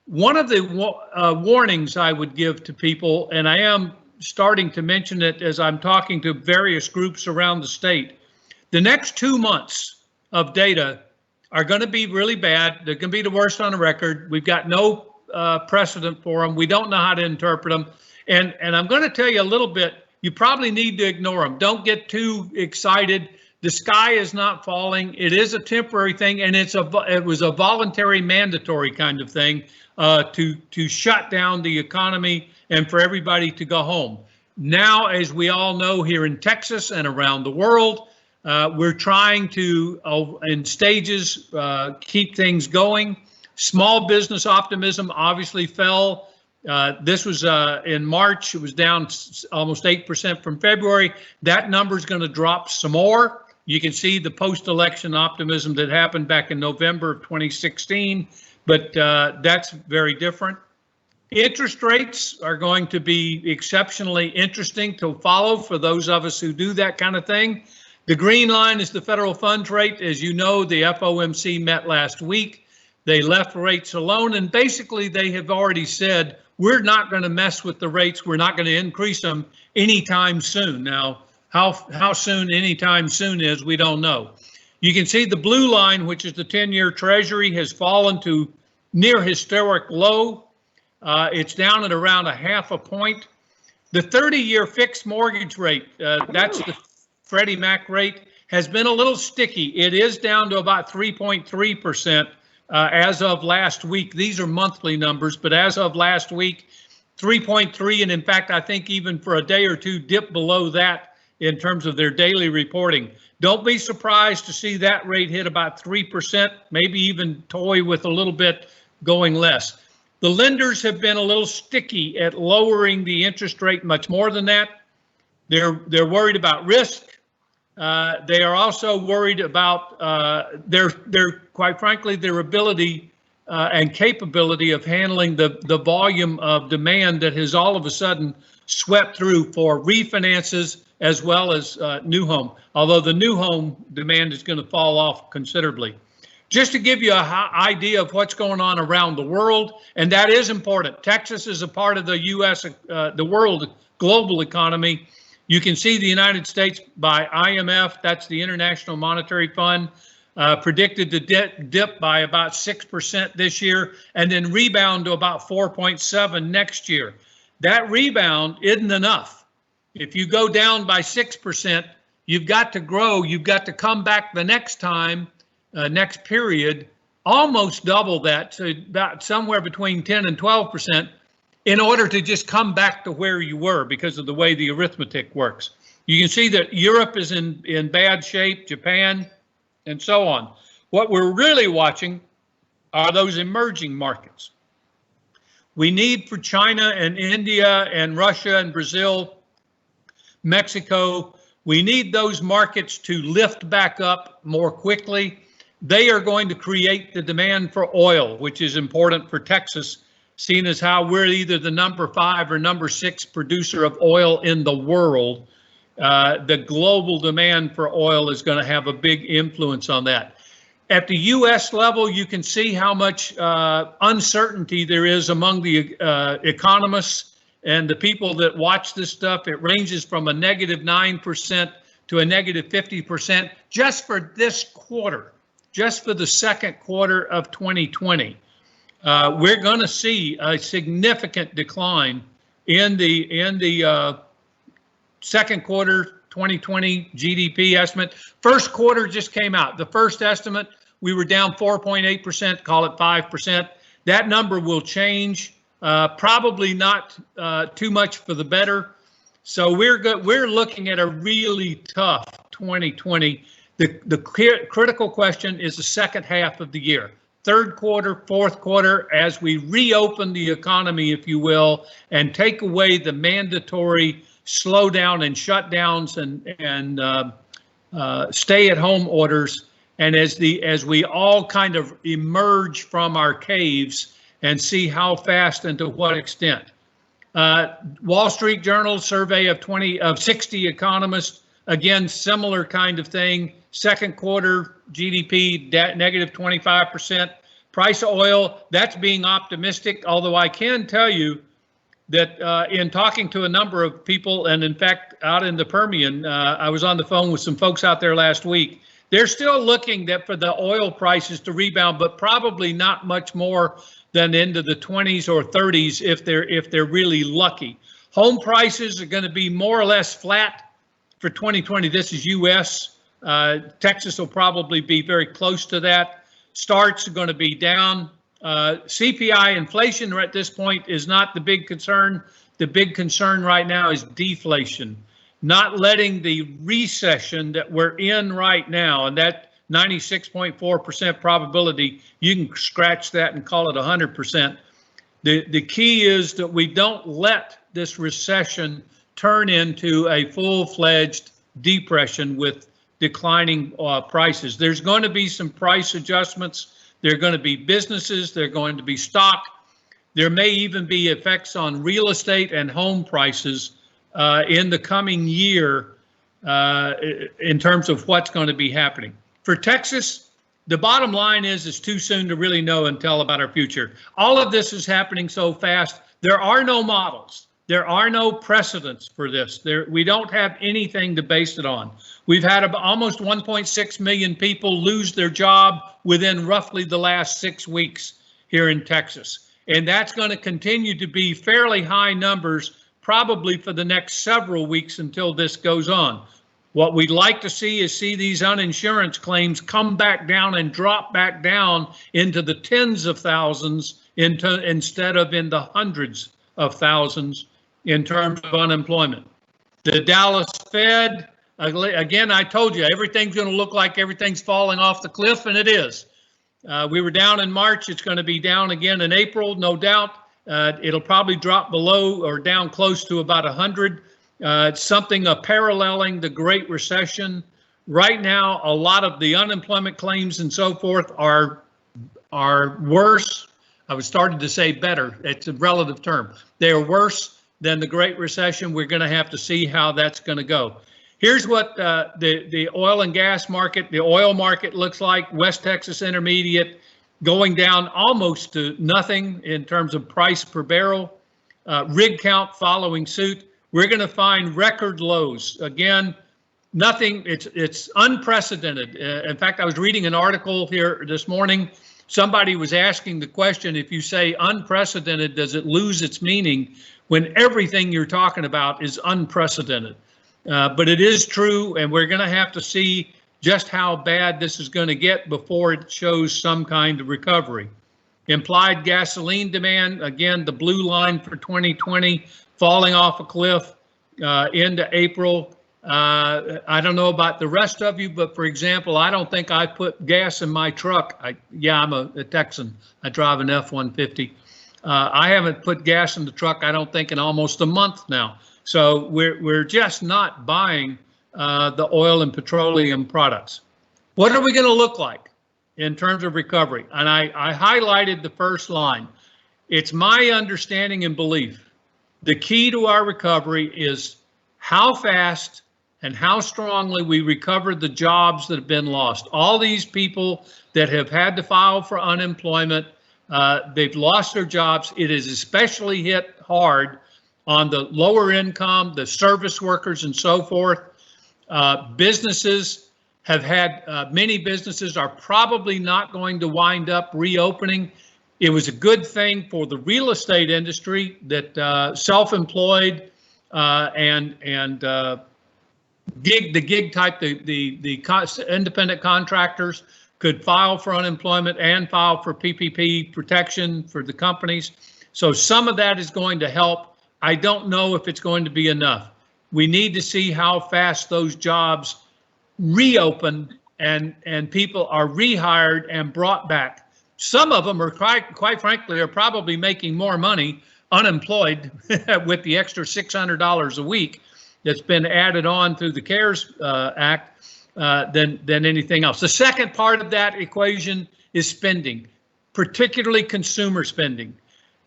One of the warnings I would give to people, and I am starting to mention it as I'm talking to various groups around the state, the next 2 months of data are going to be really bad. They're going to be the worst on the record. We've got no precedent for them. We don't know how to interpret them. And I'm going to tell you a little bit. You probably need to ignore them. Don't get too excited. The sky is not falling. It is a temporary thing, and it was a voluntary, mandatory kind of thing to shut down the economy and for everybody to go home. Now, as we all know here in Texas and around the world, We're trying to, in stages, keep things going. Small business optimism obviously fell. This was in March. It was down almost 8% from February. That number is going to drop some more. You can see the post-election optimism that happened back in November of 2016, but that's very different. Interest rates are going to be exceptionally interesting to follow for those of us who do that kind of thing. The green line is the federal funds rate. As you know, the FOMC met last week. They left rates alone, and basically they have already said, we're not going to mess with the rates. We're not going to increase them anytime soon. Now, how soon anytime soon is, we don't know. You can see the blue line, which is the 10-year Treasury, has fallen to near historic low. It's down at around 0.5 point. The 30-year fixed mortgage rate, that's the Freddie Mac rate, has been a little sticky. It is down to about 3.3% as of last week. These are monthly numbers, but as of last week, 3.3, and in fact, I think even for a day or two, dipped below that in terms of their daily reporting. Don't be surprised to see that rate hit about 3%, maybe even toy with a little bit going less. The lenders have been a little sticky at lowering the interest rate much more than that. They're worried about risk. They are also worried about quite frankly, their ability and capability of handling the volume of demand that has all of a sudden swept through for refinances as well as new home, although the new home demand is going to fall off considerably. Just to give you an idea of what's going on around the world, and that is important. Texas is a part of the U.S., the world global economy. You can see the United States by IMF, that's the International Monetary Fund, predicted to dip by about 6% this year and then rebound to about 4.7 next year. That rebound isn't enough. If you go down by 6%, you've got to grow, you've got to come back the next time, next period, almost double that, so about somewhere between 10 and 12%, in order to just come back to where you were because of the way the arithmetic works. You can see that Europe is in bad shape, Japan, and so on. What we're really watching are those emerging markets. We need for China and India and Russia and Brazil, Mexico, we need those markets to lift back up more quickly. They are going to create the demand for oil, which is important for Texas, seeing as how we're either the number 5 or number 6 producer of oil in the world. The global demand for oil is going to have a big influence on that. At the U.S. level, you can see how much uncertainty there is among the economists and the people that watch this stuff. It ranges from a -9% to a -50% just for this quarter. Just for the second quarter of 2020, we're going to see a significant decline in the second quarter 2020 GDP estimate. First quarter just came out. The first estimate, we were down 4.8%, call it 5%. That number will change, probably not too much for the better. So we're looking at a really tough 2020. The critical question is the second half of the year, third quarter, fourth quarter, as we reopen the economy, if you will, and take away the mandatory slowdown and shutdowns and stay-at-home orders, and as we all kind of emerge from our caves and see how fast and to what extent. Wall Street Journal survey of 60 economists. Again, similar kind of thing. Second quarter GDP -25%. Price of oil, that's being optimistic, although I can tell you that in talking to a number of people, and in fact out in the Permian, I was on the phone with some folks out there last week. They're still looking for the oil prices to rebound, but probably not much more than into the 20s or 30s if they're really lucky. Home prices are going to be more or less flat for 2020. This is U.S. Texas will probably be very close to that. Starts are going to be down. CPI inflation at this point is not the big concern. The big concern right now is deflation. not letting the recession that we're in right now, and that 96.4% probability, you can scratch that and call it 100%. The key is that we don't let this recession turn into a full-fledged depression with declining prices. There's going to be some price adjustments. There are going to be businesses. There are going to be stock. There may even be effects on real estate and home prices in the coming year in terms of what's going to be happening. For Texas, the bottom line is it's too soon to really know and tell about our future. All of this is happening so fast. There are no models. There are no precedents for this. We don't have anything to base it on. We've had almost 1.6 million people lose their job within roughly the last 6 weeks here in Texas. And that's going to continue to be fairly high numbers probably for the next several weeks until this goes on. What we'd like to see is these uninsurance claims come back down and drop back down into the tens of thousands instead of in the hundreds of thousands in terms of unemployment. The Dallas Fed, again, I told you, everything's going to look like everything's falling off the cliff, and it is. We were down in March. It's going to be down again in April, no doubt. It'll probably drop below or down close to about 100. It's something paralleling the Great Recession. Right now, a lot of the unemployment claims and so forth are worse. I was starting to say better. It's a relative term. They are worse than the Great Recession. We're going to have to see how that's going to go. Here's what the oil and gas market, the oil market looks like. West Texas Intermediate going down almost to nothing in terms of price per barrel. Rig count following suit. We're going to find record lows. Again, nothing, it's unprecedented. In fact, I was reading an article here this morning. Somebody was asking the question, if you say unprecedented, does it lose its meaning when everything you're talking about is unprecedented? But it is true, and we're going to have to see just how bad this is going to get before it shows some kind of recovery. Implied gasoline demand, again, the blue line for 2020, falling off a cliff into April. I don't know about the rest of you, but for example, I don't think I put gas in my truck. I'm a Texan. I drive an F-150. I haven't put gas in the truck, I don't think, in almost a month now. So we're just not buying the oil and petroleum products. What are we going to look like in terms of recovery? And I highlighted the first line. It's my understanding and belief the key to our recovery is how fast and how strongly we recover the jobs that have been lost. All these people that have had to file for unemployment, they've lost their jobs. It is especially hit hard on the lower income, the service workers and so forth. Businesses have had, many businesses are probably not going to wind up reopening. It was a good thing for the real estate industry that self-employed and gig type, the independent contractors could file for unemployment and file for PPP protection for the companies. So some of that is going to help. I don't know if it's going to be enough. We need to see how fast those jobs reopen and people are rehired and brought back. Some of them are quite frankly are probably making more money unemployed with the extra $600 a week that's been added on through the CARES Act than anything else. The second part of that equation is spending, particularly consumer spending.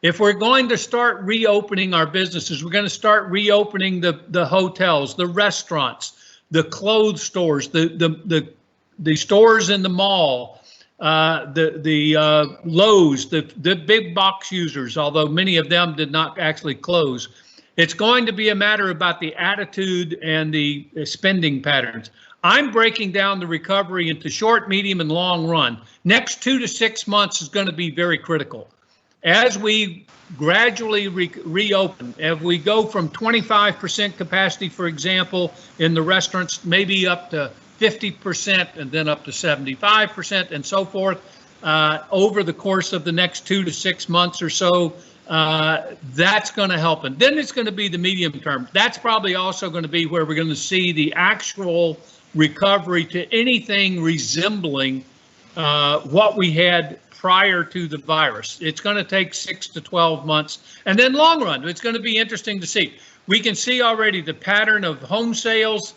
If we're going to start reopening our businesses, we're going to start reopening the hotels, the restaurants, the clothes stores, the stores in the mall, the Lowe's, the big box users, although many of them did not actually close. It's going to be a matter about the attitude and the spending patterns. I'm breaking down the recovery into short, medium, and long run. Next 2 to 6 months is going to be very critical. As we gradually reopen, if we go from 25% capacity, for example, in the restaurants, maybe up to 50% and then up to 75% and so forth over the course of the next 2 to 6 months or so, that's going to help. And then it's going to be the medium term. That's probably also going to be where we're going to see the actual recovery to anything resembling what we had prior to the virus. It's going to take 6 to 12 months. And then long run, it's going to be interesting to see. We can see already the pattern of home sales,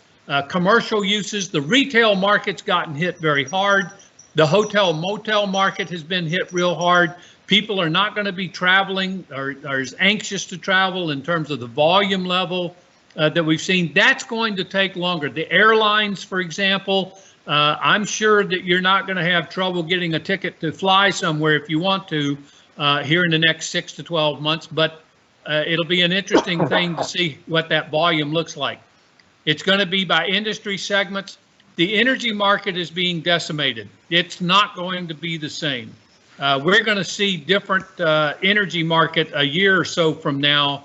commercial uses. The retail market's gotten hit very hard. The hotel motel market has been hit real hard. People are not going to be traveling or are as anxious to travel in terms of the volume level that we've seen. That's going to take longer. The airlines, for example, I'm sure that you're not going to have trouble getting a ticket to fly somewhere if you want to here in the next 6 to 12 months, but it'll be an interesting thing to see what that volume looks like. It's going to be by industry segments. The energy market is being decimated. It's not going to be the same. We're going to see different energy market a year or so from now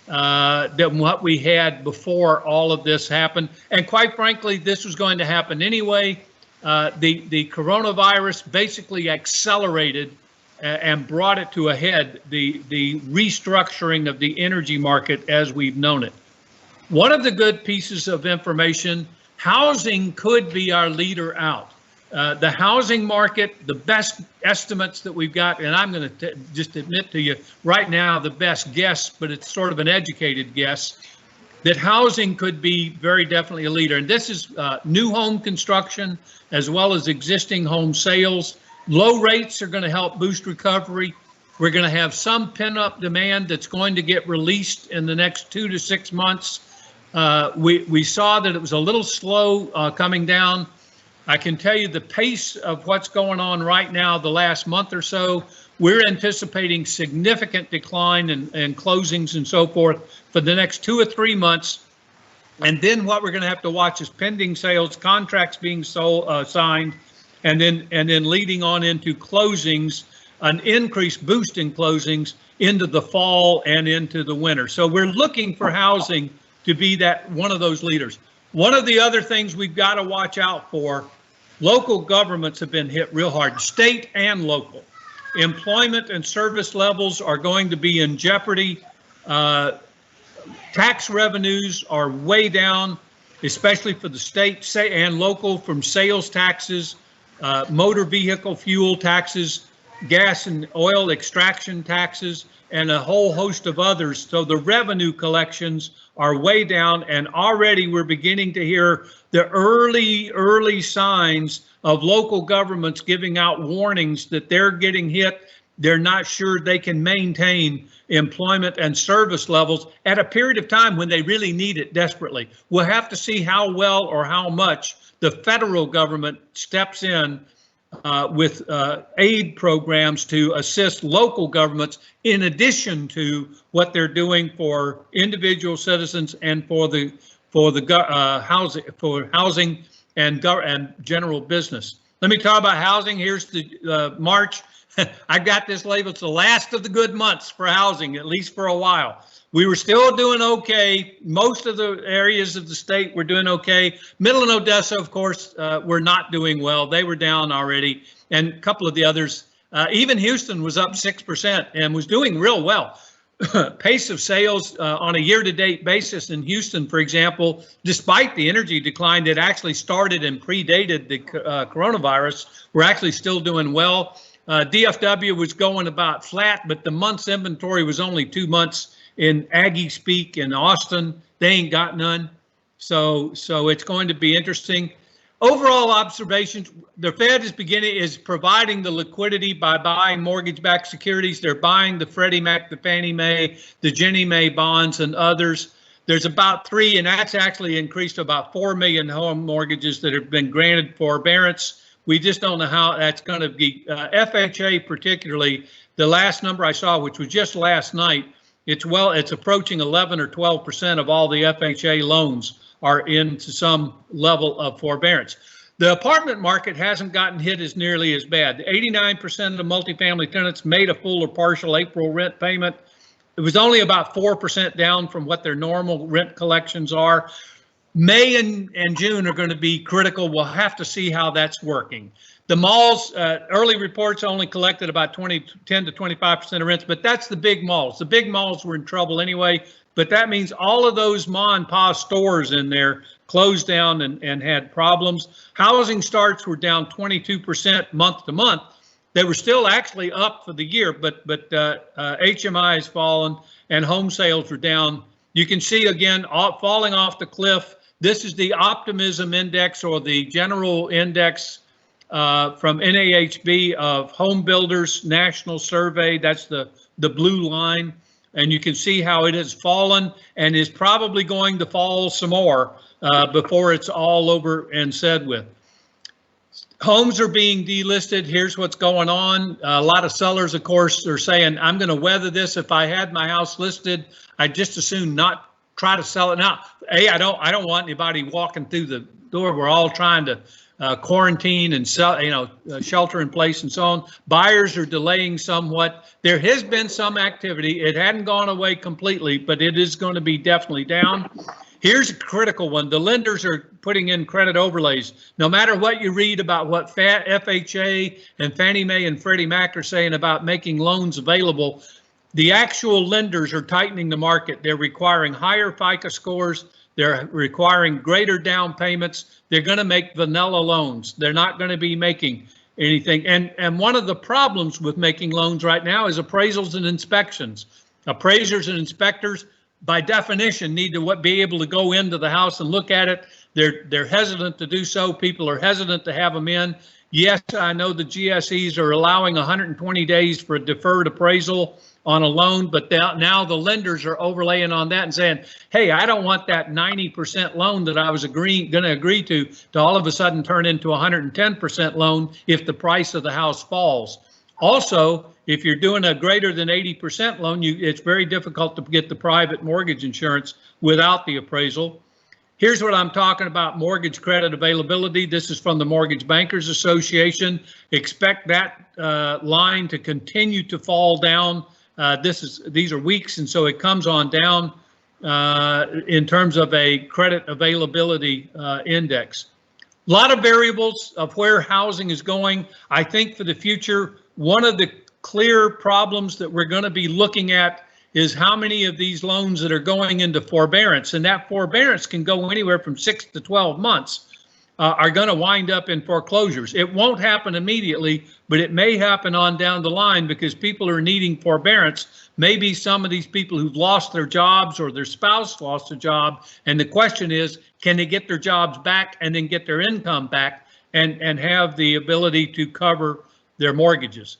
than what we had before all of this happened. And quite frankly, this was going to happen anyway. The coronavirus basically accelerated and brought it to a head, the restructuring of the energy market as we've known it. One of the good pieces of information, housing could be our leader out. The housing market, the best estimates that we've got, and I'm going to just admit to you right now, the best guess, but it's sort of an educated guess, that housing could be very definitely a leader. And this is new home construction as well as existing home sales. Low rates are going to help boost recovery. We're going to have some pent-up demand that's going to get released in the next 2 to 6 months. We saw that it was a little slow coming down. I can tell you the pace of what's going on right now, the last month or so, we're anticipating significant decline in closings and so forth for the next 2 or 3 months. And then what we're going to have to watch is pending sales, contracts being signed, and then leading on into closings, an increased boost in closings into the fall and into the winter. So we're looking for housing to be that one of those leaders. One of the other things we've got to watch out for, local governments have been hit real hard, state and local. Employment and service levels are going to be in jeopardy. Tax revenues are way down, especially for the state and local, from sales taxes, motor vehicle fuel taxes, gas and oil extraction taxes, and a whole host of others. So the revenue collections are way down, and already we're beginning to hear the early signs of local governments giving out warnings that they're getting hit. They're not sure they can maintain employment and service levels at a period of time when they really need it desperately. We'll have to see how well or how much the federal government steps in with aid programs to assist local governments in addition to what they're doing for individual citizens and for housing and general business. Let me talk about housing. Here's the March. I got this label. It's the last of the good months for housing, at least for a while. We were still doing okay. Most of the areas of the state were doing okay. Middle and Odessa, of course, were not doing well. They were down already. And a couple of the others, even Houston was up 6% and was doing real well. Pace of sales on a year-to-date basis in Houston, for example, despite the energy decline that actually started and predated the coronavirus, we're actually still doing well. DFW was going about flat, but the month's inventory was only 2 months in Aggie speak in Austin. They ain't got none. So it's going to be interesting. Overall observations, the Fed is providing the liquidity by buying mortgage-backed securities. They're buying the Freddie Mac, the Fannie Mae, the Ginnie Mae bonds and others. There's about 3, and that's actually increased to about 4 million home mortgages that have been granted forbearance. We just don't know how that's going to be. FHA particularly, the last number I saw, which was just last night, it's approaching 11 or 12% of all the FHA loans are into some level of forbearance. The apartment market hasn't gotten hit as nearly as bad. 89% of multifamily tenants made a full or partial April rent payment. It was only about 4% down from what their normal rent collections are. May and June are going to be critical. We'll have to see how that's working. The malls, early reports only collected about 10 to 25% of rents, but that's the big malls. The big malls were in trouble anyway, but that means all of those ma and pa stores in there closed down and had problems. Housing starts were down 22% month to month. They were still actually up for the year, but HMI has fallen and home sales were down. You can see again, falling off the cliff. This is the optimism index or the general index from NAHB of home builders national survey. That's the blue line. And you can see how it has fallen and is probably going to fall some more before it's all over and said with. Homes are being delisted. Here's what's going on. A lot of sellers, of course, are saying, I'm going to weather this. If I had my house listed, I'd just as soon not try to sell it now. I don't want anybody walking through the door. We're all trying to quarantine and sell, shelter in place and so on. Buyers are delaying somewhat. There has been some activity. It hadn't gone away completely, but it is going to be definitely down. Here's a critical one. The lenders are putting in credit overlays. No matter what you read about what FHA and Fannie Mae and Freddie Mac are saying about making loans available, the actual lenders are tightening the market. They're requiring higher FICO scores. They're requiring greater down payments. They're going to make vanilla loans. They're not going to be making anything. And one of the problems with making loans right now is appraisals and inspections. Appraisers and inspectors, by definition, need to be able to go into the house and look at it. They're hesitant to do so. People are hesitant to have them in. Yes, I know the GSEs are allowing 120 days for a deferred appraisal on a loan, but now the lenders are overlaying on that and saying, hey, I don't want that 90% loan that I was going to agree to all of a sudden turn into a 110% loan if the price of the house falls. Also, if you're doing a greater than 80% loan, it's very difficult to get the private mortgage insurance without the appraisal. Here's what I'm talking about, mortgage credit availability. This is from the Mortgage Bankers Association. Expect that line to continue to fall down. These are weeks, and so it comes on down in terms of a credit availability index. A lot of variables of where housing is going. I think for the future, one of the clear problems that we're going to be looking at is how many of these loans that are going into forbearance, and that forbearance can go anywhere from 6 to 12 months, are going to wind up in foreclosures. It won't happen immediately, but it may happen on down the line because people are needing forbearance. Maybe some of these people who've lost their jobs or their spouse lost a job, and the question is, can they get their jobs back and then get their income back and have the ability to cover their mortgages?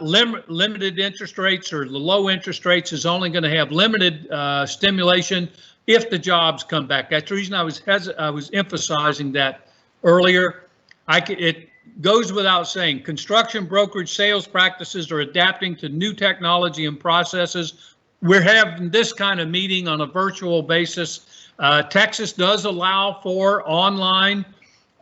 Limited interest rates or the low interest rates is only going to have limited stimulation if the jobs come back. That's the reason I was emphasizing that earlier. It goes without saying, construction brokerage sales practices are adapting to new technology and processes. We're having this kind of meeting on a virtual basis. Texas does allow for online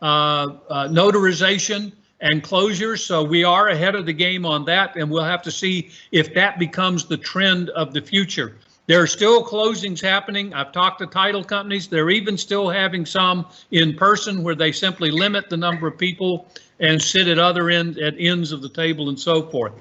notarization and closures, so we are ahead of the game on that, and we'll have to see if that becomes the trend of the future. There are still closings happening. I've talked to title companies. They're even still having some in person where they simply limit the number of people and sit at ends of the table and so forth.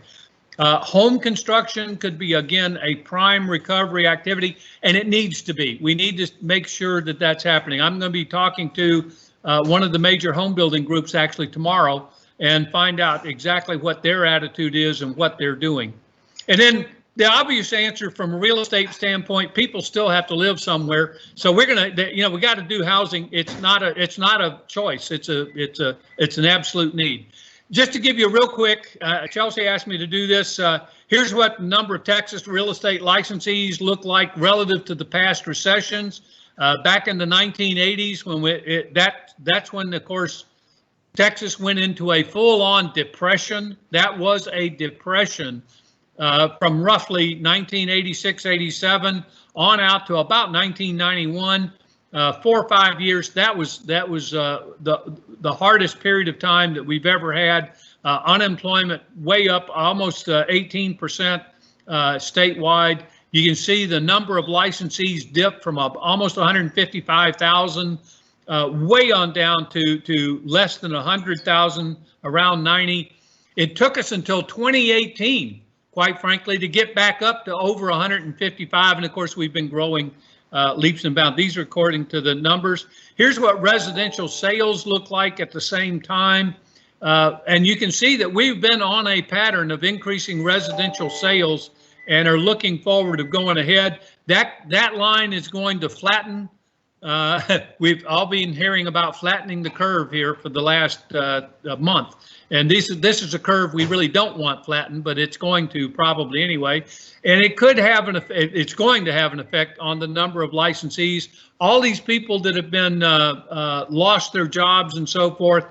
Home construction could be, again, a prime recovery activity, and it needs to be. We need to make sure that that's happening. I'm going to be talking to one of the major home building groups actually tomorrow and find out exactly what their attitude is and what they're doing. And then the obvious answer from a real estate standpoint, people still have to live somewhere. So we're going to, we got to do housing. It's not a choice. It's an absolute need. Just to give you a real quick, Chelsea asked me to do this. Here's what the number of Texas real estate licensees look like relative to the past recessions. Back in the 1980s, when that's when, of course, Texas went into a full-on depression. That was a depression from roughly 1986, 87 on out to about 1991. 4 or 5 years. That was the hardest period of time that we've ever had. Unemployment way up, almost 18% statewide. You can see the number of licensees dip from almost 155,000 way on down to less than 100,000, around 90. It took us until 2018, quite frankly, to get back up to over 155. And of course, we've been growing leaps and bounds. These are according to the numbers. Here's what residential sales look like at the same time. And you can see that we've been on a pattern of increasing residential sales and are looking forward to going ahead. That line is going to flatten. We've all been hearing about flattening the curve here for the last month. And this is a curve we really don't want flattened, but it's going to probably anyway. And it could have it's going to have an effect on the number of licensees. All these people that have been lost their jobs and so forth.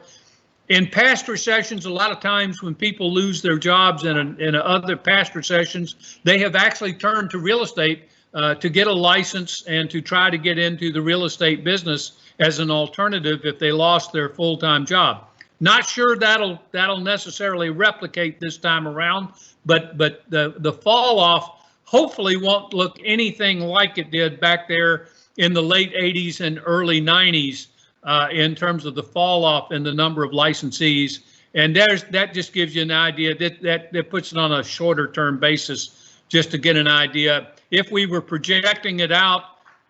In past recessions, a lot of times when people lose their jobs in other past recessions, they have actually turned to real estate to get a license and to try to get into the real estate business as an alternative if they lost their full-time job. Not sure that'll necessarily replicate this time around, but the fall off hopefully won't look anything like it did back there in the late 80s and early 90s in terms of the fall off in the number of licensees. And that just gives you an idea that puts it on a shorter term basis just to get an idea. If we were projecting it out,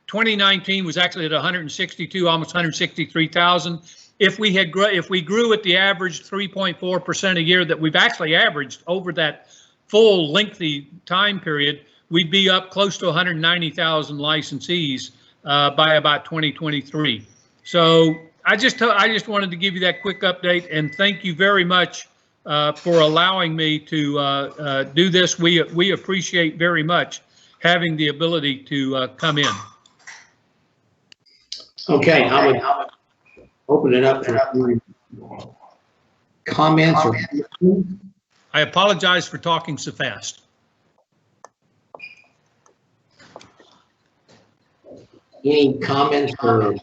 2019 was actually at 162, almost 163,000. If we grew at the average 3.4% a year that we've actually averaged over that full lengthy time period, we'd be up close to 190,000 licensees by about 2023. So I just wanted to give you that quick update and thank you very much for allowing me to do this. We appreciate very much having the ability to come in. Okay, I would open it up for comments or questions. I apologize for talking so fast. Any comments for?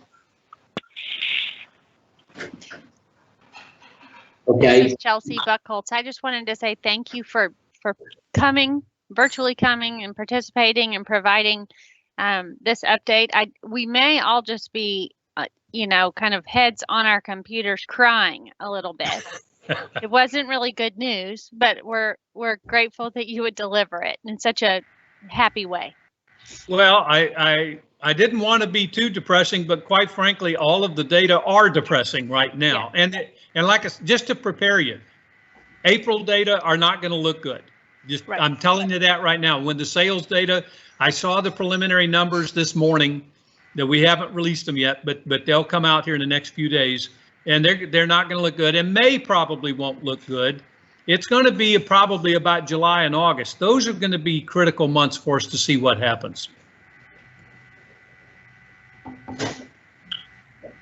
Okay. This is Chelsea Buckholtz. I just wanted to say thank you for coming, virtually coming and participating and providing this update. We may all just be, kind of heads on our computers crying a little bit. It wasn't really good news, but we're grateful that you would deliver it in such a happy way. Well, I didn't want to be too depressing, but quite frankly, all of the data are depressing right now. Yeah. And just to prepare you, April data are not going to look good. Right. I'm telling you that right now. When the sales data, I saw the preliminary numbers this morning that we haven't released them yet, but they'll come out here in the next few days, and they're not going to look good. And May probably won't look good. It's going to be probably about July and August. Those are going to be critical months for us to see what happens.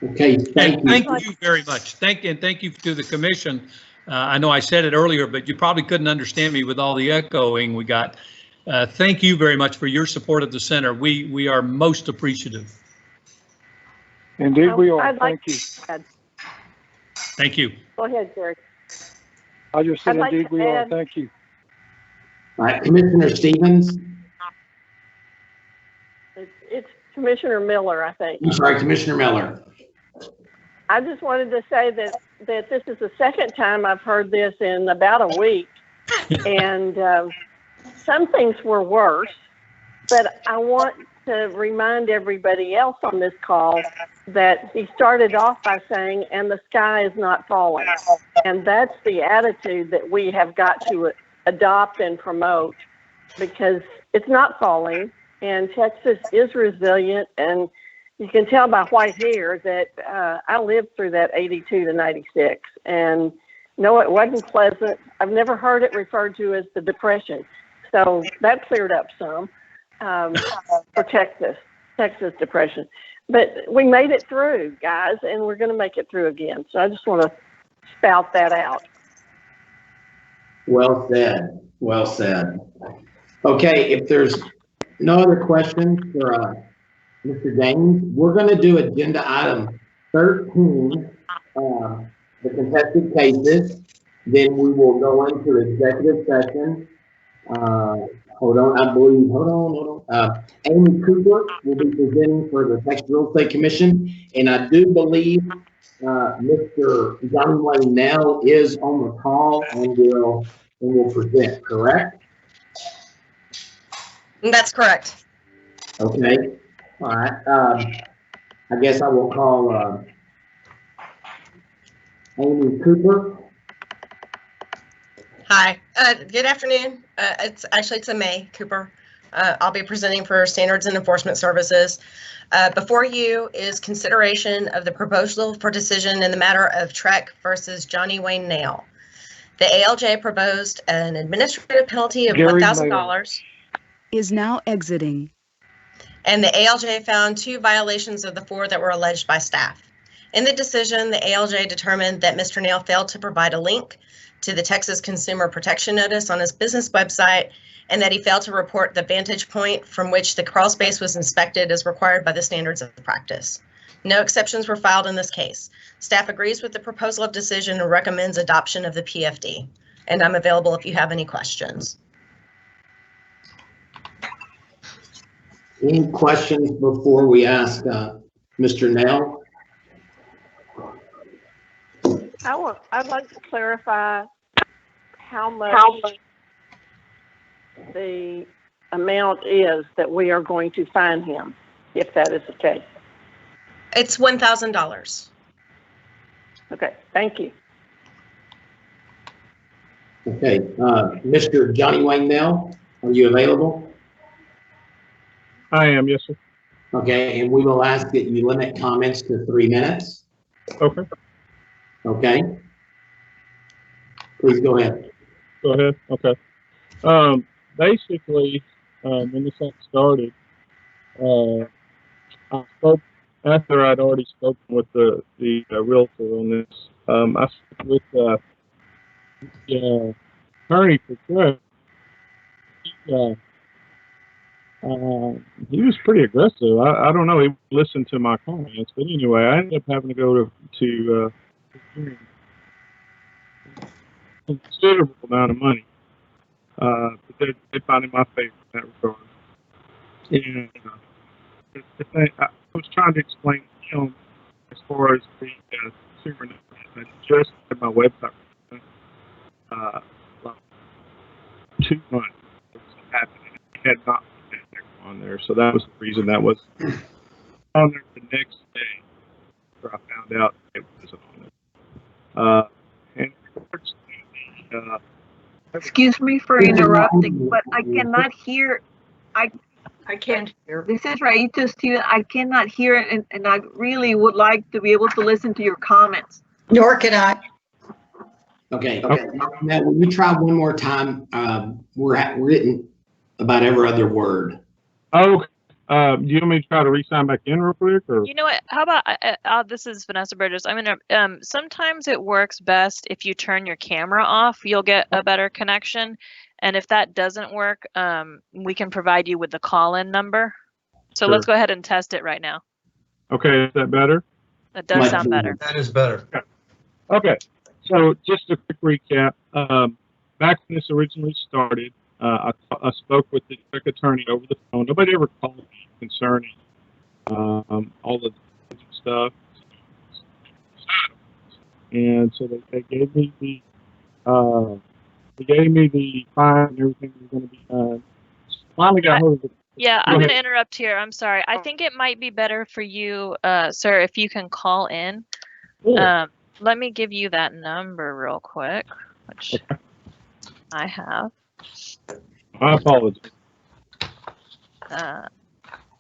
Okay, thank you very much. Thank you to the commission. I know I said it earlier, but you probably couldn't understand me with all the echoing we got. Thank you very much for your support of the center. We are most appreciative. Indeed, we are. Thank you. Thank you. Go ahead, Jerry. I just said, indeed, we are. Thank you. All right, Commissioner Stevens. It's Commissioner Miller, I think. I'm sorry, Commissioner Miller. I just wanted to say that this is the second time I've heard this in about a week, and some things were worse, but I want to remind everybody else on this call that he started off by saying, and the sky is not falling. And that's the attitude that we have got to adopt and promote, because it's not falling, and Texas is resilient, and you can tell by white hair that I lived through that 82 to 96, and no, it wasn't pleasant. I've never heard it referred to as the Depression. So that cleared up some for Texas Depression. But we made it through, guys, and we're going to make it through again. So I just want to spout that out. Well said. Well said. Okay, if there's no other questions for Mr. James, we're going to do agenda item 13, the contested cases. Then we will go into executive session. Hold on. Amy Cooper will be presenting for the Texas Real Estate Commission, and I do believe Mr. Johnny Wayne now is on the call and will present, correct? That's correct. Okay. All right. I guess I will call Amy Cooper. Hi. Good afternoon. It's May Cooper. I'll be presenting for Standards and Enforcement Services. Before you is consideration of the proposal for decision in the matter of TREC versus Johnny Wayne Nail. The ALJ proposed an administrative penalty of $1,000. Is now exiting. And the ALJ found 2 violations of the 4 that were alleged by staff. In the decision, the ALJ determined that Mr. Nail failed to provide a link to the Texas Consumer Protection Notice on his business website, and that he failed to report the vantage point from which the crawl space was inspected as required by the standards of practice. No exceptions were filed in this case. Staff agrees with the proposal of decision and recommends adoption of the PFD. And I'm available if you have any questions. Any questions before we ask Mr. Nail? I'd like to clarify how much the amount is that we are going to fine him, if that is the case. It's $1,000. Okay, thank you. Okay, Mr. Johnny Wayne Nail, are you available? I am, yes, sir. Okay, and we will ask that you limit comments to 3 minutes. Okay. Okay. Please go ahead. Go ahead. Okay. Basically, when this all started, I spoke after I'd already spoken with the realtor on this. I spoke with the attorney for TREC. He was pretty aggressive. I don't know. He listened to my comments, but anyway, I ended up having to go to a considerable amount of money. But they found in my favor in that regard. And the thing I was trying to explain to him as far as the consumer notice, I just had my website about 2 months it was happening. It had not been on there, so that was the reason that was on there the next day after I found out it wasn't on there. And excuse me for interrupting, but I cannot hear. I can't hear. This is Raito Steven. I cannot hear it, and I really would like to be able to listen to your comments. Nor can I. Okay. Now, will you try one more time? We're getting about every other word. Oh, do you want me to try to re-sign back in real quick? Or? You know what? How about this is Vanessa Burgess. I'm gonna. Sometimes it works best if you turn your camera off. You'll get a better connection, and if that doesn't work, we can provide you with the call-in number. So let's go ahead and test it right now. Okay, is that better? That does sound better. That is better. Okay, so just a quick recap. Back when this originally started, I spoke with the TREC attorney over the phone. Nobody ever called me concerning all the stuff. And so they gave me the fine and everything was going to be done. Finally got hold of it. Yeah, I'm going to interrupt here. I'm sorry. I think it might be better for you, sir, if you can call in. Let me give you that number real quick, which I have. I apologize.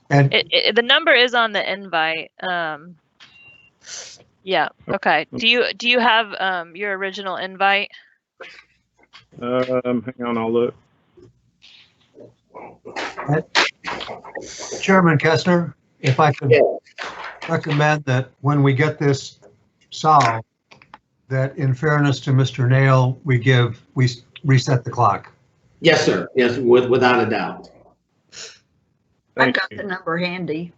The number is on the invite. Yeah. Okay. Do you have your original invite? Hang on, I'll look. Chairman Kestner, if I could recommend that when we get this solved, that in fairness to Mr. Nail, we reset the clock. Yes, sir. Yes, without a doubt. I've got the number handy.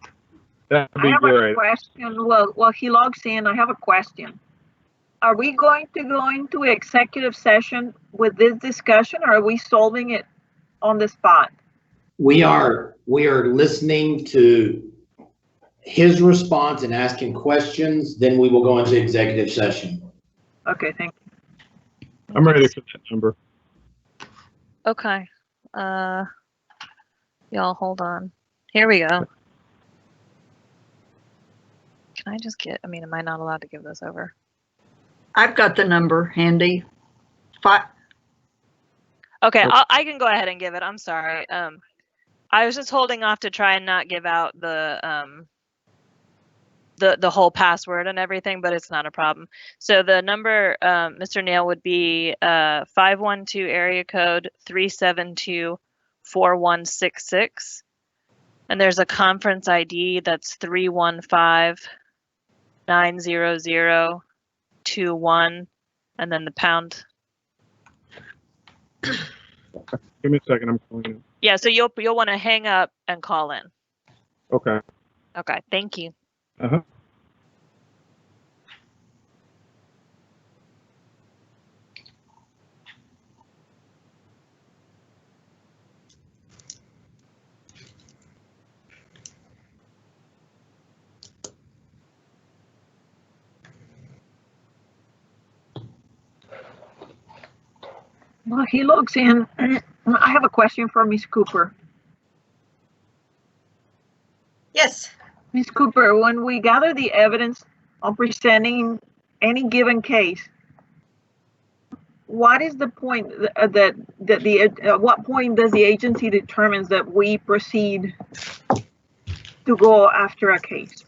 That'd be I have great. a question. Well, while he logs in, I have a question. Are we going to go into executive session with this discussion, or are we solving it on the spot? we are listening to his response and asking questions. Then we will go into executive session. Okay, thank you. I'm ready for that number. Okay. Y'all hold on. Here we go. Can I just get, I mean, am I not allowed to give this over? I've got the number handy. Okay, I can go ahead and give it. I'm sorry. I was just holding off to try and not give out the whole password and everything, but it's not a problem. So the number, Mr. Nail, would be 512 area code 372-4166. And there's a conference ID that's 315-900-21, and then the pound. Give me a second. I'm calling you. Yeah, so you'll want to hang up and call in. Okay. Okay, thank you. Uh-huh. Well, he logs in. I have a question for Ms. Cooper. Yes. Ms. Cooper, when we gather the evidence on presenting any given case, what is the point at what point does the agency determines that we proceed to go after a case?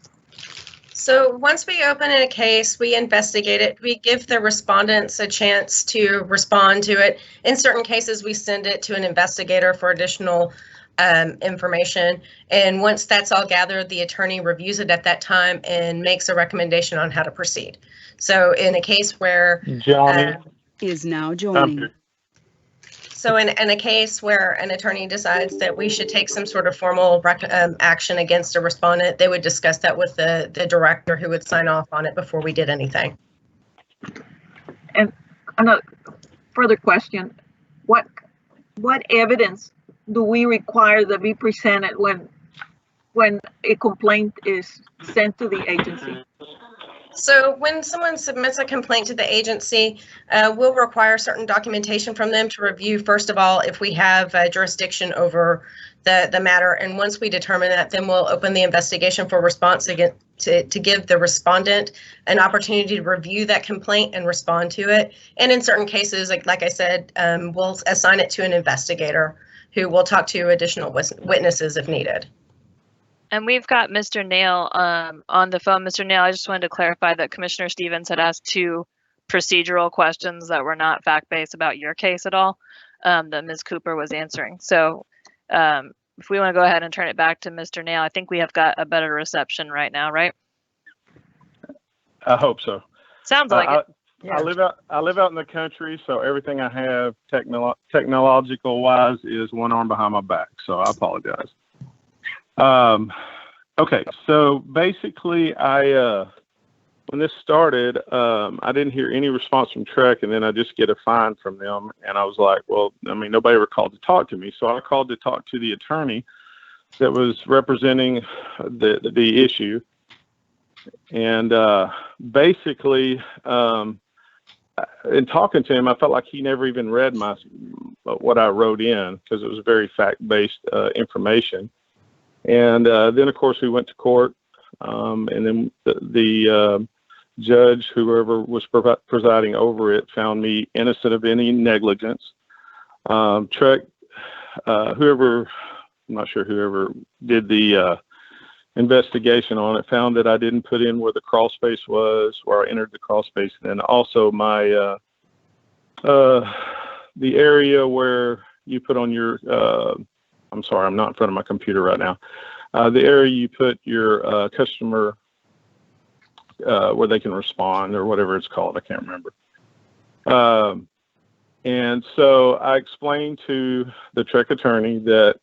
So once we open a case, we investigate it. We give the respondents a chance to respond to it. In certain cases, we send it to an investigator for additional information. And once that's all gathered, the attorney reviews it at that time and makes a recommendation on how to proceed. So in a case where Johnny is now joining. So in a case where an attorney decides that we should take some sort of formal action against a respondent, they would discuss that with the director, who would sign off on it before we did anything. And another further question, what evidence do we require that be presented when a complaint is sent to the agency? So when someone submits a complaint to the agency, we'll require certain documentation from them to review, first of all, if we have jurisdiction over the matter. And once we determine that, then we'll open the investigation for response again to give the respondent an opportunity to review that complaint and respond to it. And in certain cases, like I said, we'll assign it to an investigator who will talk to additional witnesses if needed. And we've got Mr. Nail on the phone. Mr. Nail, I just wanted to clarify that Commissioner Stevens had asked 2 procedural questions that were not fact-based about your case at all, that Ms. Cooper was answering. So if we want to go ahead and turn it back to Mr. Nail, I think we have got a better reception right now, right? I hope so. Sounds like it. Yeah. I live out in the country, so everything I have technological wise is one arm behind my back. So I apologize. Okay, so basically when this started, I didn't hear any response from TREC, and then I just get a fine from them. And I was like, well, I mean, nobody ever called to talk to me. So I called to talk to the attorney that was representing the issue. And basically, in talking to him, I felt like he never even read what I wrote in, because it was very fact-based information. And then, of course, we went to court, and then the judge, whoever was presiding over it, found me innocent of any negligence. TREC, whoever did the investigation on it, found that I didn't put in where the crawl space was, where I entered the crawl space, and then also my the area where you put on your I'm sorry, I'm not in front of my computer right now. The area you put your customer where they can respond, or whatever it's called, I can't remember. And so I explained to the TREC attorney that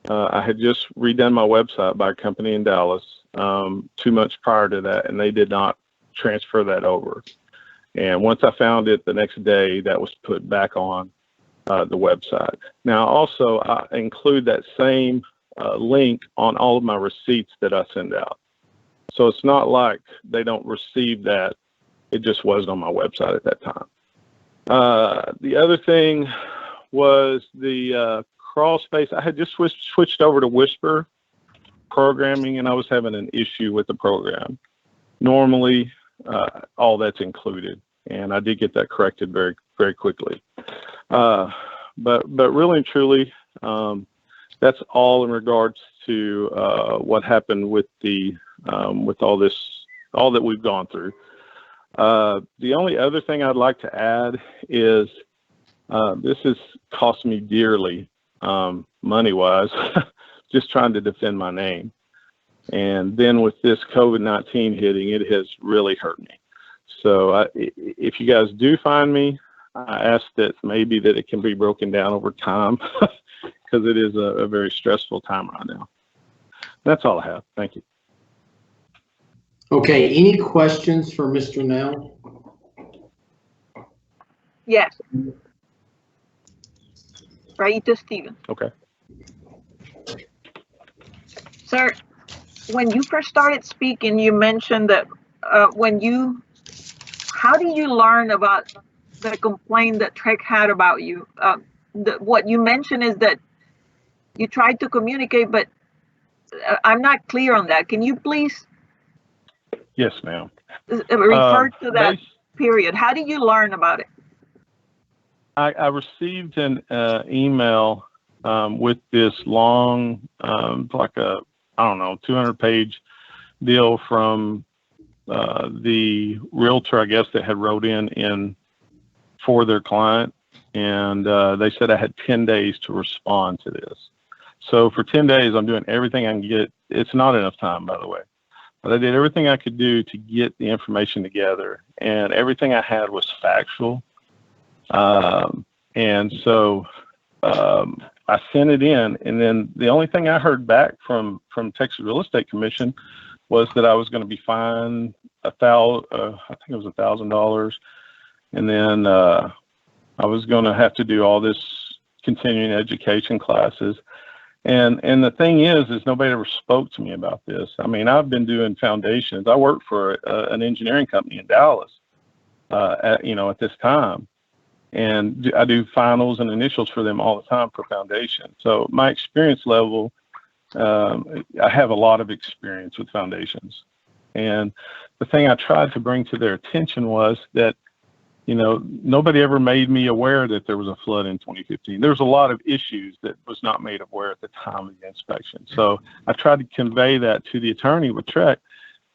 I had just redone my website by a company in Dallas 2 months prior to that, and they did not transfer that over. And once I found it the next day, that was put back on. the website. Now, also, I include that same link on all of my receipts that I send out. So it's not like they don't receive that. It just wasn't on my website at that time. The other thing was the crawl space. I had just switched over to Whisper programming, and I was having an issue with the program. Normally, all that's included, and I did get that corrected very, very quickly. But really and truly, that's all in regards to what happened with the with all that we've gone through. The only other thing I'd like to add is this has cost me dearly, money-wise, just trying to defend my name. And then with this COVID-19 hitting, it has really hurt me. So if you guys do find me, I ask that maybe that it can be broken down over time because it is a very stressful time right now. That's all I have. Thank you. Okay, any questions for Mr. Nell? Yes. Raita Stevens. Okay. Sir, when you first started speaking, you mentioned that how do you learn about the complaint that TREC had about you? What you mentioned is that you tried to communicate, but I'm not clear on that. Can you please? Yes, ma'am. Refer to that period. How did you learn about it? I received an email with this long, like a, I don't know, 200-page deal from the realtor, I guess, that had wrote in for their client. And they said I had 10 days to respond to this. So for 10 days, I'm doing everything I can get. It's not enough time, by the way. But I did everything I could do to get the information together. And everything I had was factual. And so I sent it in. And then the only thing I heard back from Texas Real Estate Commission was that I was going to be fined I think it was $1,000. And then I was going to have to do all this continuing education classes. And the thing is nobody ever spoke to me about this. I mean, I've been doing foundations. I work for an engineering company in Dallas, at this time, and I do finals and initials for them all the time for foundation. So my experience level, I have a lot of experience with foundations. And the thing I tried to bring to their attention was that, nobody ever made me aware that there was a flood in 2015. There's a lot of issues that was not made aware at the time of the inspection. So I tried to convey that to the attorney with TREC.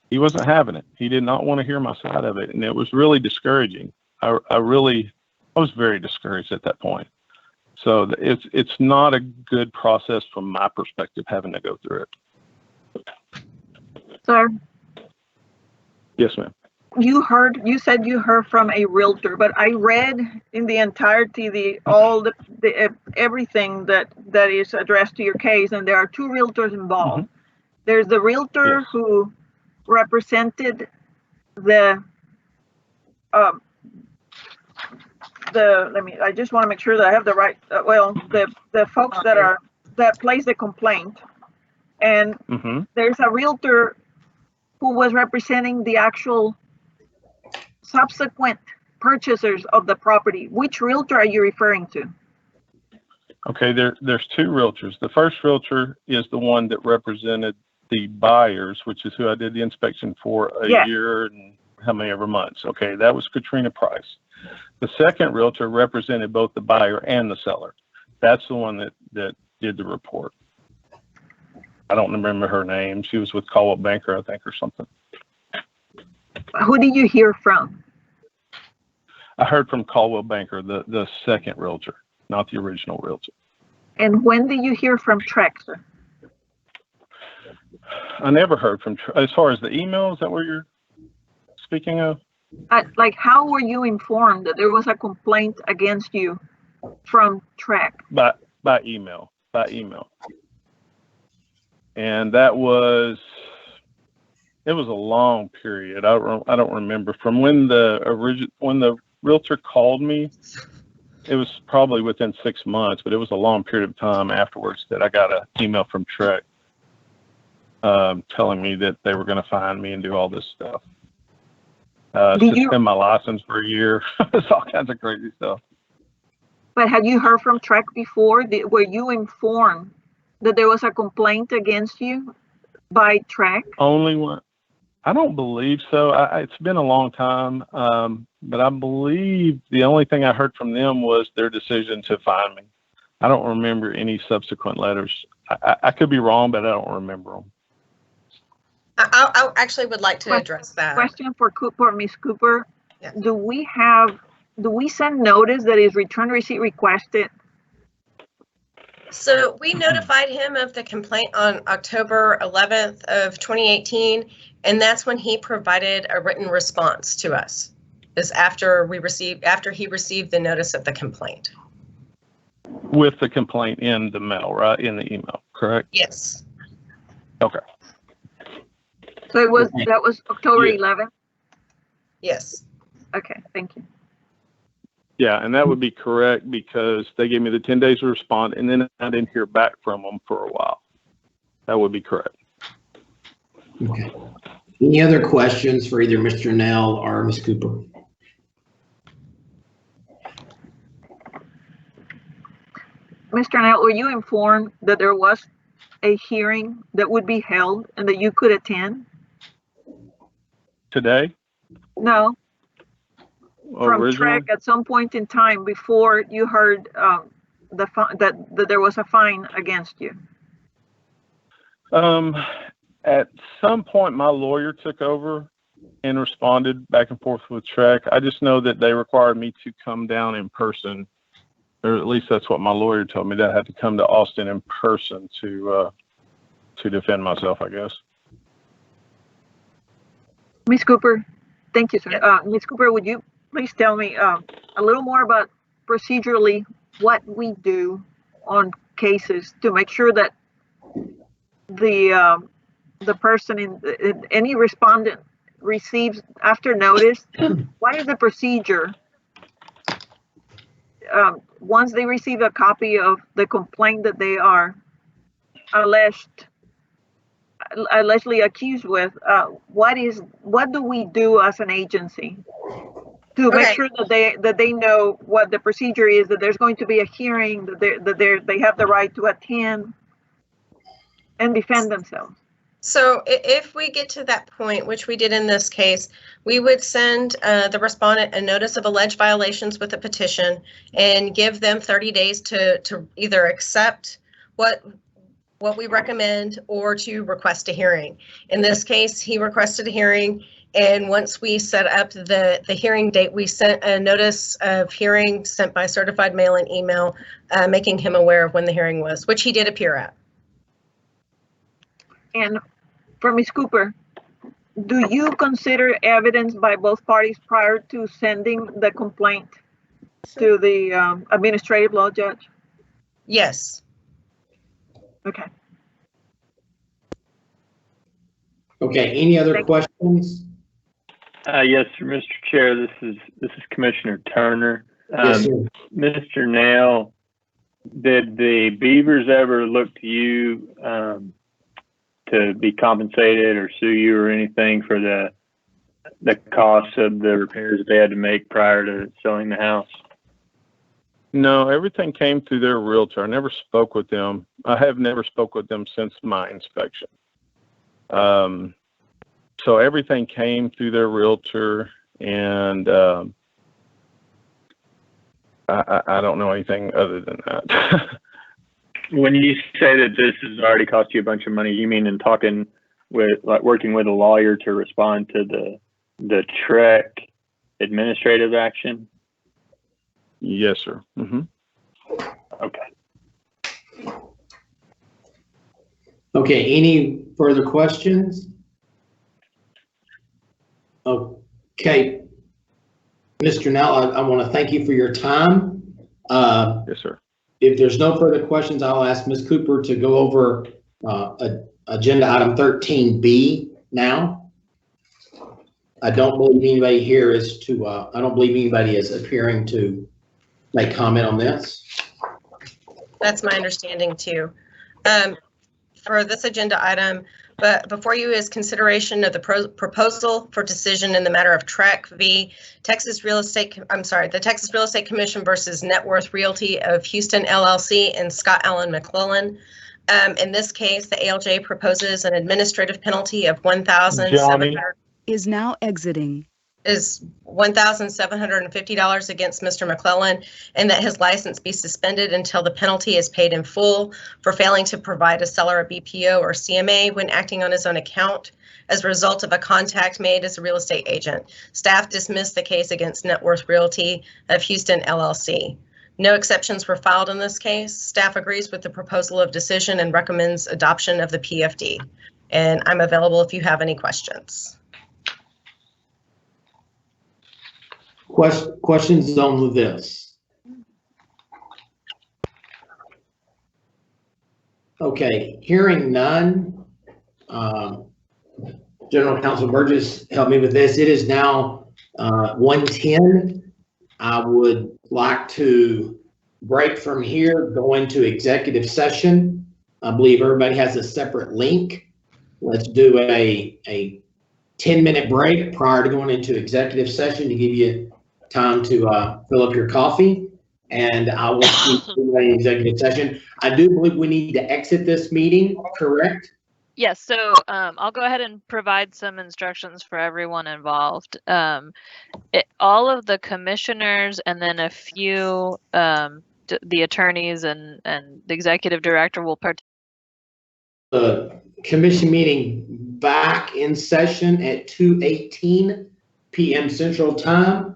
He wasn't having it. He did not want to hear my side of it. And it was really discouraging. I was very discouraged at that point. So it's not a good process from my perspective, having to go through it. Sir? Yes, ma'am. You said you heard from a realtor, but I read in the entirety everything that is addressed to your case, and there are two realtors involved. Mm-hmm. There's the realtor who represented I just want to make sure that I have the right, the folks that placed the complaint. And there's a realtor who was representing the actual subsequent purchasers of the property. Which realtor are you referring to? Okay, there's two realtors. The first realtor is the one that represented the buyers, which is who I did the inspection for a year and how many ever months. Okay, that was Katrina Price. The second realtor represented both the buyer and the seller. That's the one that did the report. I don't remember her name. She was with Caldwell Banker, I think, or something. Who did you hear from? I heard from Caldwell Banker, the second realtor, not the original realtor. And when did you hear from TREC, sir? I never heard from TREC. As far as the email, is that what you're speaking of? How were you informed that there was a complaint against you from TREC? By email. And it was a long period. I don't remember from when the realtor called me it was probably within 6 months, but it was a long period of time afterwards that I got an email from TREC telling me that they were going to fine me and do all this stuff. Suspend my license for a year. It's all kinds of crazy stuff. But had you heard from TREC before? Were you informed that there was a complaint against you by TREC? Only one. I don't believe so. It's been a long time, but I believe the only thing I heard from them was their decision to fine me. I don't remember any subsequent letters. I could be wrong, but I don't remember them. I actually would like to address that. Question for Ms. Cooper. Yeah. Do we send notice that is return receipt requested? So we notified him of the complaint on October 11th of 2018, and that's when he provided a written response to us. Is after he received the notice of the complaint. With the complaint in the mail, right? In the email, correct? Yes. Okay. So that was October 11th? Yes. Okay, thank you. Yeah, and that would be correct because they gave me the 10 days to respond, and then I didn't hear back from them for a while. That would be correct. Okay. Any other questions for either Mr. Nell or Ms. Cooper? Mr. Nell, were you informed that there was a hearing that would be held and that you could attend? Today? No. From Originally? TREC at some point in time before you heard that there was a fine against you? At some point, my lawyer took over and responded back and forth with TREC. I just know that they required me to come down in person, or at least that's what my lawyer told me, that I had to come to Austin in person to defend myself, I guess. Ms. Cooper, thank you, sir. Ms. Cooper, would you please tell me a little more about procedurally what we do on cases to make sure that the person in any respondent receives after notice? What is the procedure once they receive a copy of the complaint that they are allegedly accused with? What do we do as an agency to make sure that they know what the procedure is, that there's going to be a hearing, that they have the right to attend and defend themselves? So if we get to that point, which we did in this case, we would send the respondent a notice of alleged violations with a petition and give them 30 days to either accept what we recommend or to request a hearing. In this case, he requested a hearing, and once we set up the hearing date, we sent a notice of hearing sent by certified mail and email, making him aware of when the hearing was, which he did appear at. And for Ms. Cooper, do you consider evidence by both parties prior to sending the complaint to the administrative law judge? Yes. Okay. Okay, any other questions? Yes, Mr. Chair, this is Commissioner Turner. Yes, sir. Mr. Nail, did the Beavers ever look to you to be compensated or sue you or anything for the costs of the repairs they had to make prior to selling the house? No, everything came through their realtor. I never spoke with them. I have never spoke with them since my inspection. So everything came through their realtor, and I don't know anything other than that. When you say that this has already cost you a bunch of money, you mean in talking with, like, working with a lawyer to respond to the TREC administrative action? Yes, sir. Mm-hmm. Okay. Okay, any further questions? Okay, Mr. Nell, I want to thank you for your time. Yes, sir. If there's no further questions, I'll ask Ms. Cooper to go over agenda item 13B now. I don't believe anybody here is appearing to make comment on this? That's my understanding too. For this agenda item, but before you is consideration of the proposal for decision in the matter of TREC v. Texas Real Estate, the Texas Real Estate Commission versus Net Worth Realty of Houston LLC and Scott Allen McClellan. In this case, the ALJ proposes an administrative penalty of $1,750 against Mr. McClellan, and that his license be suspended until the penalty is paid in full for failing to provide a seller a BPO or CMA when acting on his own account as a result of a contact made as a real estate agent. Staff dismissed the case against Net Worth Realty of Houston LLC. No exceptions were filed in this case. Staff agrees with the proposal of decision and recommends adoption of the PFD. And I'm available if you have any questions. Questions on this? Okay, hearing none. General Counsel Burgess, help me with this. It is now 1:10. I would like to break from here, go into executive session. I believe everybody has a separate link. Let's do a 10-minute break prior to going into executive session to give you time to fill up your coffee, and I will keep an executive session. I do believe we need to exit this meeting, correct? Yes, so I'll go ahead and provide some instructions for everyone involved. All of the commissioners and then a few, the attorneys and the executive director will participate. The commission meeting back in session at 2:18 p.m. Central Time.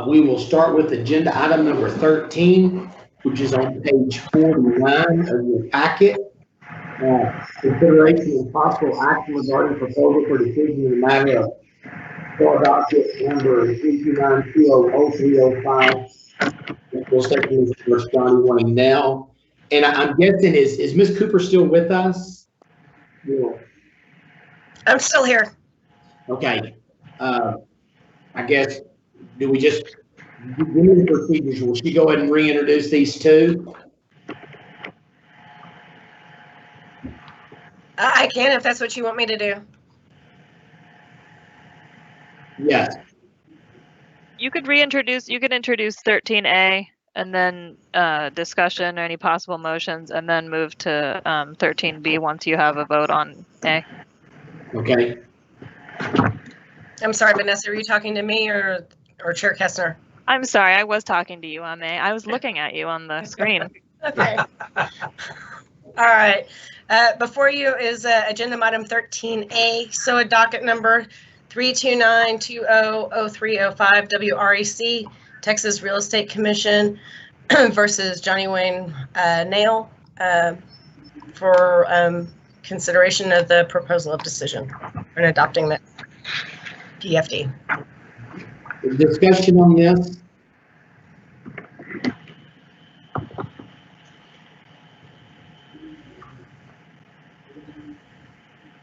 We will start with agenda item number 13, which is on page 49 of your packet. Consideration and possible action regarding proposal for decision in the matter of docket number 329200305. We'll take Mr. Johnny wanting now. And I'm guessing, is Ms. Cooper still with us? Yeah. I'm still here. Okay. I guess, do we just give me the procedures? Will she go ahead and reintroduce these two? I can if that's what you want me to do. Yes. You could introduce 13A and then discussion or any possible motions, and then move to 13B once you have a vote on A. Okay. I'm sorry, Vanessa, are you talking to me or Chair Kestner? I'm sorry, I was talking to you on A. I was looking at you on the screen. Okay. All right. Before you is agenda item 13A, so a docket number 329200305 WREC, Texas Real Estate Commission versus Johnny Wayne Nail for consideration of the proposal of decision and adopting the PFD. Discussion on this?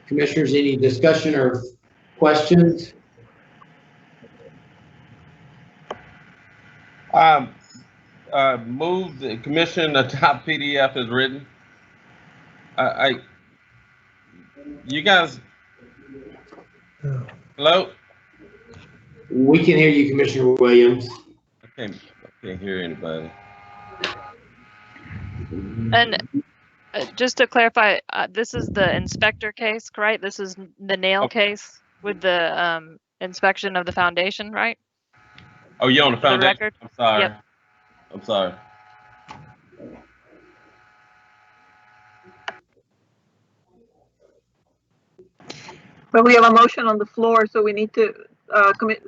Commissioners, any discussion or questions? Move the commission adopt PDF as written. You guys, hello? We can hear you, Commissioner Williams. I can't hear anybody. And just to clarify, this is the inspector case, right? This is the nail case with the inspection of the foundation, right? Oh, you're on the foundation. Record? I'm sorry. Yep. I'm sorry. But we have a motion on the floor, so we need to commit.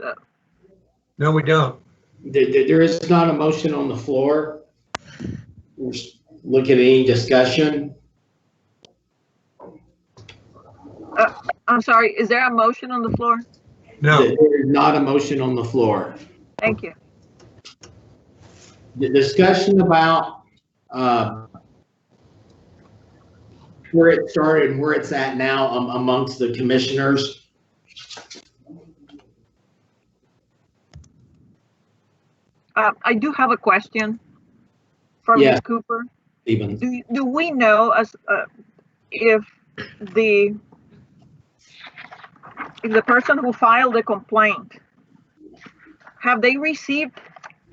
No, we don't. There is not a motion on the floor. We're looking at any discussion. I'm sorry, is there a motion on the floor? No. There is not a motion on the floor. Thank you. The discussion about where it started and where it's at now amongst the commissioners. I do have a question for Yes. Ms. Cooper. Stevens. Do we know if the person who filed the complaint, have they received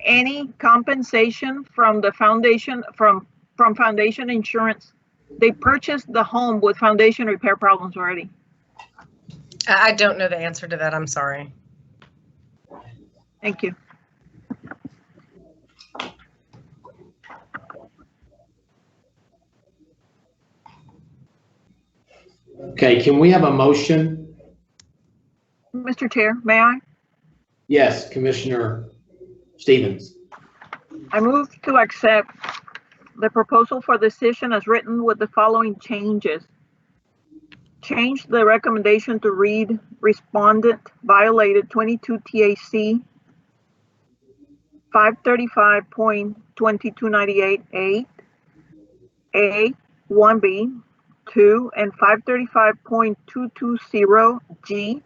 any compensation from the foundation, from foundation insurance? They purchased the home with foundation repair problems already. I don't know the answer to that. I'm sorry. Thank you. Okay, can we have a motion? Mr. Chair, may I? Yes, Commissioner Stevens. I move to accept the proposal for decision as written with the following changes. Change the recommendation to read respondent violated 22 TAC 535.2298 A 1B 2 and 535.220 G,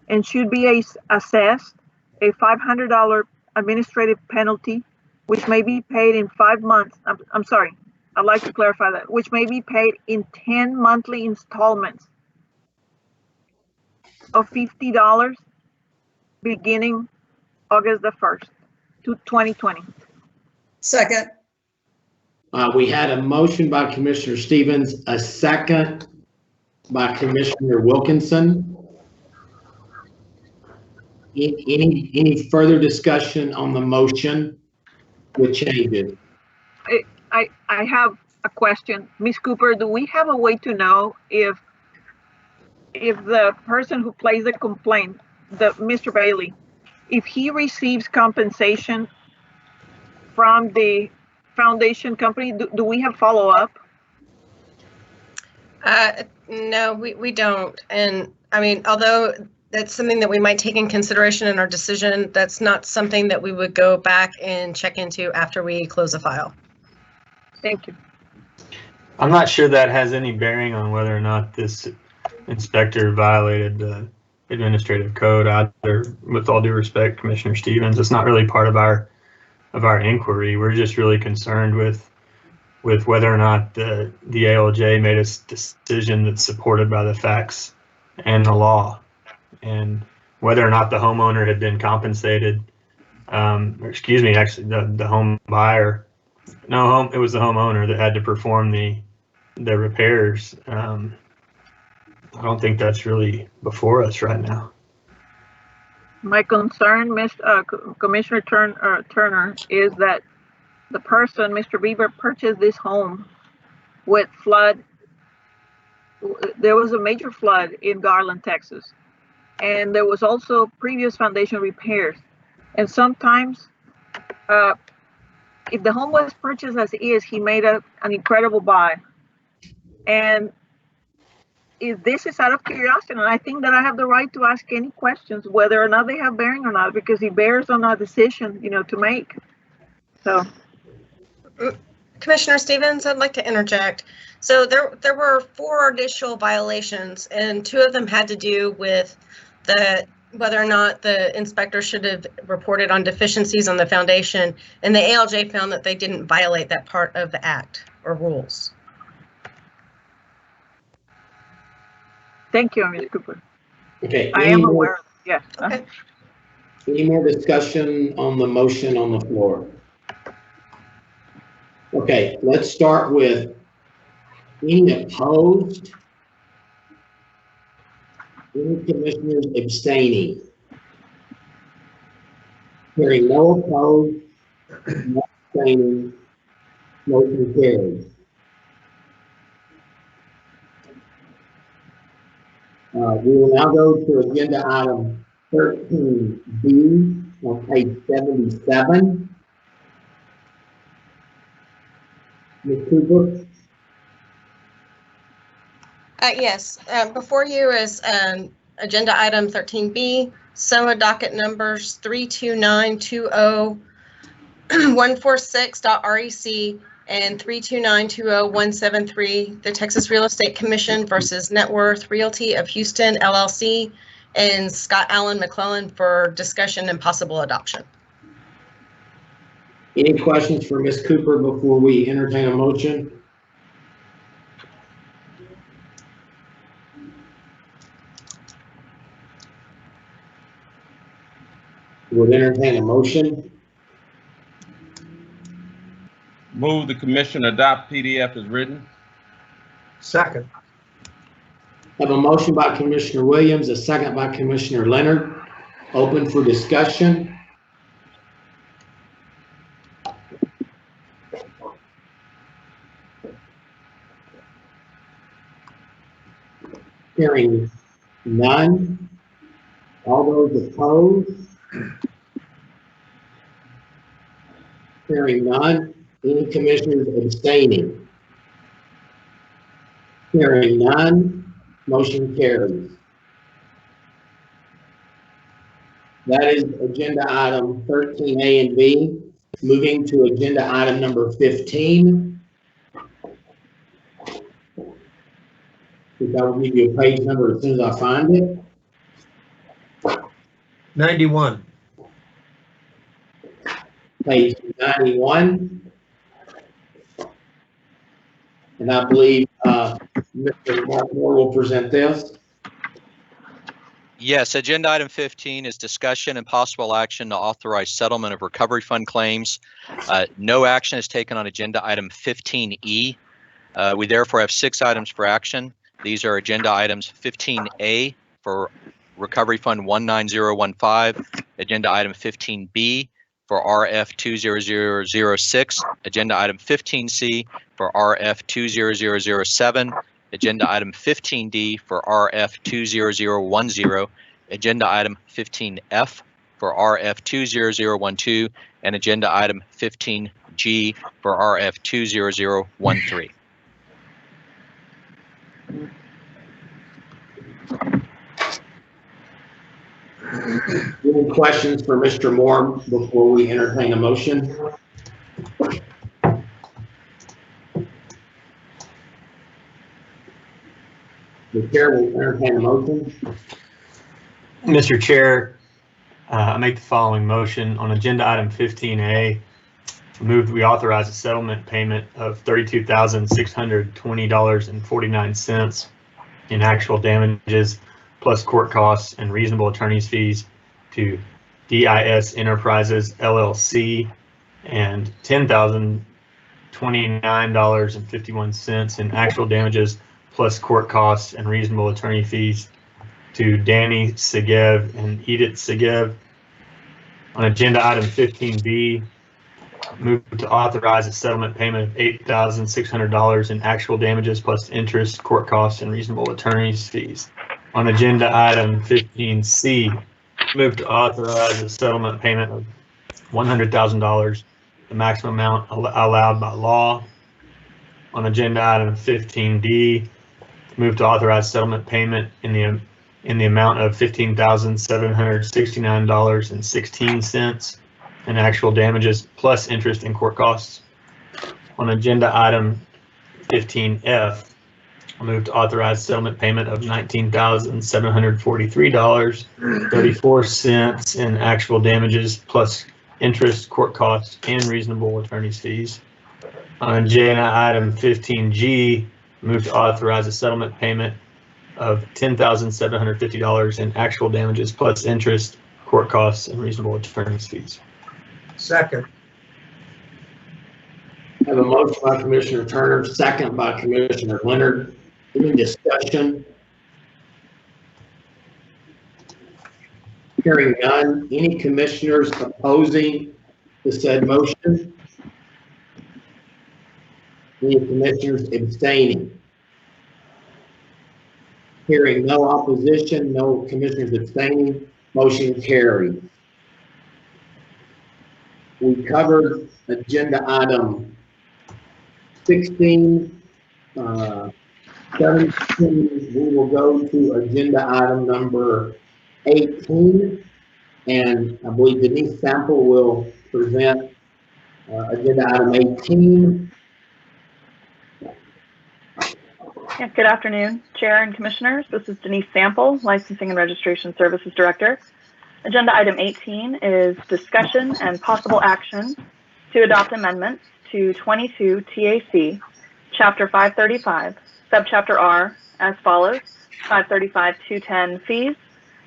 and should be assessed a $500 administrative penalty, which may be paid in 5 months. I'm sorry, I'd like to clarify that, which may be paid in 10 monthly installments of $50 beginning August the 1st, 2020. Second. We had a motion by Commissioner Stevens, a second by Commissioner Wilkinson. Any further discussion on the motion with changes? I have a question. Ms. Cooper, do we have a way to know if the person who placed the complaint, Mr. Bailey, if he receives compensation from the foundation company, do we have follow-up? No, we don't. And I mean, although that's something that we might take in consideration in our decision, that's not something that we would go back and check into after we close a file. Thank you. I'm not sure that has any bearing on whether or not this inspector violated the administrative code either. With all due respect, Commissioner Stevens, it's not really part of our inquiry. We're just really concerned with whether or not the ALJ made a decision that's supported by the facts and the law, and whether or not the homeowner had been compensated. Or excuse me, actually the home buyer. No, it was the homeowner that had to perform the repairs. I don't think that's really before us right now. My concern, Commissioner Turner, is that the person, Mr. Beaver, purchased this home with flood. There was a major flood in Garland, Texas, and there was also previous foundation repairs. And sometimes, if the home was purchased as is, he made an incredible buy. And if this is out of curiosity, and I think that I have the right to ask any questions, whether or not they have bearing or not, because it bears on our decision, to make. So. Commissioner Stevens, I'd like to interject. So there were 4 initial violations, and 2 of them had to do with whether or not the inspector should have reported on deficiencies on the foundation, and the ALJ found that they didn't violate that part of the act or rules. Thank you, Ms. Cooper. Okay. I am aware. Yes. Okay. Any more discussion on the motion on the floor? Okay, let's start with any opposed, any commissioners abstaining. Hearing no opposed, no abstaining, motion carries. We will now go to agenda item 13B on page 77. Ms. Cooper? Yes, before you is agenda item 13B, SOA docket numbers 32920.146.REC and 32920.173, the Texas Real Estate Commission versus Net Worth Realty of Houston, LLC, and Scott Allen McClellan for discussion and possible adoption. Any questions for Ms. Cooper before we entertain a motion? Would entertain a motion. Move the commission adopt PDF as written. Second. Have a motion by Commissioner Williams, a second by Commissioner Leonard. Open for discussion. Hearing none. All those opposed? Hearing none. Any commissioners abstaining? Hearing none. Motion carries. That is agenda item 13A and B. Moving to agenda item number 15. I will give you a page number as soon as I find it. 91. Page 91. And I believe Mr. Mark Moore will present this. Yes, agenda item 15 is discussion and possible action to authorize settlement of recovery fund claims. No action is taken on agenda item 15E. We therefore have 6 items for action. These are agenda items 15A for recovery fund 19015, agenda item 15B for RF 20006, agenda item 15C for RF 20007, agenda item 15D for RF 20010, agenda item 15F for RF 20012, and agenda item 15G for RF 20013. Any questions for Mr. Moore before we entertain a motion? The chair will entertain a motion. Mr. Chair, I make the following motion on agenda item 15A. Move we authorize a settlement payment of $32,620.49 in actual damages plus court costs and reasonable attorney's fees to DIS Enterprises LLC and $10,029.51 in actual damages plus court costs and reasonable attorney fees to Danny Segev and Edith Segev. On agenda item 15B, move to authorize a settlement payment of $8,600 in actual damages plus interest, court costs, and reasonable attorney's fees. On agenda item 15C, move to authorize a settlement payment of $100,000, the maximum amount allowed by law. On agenda item 15D, move to authorize settlement payment in the amount of $15,769.16 in actual damages plus interest and court costs. On agenda item 15F, I move to authorize settlement payment of $19,743.34 in actual damages plus interest, court costs, and reasonable attorney's fees. On agenda item 15G, move to authorize a settlement payment of $10,750 in actual damages plus interest, court costs, and reasonable attorney's fees. Second. I have a motion by Commissioner Turner, second by Commissioner Leonard. Any discussion? Hearing none. Any commissioners opposing the said motion? Any commissioners abstaining? Hearing no opposition, no commissioners abstaining, motion carried. We covered agenda item 16, 17. We will go to agenda item number 18, and I believe Denise Sample will present agenda item 18. Yeah, good afternoon, Chair and Commissioners. This is Denise Sample, Licensing and Registration Services Director. Agenda item 18 is discussion and possible action to adopt amendments to 22 TAC, Chapter 535, Subchapter R, as follows: 535-210 fees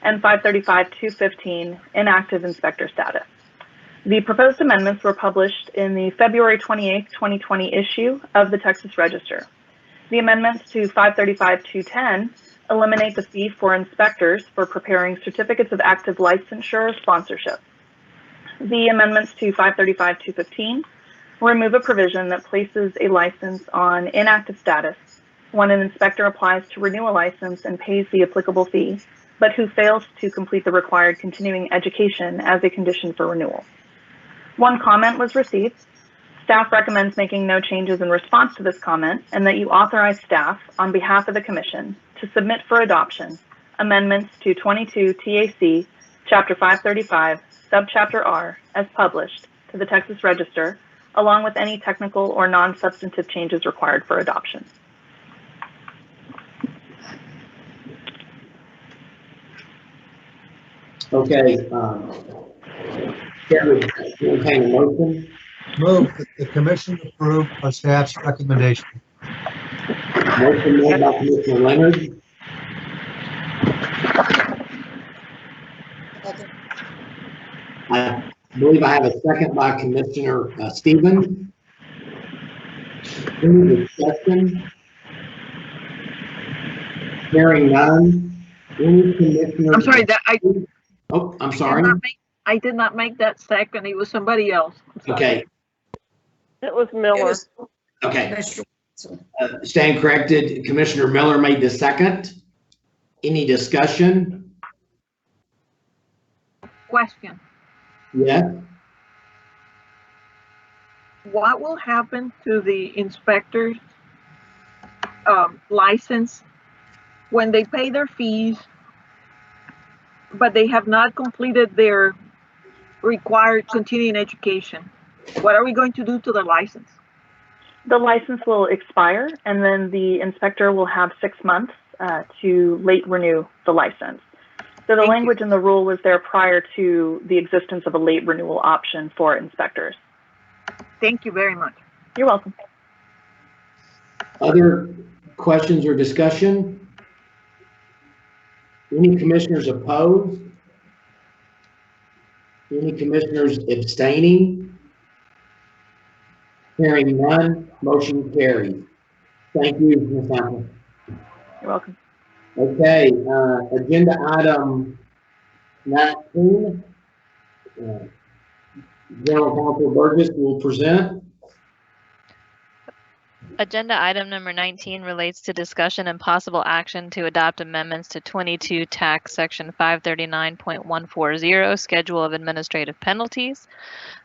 and 535-215 inactive inspector status. The proposed amendments were published in the February 28, 2020 issue of the Texas Register. The amendments to 535-210 eliminate the fee for inspectors for preparing certificates of active licensure or sponsorship. The amendments to 535-215 remove a provision that places a license on inactive status when an inspector applies to renew a license and pays the applicable fee, but who fails to complete the required continuing education as a condition for renewal. One comment was received. Staff recommends making no changes in response to this comment, and that you authorize staff on behalf of the Commission to submit for adoption amendments to 22 TAC, Chapter 535, Subchapter R, as published to the Texas Register, along with any technical or non-substantive changes required for adoption. Okay. Chair would entertain a motion. Move that the commission approve a staff's recommendation. Motion made by Commissioner Leonard. I believe I have a second by Commissioner Stevens. Any discussion? Hearing none. Any commissioner? I'm sorry, I'm sorry. I did not make that second. It was somebody else. Okay. It was Miller. Okay. Stand corrected. Commissioner Miller made the second. Any discussion? Question. Yes. What will happen to the inspector's license when they pay their fees, but they have not completed their required continuing education? What are we going to do to the license? The license will expire, and then the inspector will have 6 months to late renew the license. So the language in the rule was there prior to the existence of a late renewal option for inspectors. Thank you very much. You're welcome. Other questions or discussion? Any commissioners opposed? Any commissioners abstaining? Hearing none, motion carries. Thank you, Ms. Apple. You're welcome. Okay, agenda item 19. General Counsel Burgess will present. Agenda item number 19 relates to discussion and possible action to adopt amendments to 22 TAC section 539.140 Schedule of Administrative Penalties.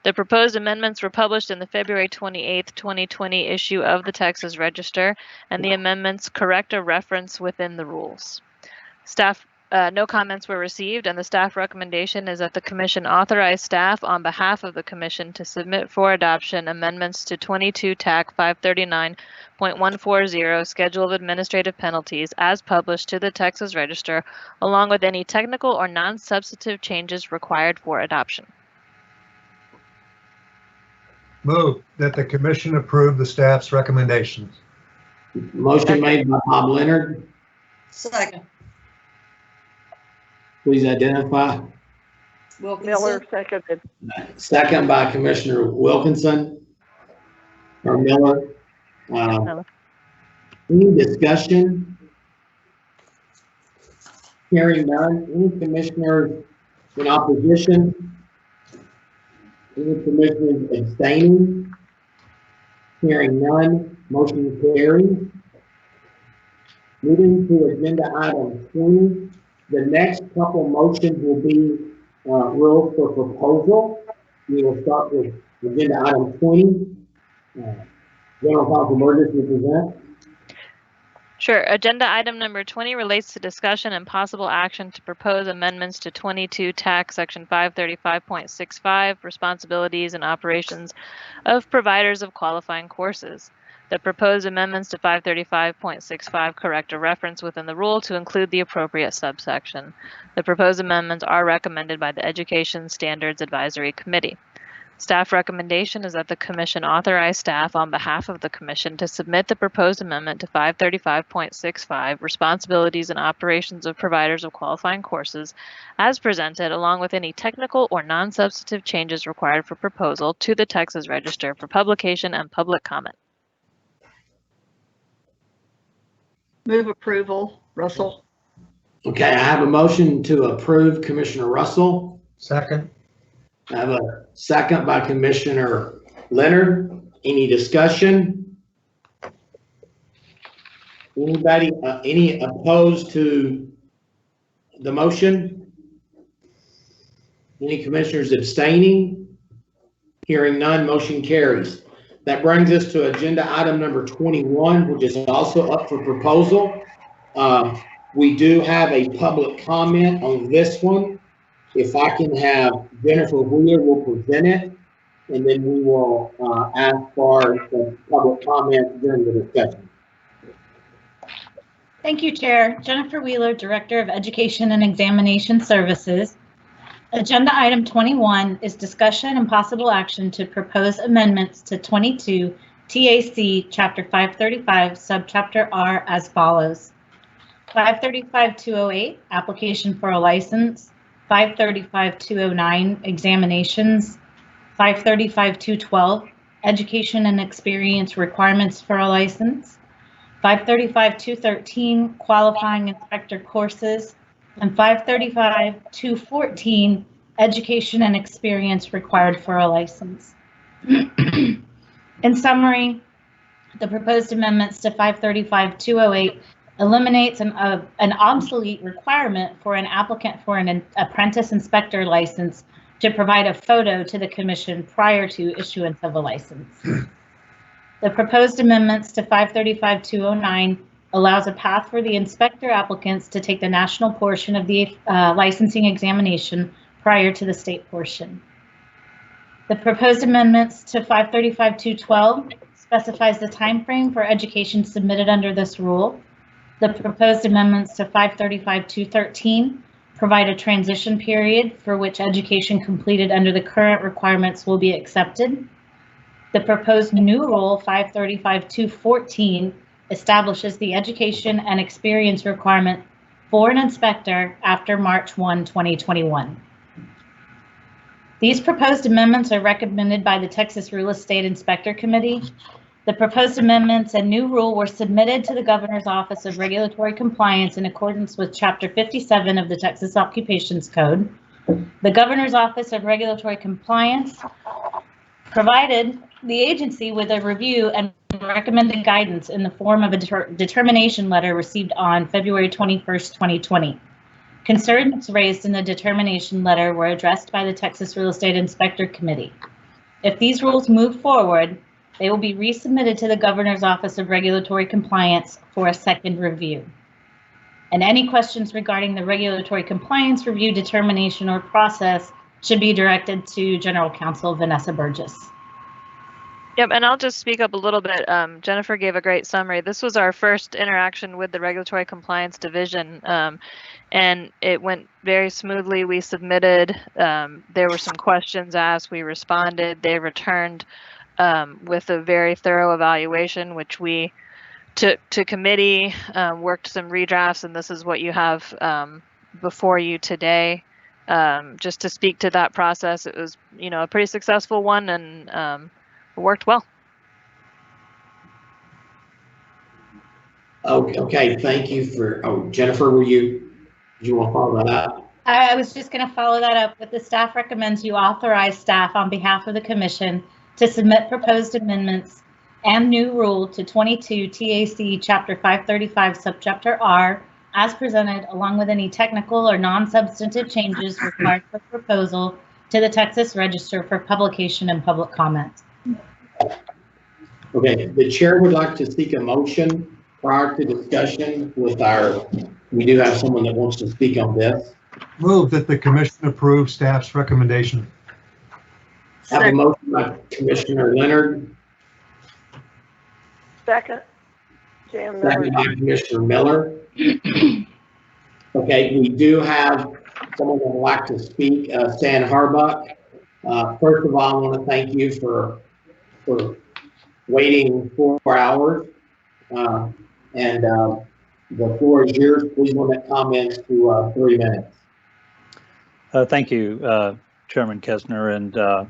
The proposed amendments were published in the February 28, 2020 issue of the Texas Register, and the amendments correct a reference within the rules. No comments were received, and the staff recommendation is that the Commission authorize staff on behalf of the Commission to submit for adoption amendments to 22 TAC 539.140 Schedule of Administrative Penalties as published to the Texas Register, along with any technical or non-substantive changes required for adoption. Move that the commission approve the staff's recommendations. Motion made by Bob Leonard. Second. Please identify. Miller seconded. Second by Commissioner Wilkinson or Miller. Any discussion? Hearing none. Any commissioners in opposition? Any commissioners abstaining? Hearing none. Motion carries. Moving to agenda item 20. The next couple motions will be rules for proposal. We will start with agenda item 20. General Counsel Burgess will present. Sure. Agenda item number 20 relates to discussion and possible action to propose amendments to 22 TAC section 535.65 Responsibilities and Operations of Providers of Qualifying Courses. The proposed amendments to 535.65 correct a reference within the rule to include the appropriate subsection. The proposed amendments are recommended by the Education Standards Advisory Committee. Staff recommendation is that the commission authorize staff on behalf of the commission to submit the proposed amendment to 535.65 responsibilities and operations of providers of qualifying courses as presented, along with any technical or non-substantive changes required for proposal to the Texas Register for publication and public comment. Move approval, Russell. Okay, I have a motion to approve Commissioner Russell. Second. I have a second by Commissioner Leonard. Any discussion? Anybody, any opposed to the motion? Any commissioners abstaining? Hearing none, motion carries. That brings us to agenda item number 21, which is also up for proposal. We do have a public comment on this one. If I can have Jennifer Wheeler will present it, and then we will ask for the public comment during the discussion. Thank you, Chair. Jennifer Wheeler, Director of Education and Examination Services. Agenda item 21 is discussion and possible action to propose amendments to 22 TAC Chapter 535, Subchapter R as follows. 535-208, application for a license. 535-209, examinations. 535-212, education and experience requirements for a license. 535-213, qualifying inspector courses. And 535-214, education and experience required for a license. In summary, the proposed amendments to 535-208 eliminates an obsolete requirement for an applicant for an apprentice inspector license to provide a photo to the commission prior to issuance of a license. The proposed amendments to 535-209 allows a path for the inspector applicants to take the national portion of the licensing examination prior to the state portion. The proposed amendments to 535-212 specifies the time frame for education submitted under this rule. The proposed amendments to 535-213 provide a transition period for which education completed under the current requirements will be accepted. The proposed new rule 535-214 establishes the education and experience requirement for an inspector after March 1, 2021. These proposed amendments are recommended by the Texas Real Estate Inspector Committee. The proposed amendments and new rule were submitted to the Governor's Office of Regulatory Compliance in accordance with Chapter 57 of the Texas Occupations Code. The Governor's Office of Regulatory Compliance provided the agency with a review and recommended guidance in the form of a determination letter received on February 21st, 2020. Concerns raised in the determination letter were addressed by the Texas Real Estate Inspector Committee. If these rules move forward, they will be resubmitted to the Governor's Office of Regulatory Compliance for a second review. And any questions regarding the regulatory compliance review determination or process should be directed to General Counsel Vanessa Burgess. Yep, and I'll just speak up a little bit. Jennifer gave a great summary. This was our first interaction with the Regulatory Compliance Division, and it went very smoothly. We submitted, there were some questions asked, we responded, they returned with a very thorough evaluation, which we took to committee, worked some redrafts, and this is what you have before you today. Just to speak to that process, it was, a pretty successful one, and it worked well. Okay, thank you for, Jennifer, did you want to follow that up? I was just going to follow that up with the staff recommends you authorize staff on behalf of the commission to submit proposed amendments and new rule to 22 TAC Chapter 535 Subchapter R as presented, along with any technical or non-substantive changes required for proposal to the Texas Register for publication and public comment. Okay, the chair would like to seek a motion prior to discussion with we do have someone that wants to speak on this. Move that the commission approve staff's recommendation. Have a motion by Commissioner Leonard. Second. Second by Commissioner Miller. Okay, we do have someone that would like to speak, Stan Harbuck. First of all, I want to thank you for waiting 4 hours. And the floor is yours. Please limit comments to 3 minutes. Thank you, Chairman Kestner and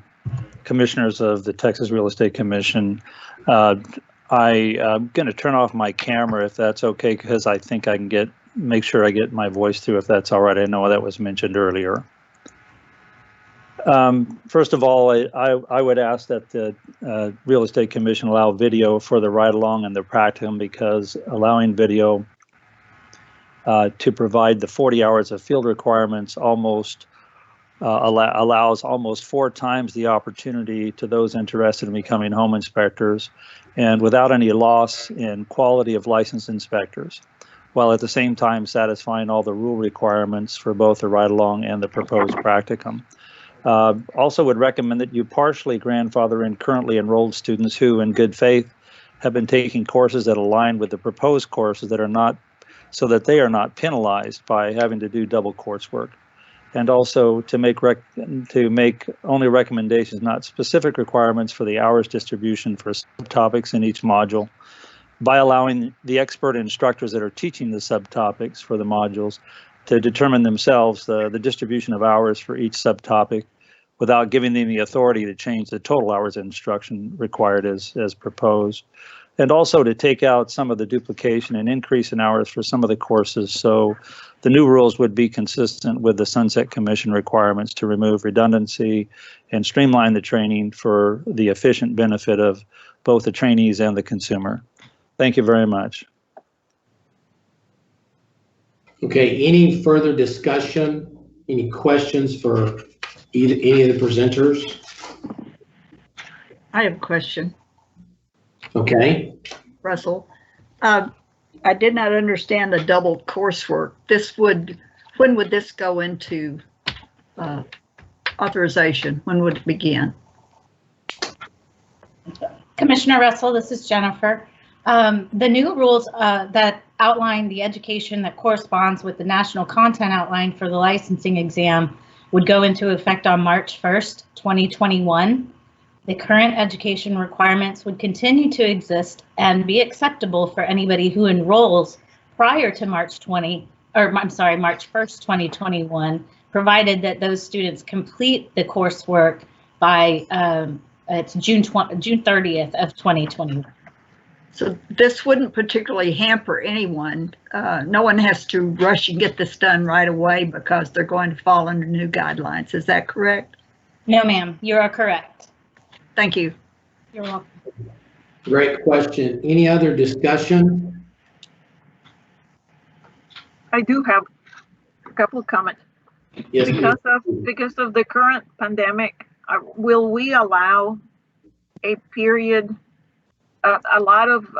commissioners of the Texas Real Estate Commission. I'm going to turn off my camera if that's okay, because I think I can make sure I get my voice through if that's all right. I know that was mentioned earlier. First of all, I would ask that the Real Estate Commission allow video for the ride-along and the practicum, because allowing video to provide the 40 hours of field requirements almost allows almost 4 times the opportunity to those interested in becoming home inspectors, and without any loss in quality of licensed inspectors, while at the same time satisfying all the rule requirements for both the ride-along and the proposed practicum. Also would recommend that you partially grandfather in currently enrolled students who, in good faith, have been taking courses that align with the proposed courses that are not, so that they are not penalized by having to do double coursework. And also to make only recommendations, not specific requirements, for the hours distribution for subtopics in each module, by allowing the expert instructors that are teaching the subtopics for the modules to determine themselves the distribution of hours for each subtopic, without giving them the authority to change the total hours of instruction required as proposed. And also to take out some of the duplication and increase in hours for some of the courses, so the new rules would be consistent with the Sunset Commission requirements to remove redundancy and streamline the training for the efficient benefit of both the trainees and the consumer. Thank you very much. Okay, any further discussion? Any questions for any of the presenters? I have a question. Okay. Russell. I did not understand the double coursework. When would this go into authorization? When would it begin? Commissioner Russell, this is Jennifer. The new rules that outline the education that corresponds with the national content outline for the licensing exam would go into effect on March 1st, 2021. The current education requirements would continue to exist and be acceptable for anybody who enrolls prior to March 1st, 2021, provided that those students complete the coursework by it's June 30th of 2021. So this wouldn't particularly hamper anyone. No one has to rush and get this done right away because they're going to fall under new guidelines. Is that correct? No, ma'am, you are correct. Thank you. You're welcome. Great question. Any other discussion? I do have a couple of comments. Yes, because of the current pandemic, will we allow a period? A lot of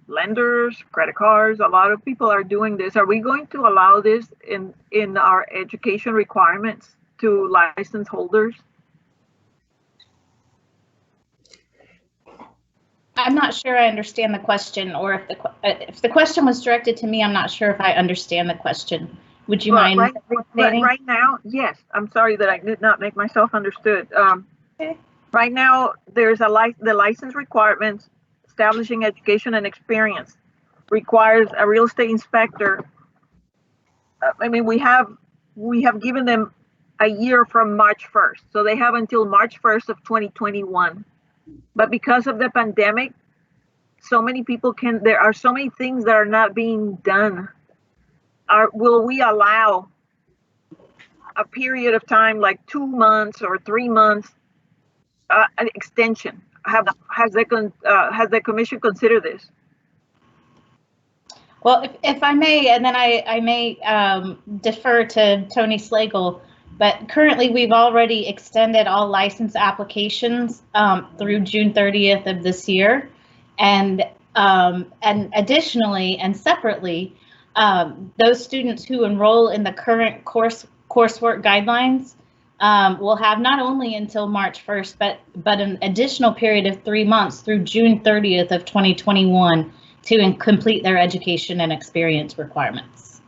lenders, credit cards, a lot of people are doing this. Are we going to allow this in our education requirements to license holders? I'm not sure I understand the question, or if the question was directed to me, I'm not sure if I understand the question. Would you mind? Right now, yes. I'm sorry that I did not make myself understood. Okay. Right now, there's the license requirements establishing education and experience requires a real estate inspector. I mean, we have given them a year from March 1st, so they have until March 1st of 2021. But because of the pandemic, there are so many things that are not being done. Will we allow a period of time like 2 months or 3 months, an extension? Has the commission considered this? Well, if I may, and then I may defer to Tony Slagle, but currently we've already extended all license applications through June 30th of this year, and additionally and separately, those students who enroll in the current coursework guidelines will have not only until March 1st, but an additional period of 3 months through June 30th of 2021 to complete their education and experience requirements.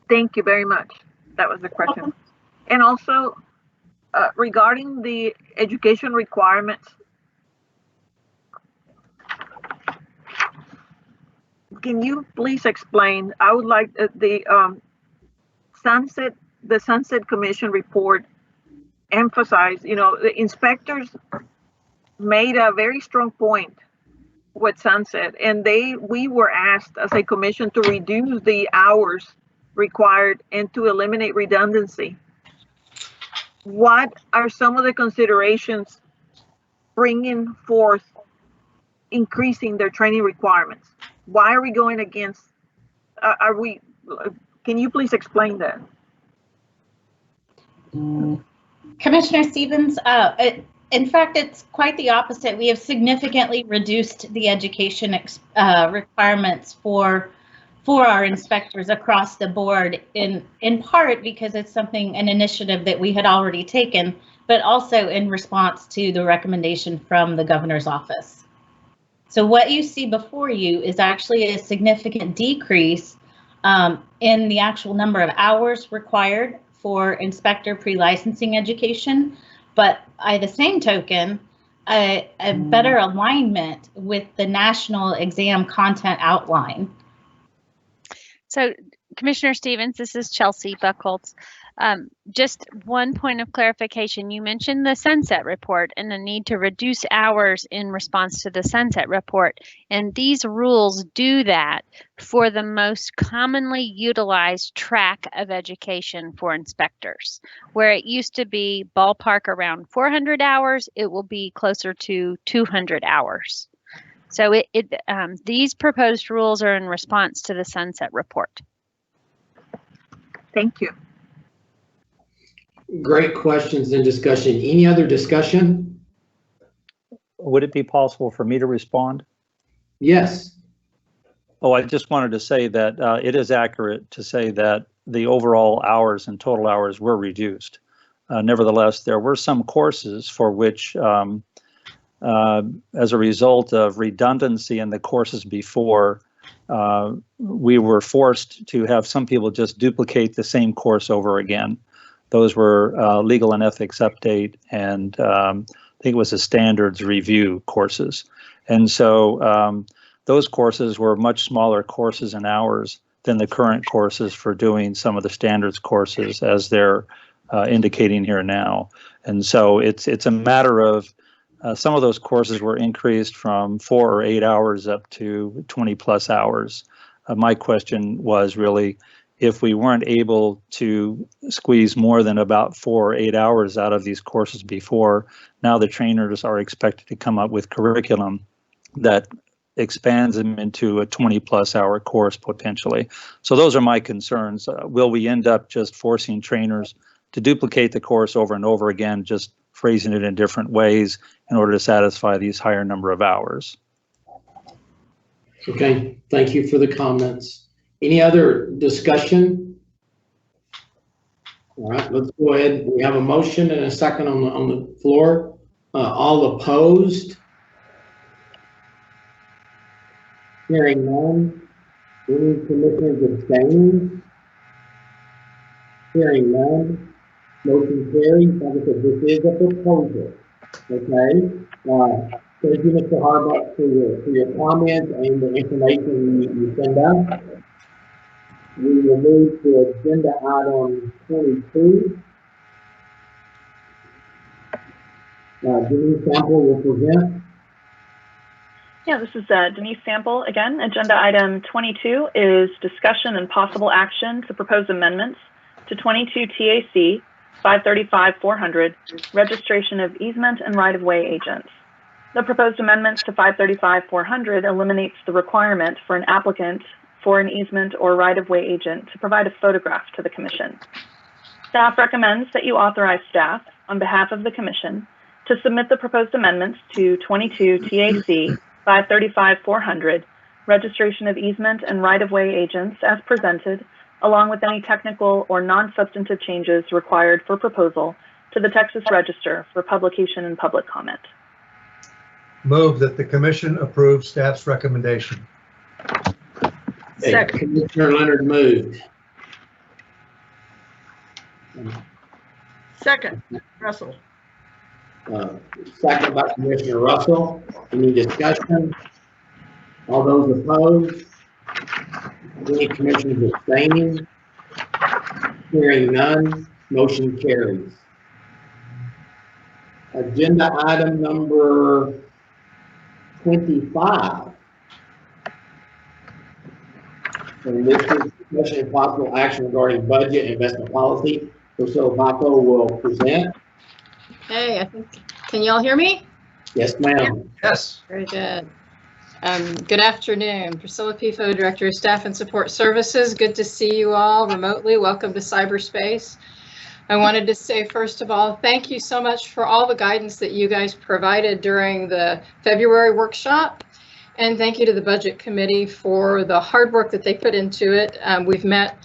Thank you very much. That was the question. And also, regarding the education requirements, can you please explain? I would like the Sunset Commission report emphasize, the inspectors made a very strong point with Sunset, and we were asked as a commission to reduce the hours required and to eliminate redundancy. What are some of the considerations bringing forth increasing their training requirements? Why are we going against, can you please explain that? Commissioner Stevens, in fact, it's quite the opposite. We have significantly reduced the education requirements for our inspectors across the board, in part because it's an initiative that we had already taken, but also in response to the recommendation from the governor's office. So what you see before you is actually a significant decrease in the actual number of hours required for inspector pre-licensing education, but by the same token, a better alignment with the national exam content outline. So, Commissioner Stevens, this is Chelsea Buckholz. Just one point of clarification. You mentioned the Sunset Report and the need to reduce hours in response to the Sunset Report. And these rules do that for the most commonly utilized track of education for inspectors. Where it used to be ballpark around 400 hours, it will be closer to 200 hours. So these proposed rules are in response to the Sunset Report. Thank you. Great questions and discussion. Any other discussion? Would it be possible for me to respond? Yes. Oh, I just wanted to say that it is accurate to say that the overall hours and total hours were reduced. Nevertheless, there were some courses for which, as a result of redundancy in the courses before, we were forced to have some people just duplicate the same course over again. Those were legal and ethics update, and I think it was a standards review courses. And so those courses were much smaller courses in hours than the current courses for doing some of the standards courses, as they're indicating here now. And so it's a matter of some of those courses were increased from 4 or 8 hours up to 20 plus hours. My question was really, if we weren't able to squeeze more than about 4 or 8 hours out of these courses before, now the trainers are expected to come up with curriculum that expands them into a 20 plus hour course potentially. So those are my concerns. Will we end up just forcing trainers to duplicate the course over and over again, just phrasing it in different ways in order to satisfy these higher number of hours? Okay, thank you for the comments. Any other discussion? All right, let's go ahead. We have a motion and a second on the floor. All opposed? Hearing none. Any commissioners abstaining? Hearing none. Motion carries. Like I said, this is a proposal. Okay. Thank you, Mr. Harbuck, for your comments and the information you send out. We will move to agenda item 22. Denise Sample will present. Yeah, this is Denise Sample again. Agenda item 22 is discussion and possible action to propose amendments to 22 TAC 535-400, registration of easement and right-of-way agents. The proposed amendments to 535-400 eliminates the requirement for an applicant for an easement or right-of-way agent to provide a photograph to the Commission. Staff recommends that you authorize staff, on behalf of the Commission, to submit the proposed amendments to 22 TAC 535-400, registration of easement and right-of-way agents as presented, along with any technical or non-substantive changes required for proposal to the Texas Register for publication and public comment. Move that the Commission approve staff's recommendation. Second. Commissioner Leonard moved. Second, Russell. Second by Commissioner Russell. Any discussion? All those opposed? Any commissioners abstaining? Hearing none, motion carries. Agenda item number 25. And this is discussion and possible action regarding budget and investment policy. Priscilla Vaco will present. Hey, I think, can y'all hear me? Yes, ma'am. Yes. Very good. Good afternoon. Priscilla Pifo, Director of Staff and Support Services. Good to see you all remotely. Welcome to cyberspace. I wanted to say, first of all, thank you so much for all the guidance that you guys provided during the February workshop. And thank you to the Budget Committee for the hard work that they put into it. We've met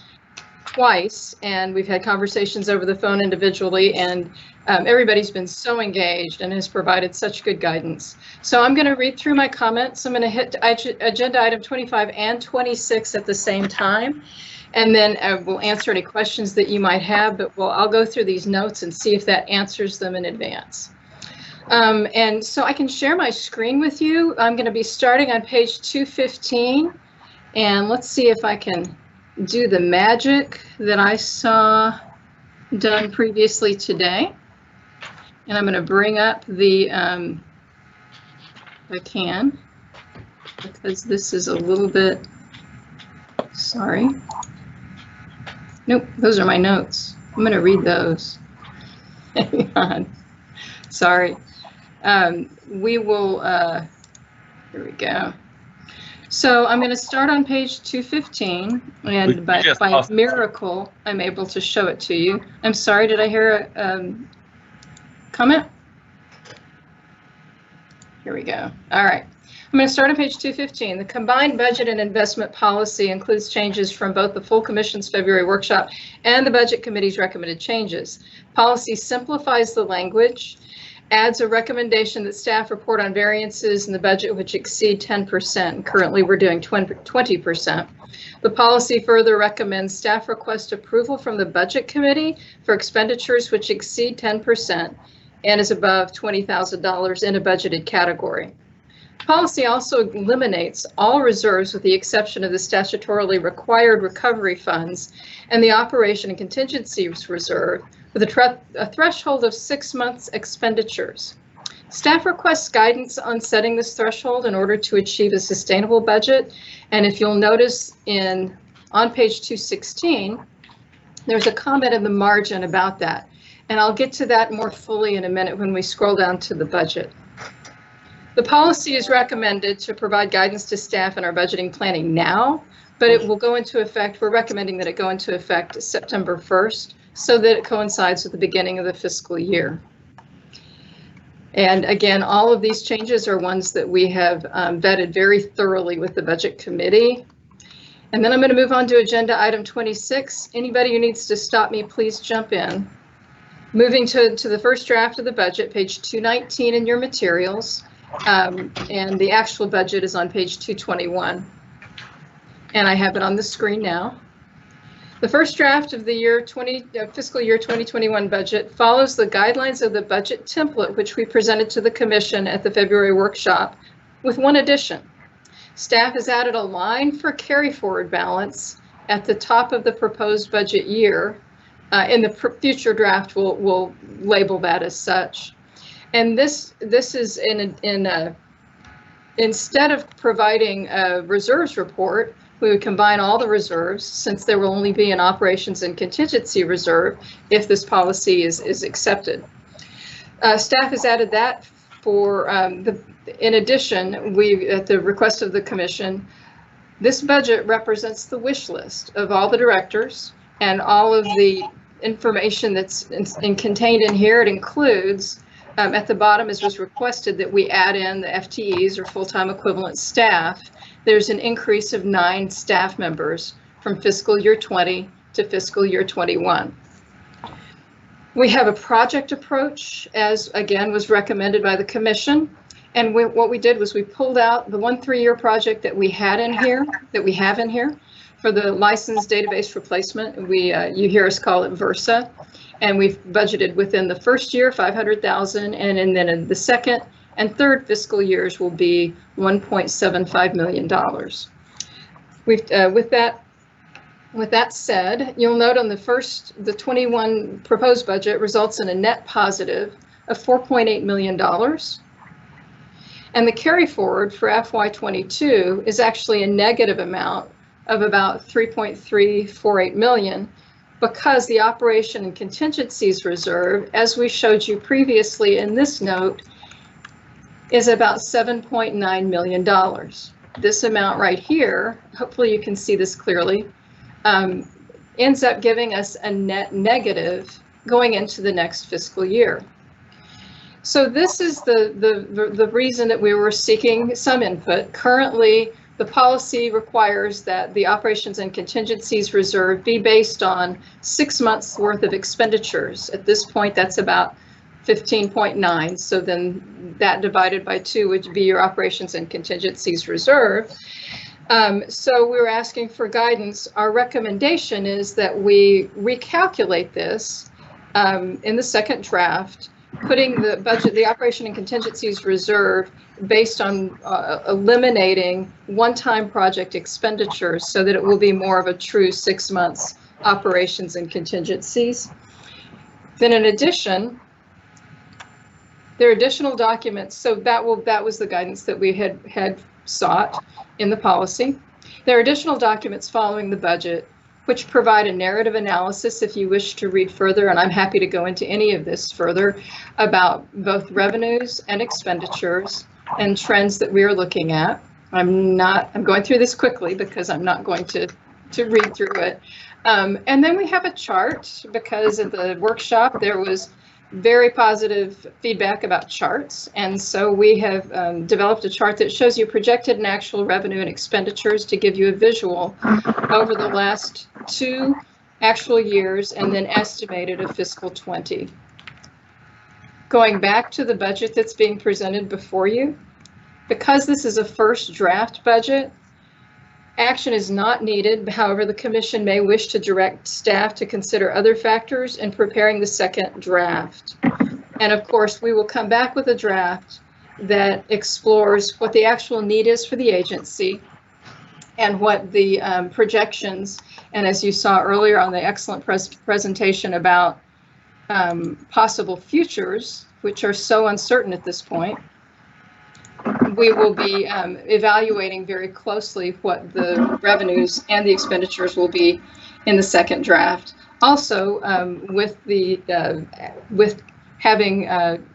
twice and we've had conversations over the phone individually, and everybody's been so engaged and has provided such good guidance. So I'm going to read through my comments. I'm going to hit agenda item 25 and 26 at the same time. And then we'll answer any questions that you might have, but I'll go through these notes and see if that answers them in advance. And so I can share my screen with you. I'm going to be starting on page 215. And let's see if I can do the magic that I saw done previously today. And I'm going to bring up the, if I can, because this is a little bit, sorry. Nope, those are my notes. I'm going to read those. Hang on. Sorry. We will, here we go. So I'm going to start on page 215, and by miracle, I'm able to show it to you. I'm sorry, did I hear a comment? Here we go. All right. I'm going to start on page 215. The combined budget and investment policy includes changes from both the full commission's February workshop and the Budget Committee's recommended changes. Policy simplifies the language, adds a recommendation that staff report on variances in the budget which exceed 10%. Currently, we're doing 20%. The policy further recommends staff request approval from the Budget Committee for expenditures which exceed 10% and is above $20,000 in a budgeted category. Policy also eliminates all reserves with the exception of the statutorily required recovery funds and the operation and contingencies reserve with a threshold of 6 months expenditures. Staff requests guidance on setting this threshold in order to achieve a sustainable budget. And if you'll notice on page 216, there's a comment in the margin about that. And I'll get to that more fully in a minute when we scroll down to the budget. The policy is recommended to provide guidance to staff in our budgeting planning now, but it will go into effect. We're recommending that it go into effect September 1st so that it coincides with the beginning of the fiscal year. And again, all of these changes are ones that we have vetted very thoroughly with the Budget Committee. And then I'm going to move on to agenda item 26. Anybody who needs to stop me, please jump in. Moving to the first draft of the budget, page 219 in your materials. And the actual budget is on page 221. And I have it on the screen now. The first draft of the fiscal year 2021 budget follows the guidelines of the budget template, which we presented to the Commission at the February workshop, with one addition. Staff has added a line for carry forward balance at the top of the proposed budget year. In the future draft, we'll label that as such. And this is instead of providing a reserves report, we would combine all the reserves since there will only be an operations and contingency reserve if this policy is accepted. Staff has added that for in addition, at the request of the Commission, this budget represents the wish list of all the directors and all of the information that's contained in here. It includes at the bottom, as was requested, that we add in the FTEs or full-time equivalent staff. There's an increase of 9 staff members from fiscal year 20 to fiscal year 21. We have a project approach, as again was recommended by the Commission. And what we did was we pulled out the 1 3-year project that we have in here for the license database replacement. You hear us call it Versa, and we've budgeted within the first year $500,000, and then in the second and third fiscal years will be $1.75 million. With that said, you'll note on the 21 proposed budget results in a net positive of $4.8 million. And the carry forward for FY22 is actually a negative amount of about $3.348 million, because the operation and contingencies reserve, as we showed you previously in this note, is about $7.9 million. This amount right here, hopefully you can see this clearly, ends up giving us a net negative going into the next fiscal year. So this is the reason that we were seeking some input. Currently, the policy requires that the operations and contingencies reserve be based on 6 months worth of expenditures. At this point, that's about 15.9. So then that divided by 2 would be your operations and contingencies reserve. So we're asking for guidance. Our recommendation is that we recalculate this in the second draft, putting the budget, the operation and contingencies reserve based on eliminating one-time project expenditures, so that it will be more of a true 6 months operations and contingencies. Then in addition, there are additional documents. So that was the guidance that we had sought in the policy. There are additional documents following the budget which provide a narrative analysis if you wish to read further, and I'm happy to go into any of this further, about both revenues and expenditures and trends that we are looking at. I'm going through this quickly because I'm not going to read through it. And then we have a chart, because at the workshop there was very positive feedback about charts. And so we have developed a chart that shows you projected and actual revenue and expenditures to give you a visual over the last 2 actual years and then estimated of fiscal 20. Going back to the budget that's being presented before you, because this is a first draft budget, action is not needed. However, the commission may wish to direct staff to consider other factors in preparing the second draft. And of course, we will come back with a draft that explores what the actual need is for the agency and what the projections, and as you saw earlier on the excellent presentation about possible futures, which are so uncertain at this point, we will be evaluating very closely what the revenues and the expenditures will be in the second draft. Also, with having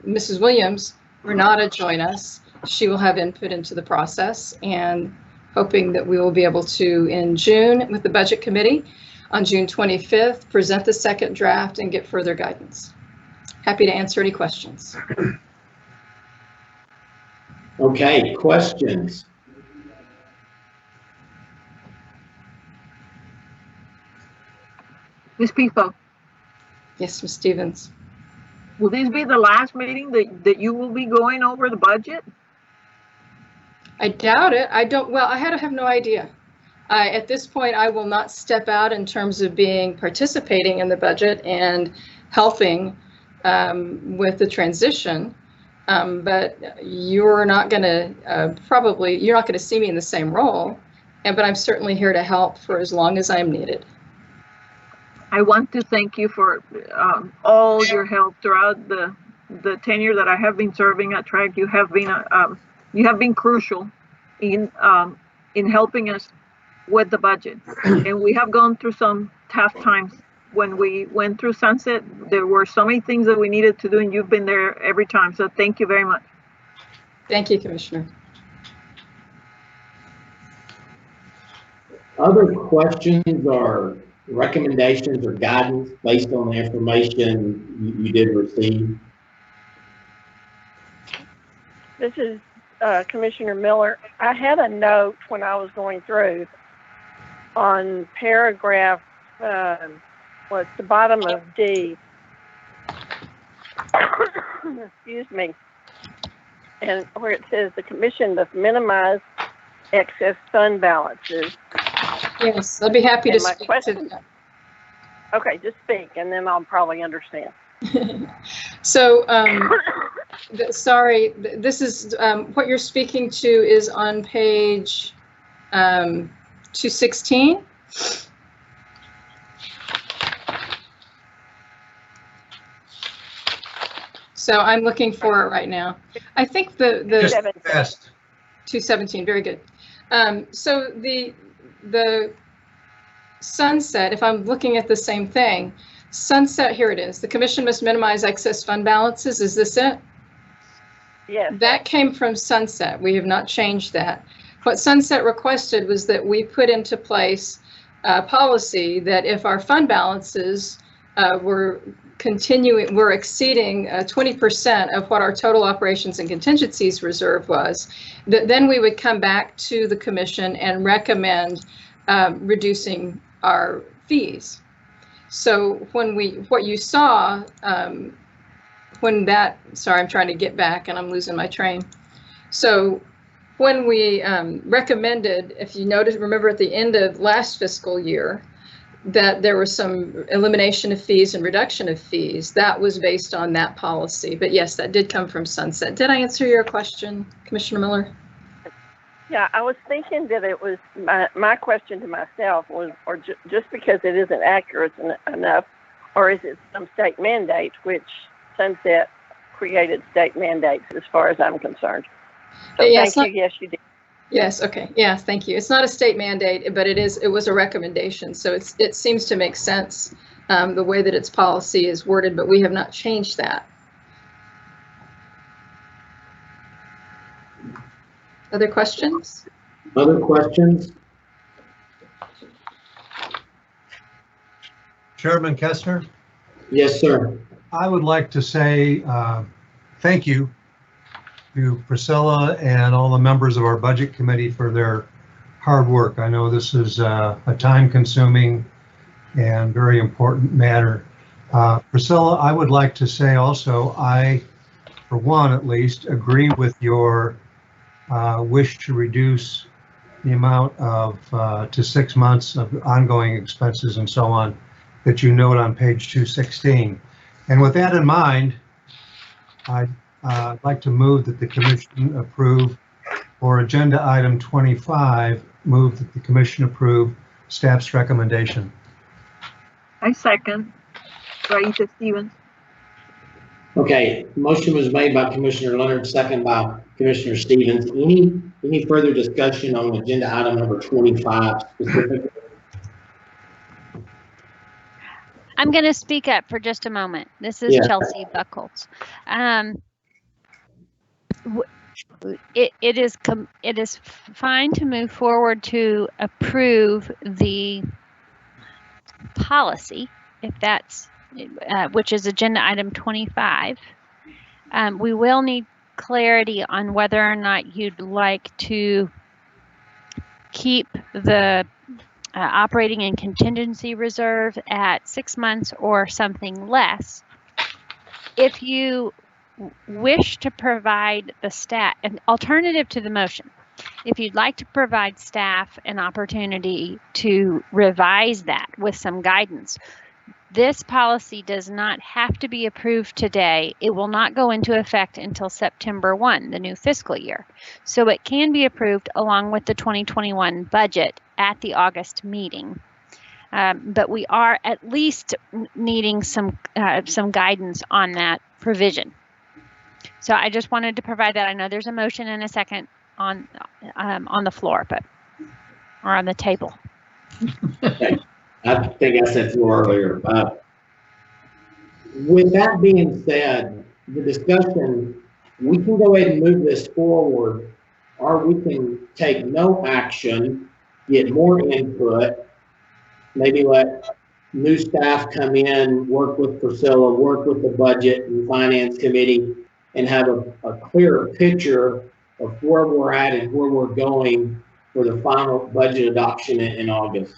Mrs. Williams, Renata, join us, she will have input into the process, and hoping that we will be able to, in June, with the Budget Committee, on June 25th, present the second draft and get further guidance. Happy to answer any questions. Okay, questions? Ms. Pifo. Yes, Ms. Stevens. Will this be the last meeting that you will be going over the budget? I doubt it. I have no idea. At this point, I will not step out in terms of participating in the budget and helping with the transition. But you're not going to see me in the same role, but I'm certainly here to help for as long as I'm needed. I want to thank you for all your help throughout the tenure that I have been serving at TREC. You have been crucial in helping us with the budget, and we have gone through some tough times. When we went through sunset, there were so many things that we needed to do, and you've been there every time. So thank you very much. Thank you, Commissioner. Other questions or recommendations or guidance based on the information you did receive? This is Commissioner Miller. I had a note when I was going through on paragraph, what's the bottom of D. Excuse me. And where it says the commission must minimize excess fund balances. Yes, I'd be happy to And my speak to question- that. Okay, just speak and then I'll probably understand. So, sorry, this is, what you're speaking to is on page 216. So I'm looking for it right now. I think the 217, very good. So the sunset, if I'm looking at the same thing, sunset, here it is. The commission must minimize excess fund balances. Is this it? Yes. That came from sunset. We have not changed that. What sunset requested was that we put into place a policy that if our fund balances were exceeding 20% of what our total operations and contingencies reserve was, that then we would come back to the commission and recommend reducing our fees. So what you saw, sorry, I'm trying to get back and I'm losing my train. So when we recommended, if you remember at the end of last fiscal year, that there was some elimination of fees and reduction of fees, that was based on that policy. But yes, that did come from sunset. Did I answer your question, Commissioner Miller? Yeah, I was thinking that it was, my question to myself was, just because it isn't accurate enough, or is it some state mandate, which sunset created state mandates as far as I'm concerned. So yes, thank you. Yes, you did. Yes. Okay. Yes. Thank you. It's not a state mandate, but it was a recommendation. So it seems to make sense the way that its policy is worded, but we have not changed that. Other questions? Other questions? Chairman Kestner? Yes, sir. I would like to say thank you to Priscilla and all the members of our budget committee for their hard work. I know this is a time-consuming and very important matter. Priscilla, I would like to say also, I, for one at least, agree with your wish to reduce the amount of to 6 months of ongoing expenses and so on that you note on page 216. And with that in mind, I'd like to move that the commission approve, for agenda item 25, move that the commission approve staff's recommendation. I second. Raisa Stevens. Okay, motion was made by Commissioner Leonard, second by Commissioner Stevens. Any further discussion on agenda item number 25 specifically? I'm going to speak up for just a moment. This is Chelsea Buckles. It is fine to move forward to approve the policy, if that's which is agenda item 25. We will need clarity on whether or not you'd like to keep the operating and contingency reserve at 6 months or something less. If you wish to provide the staff an alternative to the motion, if you'd like to provide staff an opportunity to revise that with some guidance, this policy does not have to be approved today. It will not go into effect until September 1, the new fiscal year. So it can be approved along with the 2021 budget at the August meeting. But we are at least needing some guidance on that provision. So I just wanted to provide that. I know there's a motion and a second on the floor, or on the table. Okay. I think I said floor earlier. With that being said, the discussion, we can go ahead and move this forward, or we can take no action, get more input, maybe let new staff come in, work with Priscilla, work with the budget and finance committee, and have a clearer picture of where we're at and where we're going for the final budget adoption in August.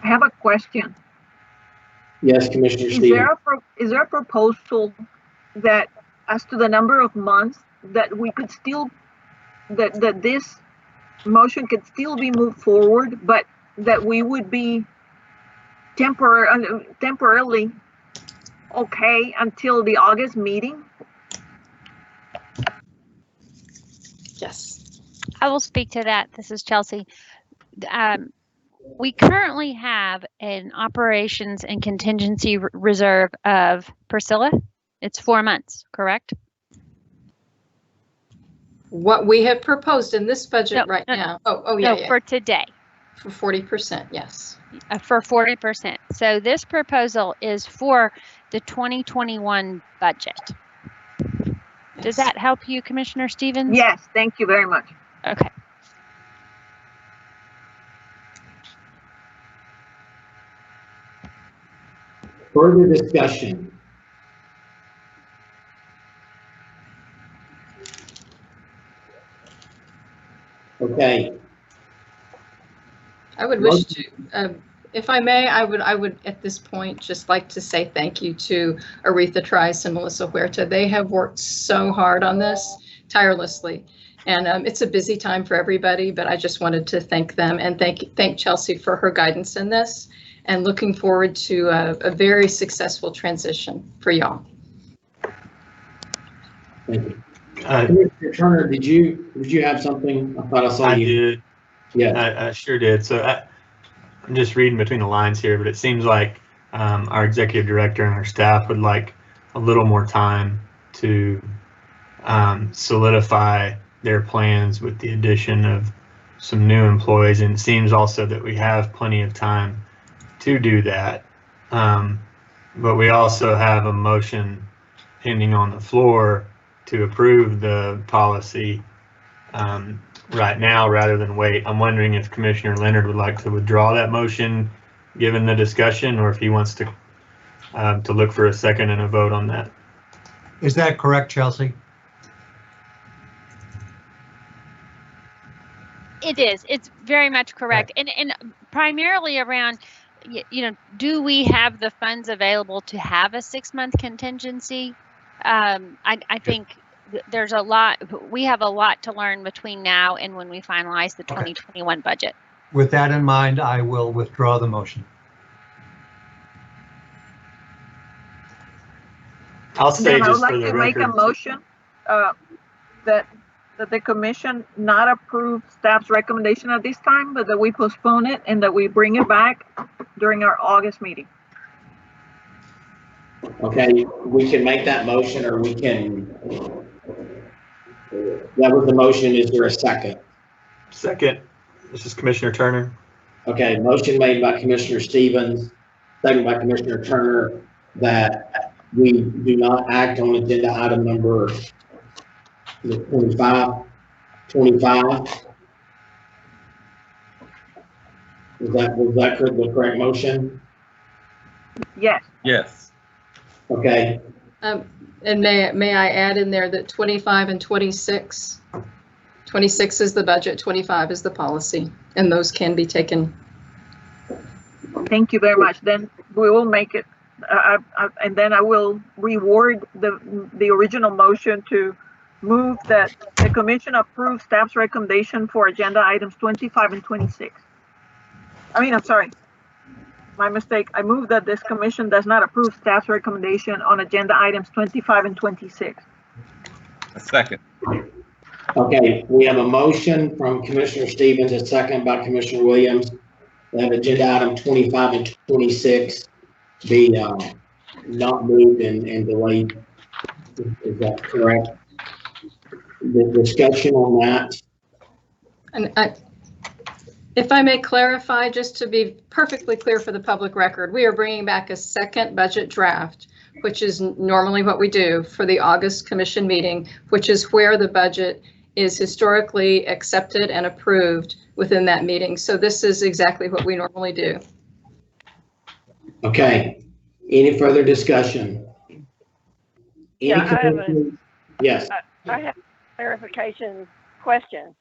I have a question. Yes, Commissioner Stevens. Is there a proposal that, as to the number of months, that we could still, that this motion could still be moved forward, but that we would be temporarily okay until the August meeting? Yes. I will speak to that. This is Chelsea. We currently have an operations and contingency reserve of, Priscilla, it's 4 months, correct? What we have proposed in this budget right now. Oh, yeah, yeah. For today. For 40%, yes. For 40%. So this proposal is for the 2021 budget. Yes. Does that help you, Commissioner Stevens? Yes, thank you very much. Okay. Further discussion? Okay. I would wish to, if I may, I would at this point just like to say thank you to Aretha Trice and Melissa Huerta. They have worked so hard on this tirelessly. And it's a busy time for everybody, but I just wanted to thank them and thank Chelsea for her guidance in this, and looking forward to a very successful transition for y'all. Thank you. Commissioner Turner, did you have something? I thought I saw you. I did. Yeah. I sure did. So I'm just reading between the lines here, but it seems like our executive director and our staff would like a little more time to solidify their plans with the addition of some new employees. And it seems also that we have plenty of time to do that. But we also have a motion pending on the floor to approve the policy right now rather than wait. I'm wondering if Commissioner Leonard would like to withdraw that motion given the discussion, or if he wants to look for a second and a vote on that. Is that correct, Chelsea? It is. It's very much correct. And primarily around, do we have the funds available to have a 6-month contingency? I think there's a lot, we have a lot to learn between now and when we finalize the 2021 budget. With that in mind, I will withdraw the motion. I'll say then I would just like for the to make record, a motion that the commission not approve staff's recommendation at this time, but that we postpone it and that we bring it back during our August meeting. Okay, we can make that motion, or we can. That was the motion. Is there a second? Second. This is Commissioner Turner. Okay, motion made by Commissioner Stevens, second by Commissioner Turner, that we do not act on agenda item number 25. Was that the correct motion? Yes. Yes. Okay. And may I add in there that 25 and 26, 26 is the budget, 25 is the policy, and those can be taken. Thank you very much. Then we will make it, and then I will reward the original motion to move that the commission approves staff's recommendation for agenda items 25 and 26. I'm sorry, my mistake. I move that this commission does not approve staff's recommendation on agenda items 25 and 26. A second. Okay, we have a motion from Commissioner Stevens, a second by Commissioner Williams, that agenda item 25 and 26 be not moved and delayed. Is that correct? The discussion on that. And if I may clarify, just to be perfectly clear for the public record, we are bringing back a second budget draft, which is normally what we do for the August commission meeting, which is where the budget is historically accepted and approved within that meeting. So this is exactly what we normally do. Okay. Any further discussion? Yes. I have a clarification question.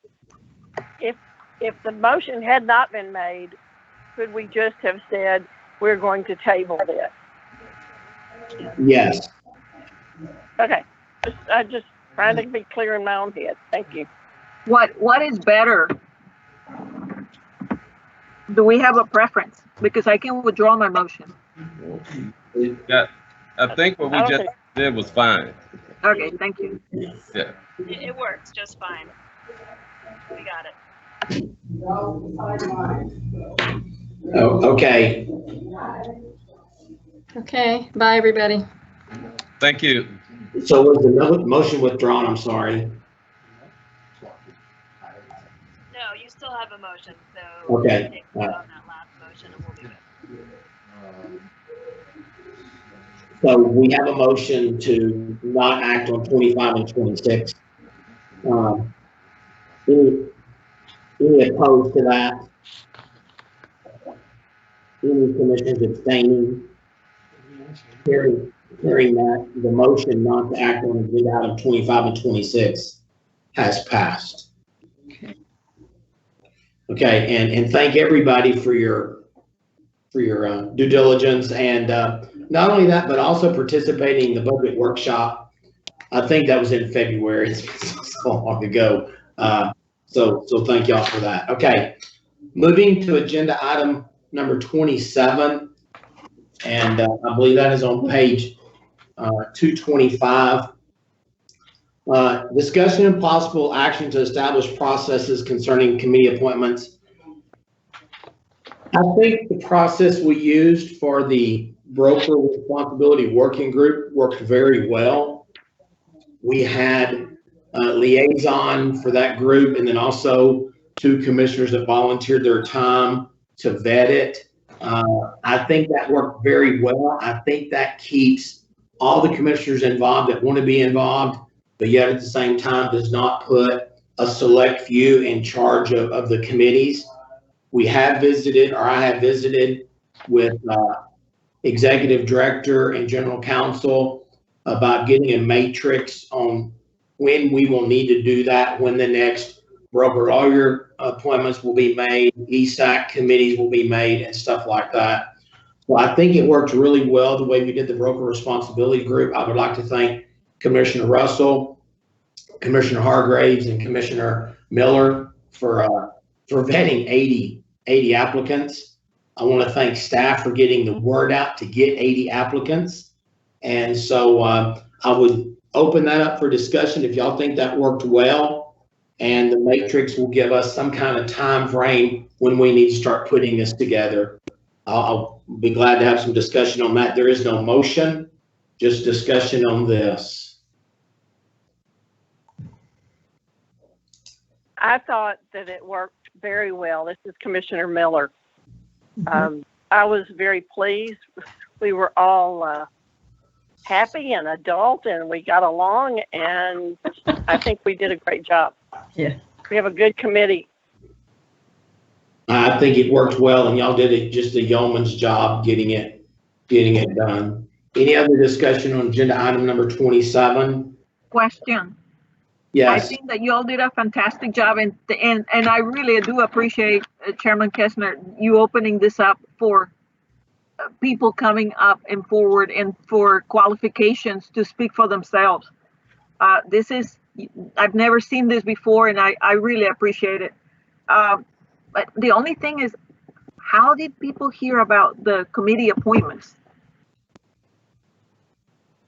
If the motion had not been made, could we just have said we're going to table this? Yes. Okay. I just trying to be clear in my own head. Thank you. What is better, Do we have a preference? Because I can withdraw my motion. Yeah, I think what we I don't just think- did was fine. Okay, thank you. Yeah. It works just fine. We got it. Oh, okay. Okay, bye, everybody. Thank you. So was the motion withdrawn? I'm sorry. No, you still have a motion, so. Okay. Take vote on that last motion and we'll be good. So we have a motion to not act on 25 and 26. Any opposed to that? Any commissioners abstaining? Hearing that, the motion not to act on agenda item 25 and 26 has passed. Okay, and thank everybody for your due diligence, and not only that, but also participating in the budget workshop. I think that was in February. It's been so long ago. So thank y'all for that. Okay, moving to agenda item number 27, and I believe that is on page 225. Discussion and possible action to establish processes concerning committee appointments. I think the process we used for the broker responsibility working group worked very well. We had a liaison for that group, and then also 2 commissioners that volunteered their time to vet it. I think that worked very well. I think that keeps all the commissioners involved that want to be involved, but yet at the same time does not put a select few in charge of the committees. We have visited, or I have visited with executive director and general counsel about getting a matrix on when we will need to do that, when the next broker lawyer appointments will be made, ESAC committees will be made, and stuff like that. So I think it worked really well the way we did the broker responsibility group. I would like to thank Commissioner Russell, Commissioner Hargraves, and Commissioner Miller for vetting 80 applicants. I want to thank staff for getting the word out to get 80 applicants. And so I would open that up for discussion if y'all think that worked well. And the matrix will give us some kind of time frame when we need to start putting this together. I'll be glad to have some discussion on that. There is no motion, just discussion on this. I thought that it worked very well. This is Commissioner Miller. I was very pleased. We were all happy and adult, and we got along, and I think we did a great job. Yeah. We have a good committee. I think it worked well, and y'all did it just a yeoman's job getting it done. Any other discussion on agenda item number 27? Question. Yes. I think that you all did a fantastic job, and I really do appreciate Chairman Kessner, you opening this up for people coming up and forward and for qualifications to speak for themselves. I've never seen this before, and I really appreciate it. But the only thing is, how did people hear about the committee appointments?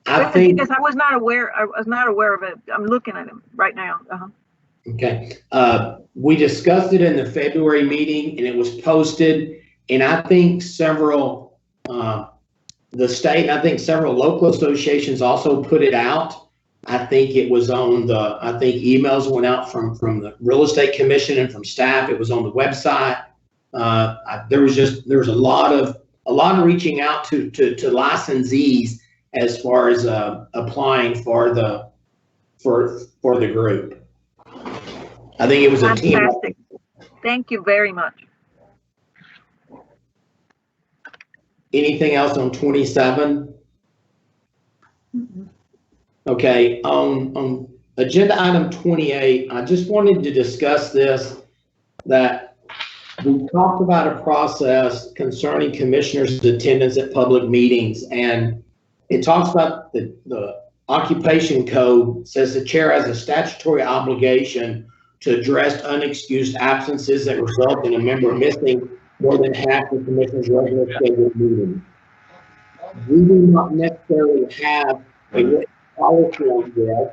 Because I was not aware of it. I'm looking at them right now. Okay. We discussed it in the February meeting, and it was posted, and I think several, the state, I think several local associations also put it out. I think it was on I think emails went out from the Real Estate Commission and from staff. It was on the website. There was a lot of reaching out to licensees as far as applying for the group. I think it was a team. Fantastic. Thank you very much. Anything else on 27? Okay, on agenda item 28, I just wanted to discuss this, that we talked about a process concerning commissioners' attendance at public meetings, and it talks about the occupation code says the chair has a statutory obligation to address unexcused absences that result in a member missing more than half the commissioners' regular scheduled meeting. We do not necessarily have a written policy on this.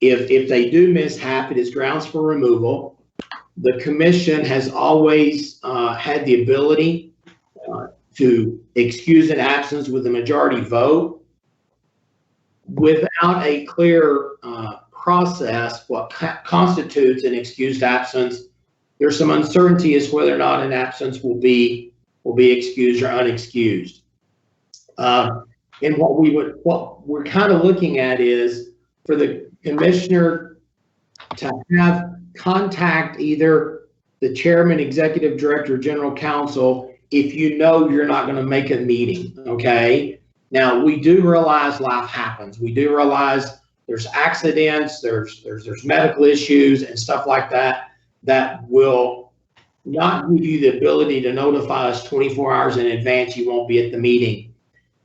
If they do miss half, it is grounds for removal. The commission has always had the ability to excuse an absence with a majority vote. Without a clear process, what constitutes an excused absence, there's some uncertainty as to whether or not an absence will be excused or unexcused. And what we're kind of looking at is for the commissioner to have contact either the chairman, executive director, general counsel, if you know you're not going to make a meeting, okay? Now, we do realize life happens. We do realize there's accidents, there's medical issues and stuff like that that will not give you the ability to notify us 24 hours in advance you won't be at the meeting.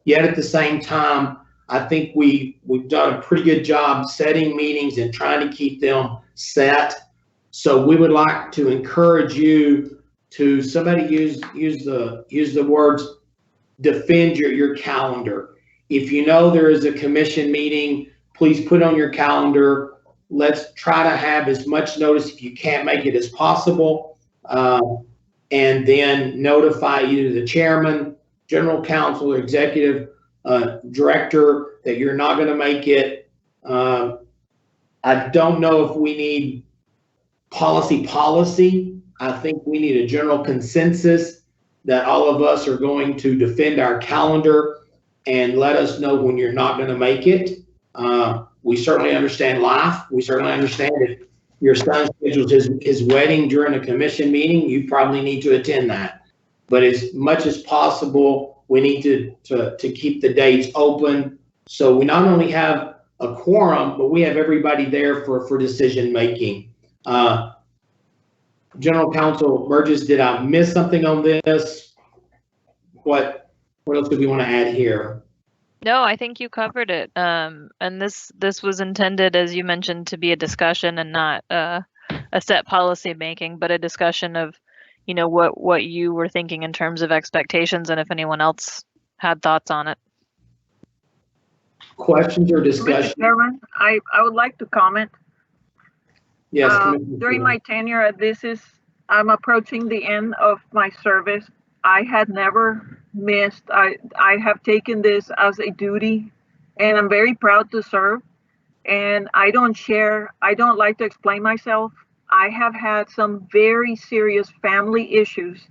Yet at the same time, I think we've done a pretty good job setting meetings and trying to keep them set. So we would like to encourage you to, somebody use the words, defend your calendar. If you know there is a commission meeting, please put on your calendar. Let's try to have as much notice if you can't make it as possible. And then notify either the chairman, general counsel, or executive director that you're not going to make it. I don't know if we need policy. I think we need a general consensus that all of us are going to defend our calendar and let us know when you're not going to make it. We certainly understand life. We certainly understand if your son schedules his wedding during a commission meeting, you probably need to attend that. But as much as possible, we need to keep the dates open. So we not only have a quorum, but we have everybody there for decision making. General Counsel Burgess, did I miss something on this? What else do we want to add here? No, I think you covered it. And this was intended, as you mentioned, to be a discussion and not a set policy making, but a discussion of, you know, what you were thinking in terms of expectations and if anyone else had thoughts on it. Questions or discussion? Mr. Chairman, I would like to comment. Yes. During my tenure, I'm approaching the end of my service. I had never missed. I have taken this as a duty, and I'm very proud to serve. And I don't like to explain myself. I have had some very serious family issues,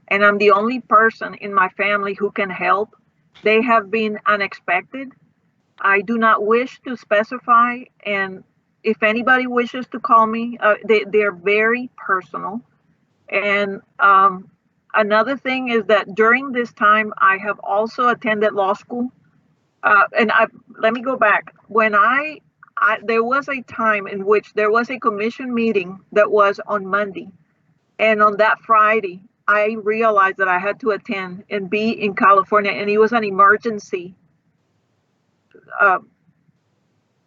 and I'm the only person in my family who can help. They have been unexpected. I do not wish to specify, and if anybody wishes to call me, they're very personal. And another thing is that during this time, I have also attended law school. Let me go back. When there was a time in which there was a commission meeting that was on Monday. And on that Friday, I realized that I had to attend and be in California, and it was an emergency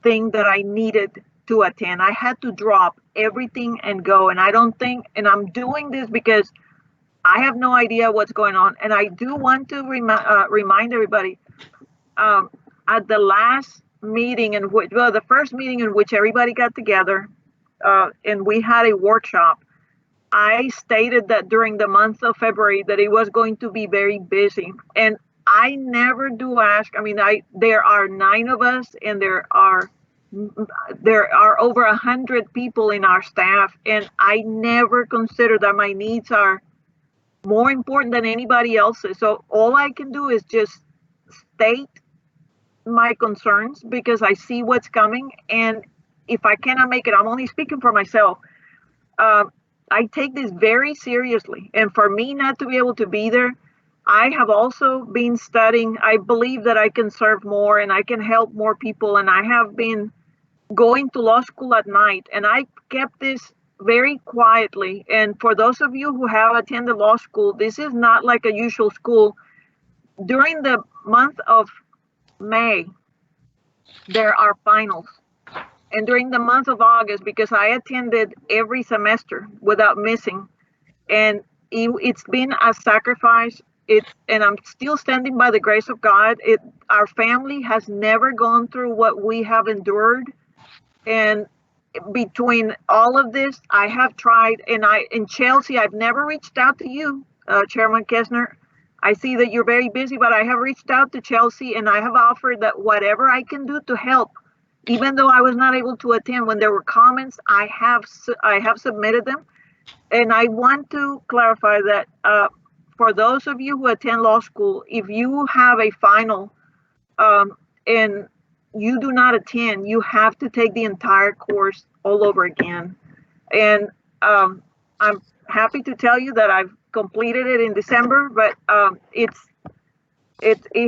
thing that I needed to attend. I had to drop everything and go. And I'm doing this because I have no idea what's going on. And I do want to remind everybody, at the last meeting the first meeting in which everybody got together, and we had a workshop, I stated that during the month of February that it was going to be very busy. And I never do ask. I mean, there are 9 of us, and there are over 100 people in our staff, and I never consider that my needs are more important than anybody else's. So all I can do is just state my concerns because I see what's coming, and if I cannot make it, I'm only speaking for myself. I take this very seriously, and for me not to be able to be there, I have also been studying. I believe that I can serve more and I can help more people, and I have been going to law school at night, and I kept this very quietly. And for those of you who have attended law school, this is not like a usual school. During the month of May, there are finals. And during the month of August, because I attended every semester without missing, and it's been a sacrifice. And I'm still standing by the grace of God. Our family has never gone through what we have endured. And between all of this, I have tried, and in Chelsea, I've never reached out to you, Chairman Kessner. I see that you're very busy, but I have reached out to Chelsea, and I have offered that whatever I can do to help, even though I was not able to attend when there were comments, I have submitted them. And I want to clarify that for those of you who attend law school, if you have a final and you do not attend, you have to take the entire course all over again. And I'm happy to tell you that I've completed it in December, but it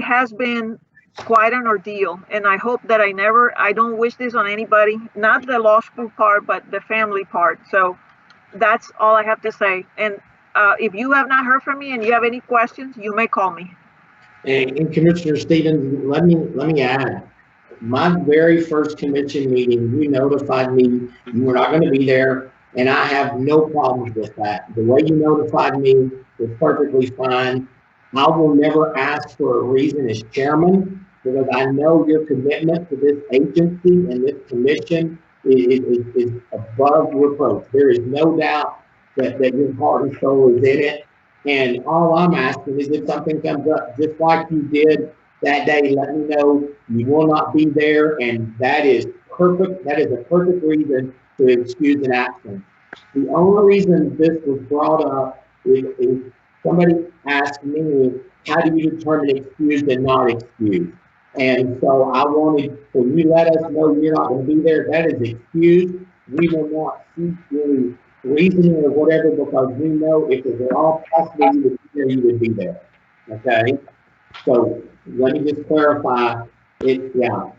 has been quite an ordeal. And I hope that I don't wish this on anybody, not the law school part, but the family part. So that's all I have to say. And if you have not heard from me and you have any questions, you may call me. And Commissioner Stevens, let me add, my very first commission meeting, you notified me you were not going to be there, and I have no problems with that. The way you notified me was perfectly fine. I will never ask for a reason as chairman, because I know your commitment to this agency and this commission is above reproach. There is no doubt that your heart and soul is in it. And all I'm asking is if something comes up, just like you did that day, let me know you will not be there, and that is perfect. That is a perfect reason to excuse an absence. The only reason this was brought up is somebody asked me, how do you determine excused and not excused? And so I wanted, when you let us know you're not going to be there, that is excused. We will not seek any reasoning or whatever, because we know if it were all possible you would be there. Okay? So let me just clarify it. Yeah,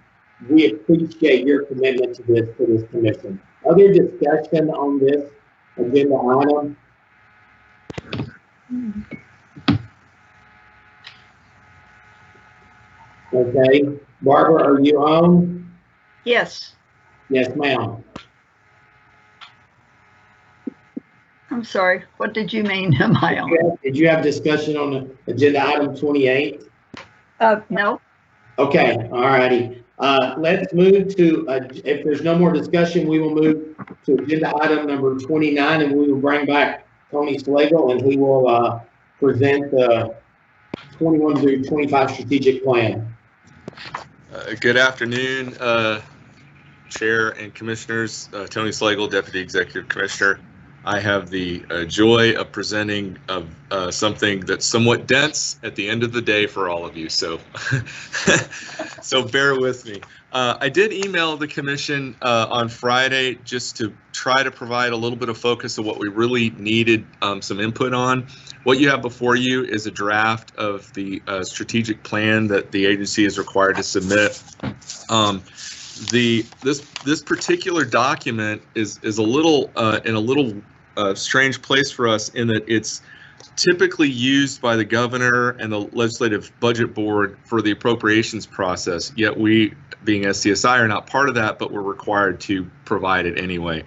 we appreciate your commitment to this commission. Other discussion on this agenda item? Okay, Barbara, are you on? Yes. Yes, ma'am. I'm sorry. What did you mean? Am I on? Did you have discussion on the agenda item 28? No. Okay, all righty. Let's move to, if there's no more discussion, we will move to agenda item number 29, and we will bring back Tony Slagle, and he will present the 21 through 25 strategic plan. Good afternoon, Chair and Commissioners. Tony Slagle, Deputy Executive Commissioner. I have the joy of presenting something that's somewhat dense at the end of the day for all of you. So, so bear with me. I did email the Commission on Friday just to try to provide a little bit of focus of what we really needed some input on. What you have before you is a draft of the strategic plan that the agency is required to submit. This particular document is a little in a little strange place for us, in that it's typically used by the governor and the legislative budget board for the appropriations process, yet we, being SCSI, are not part of that, but we're required to provide it anyway.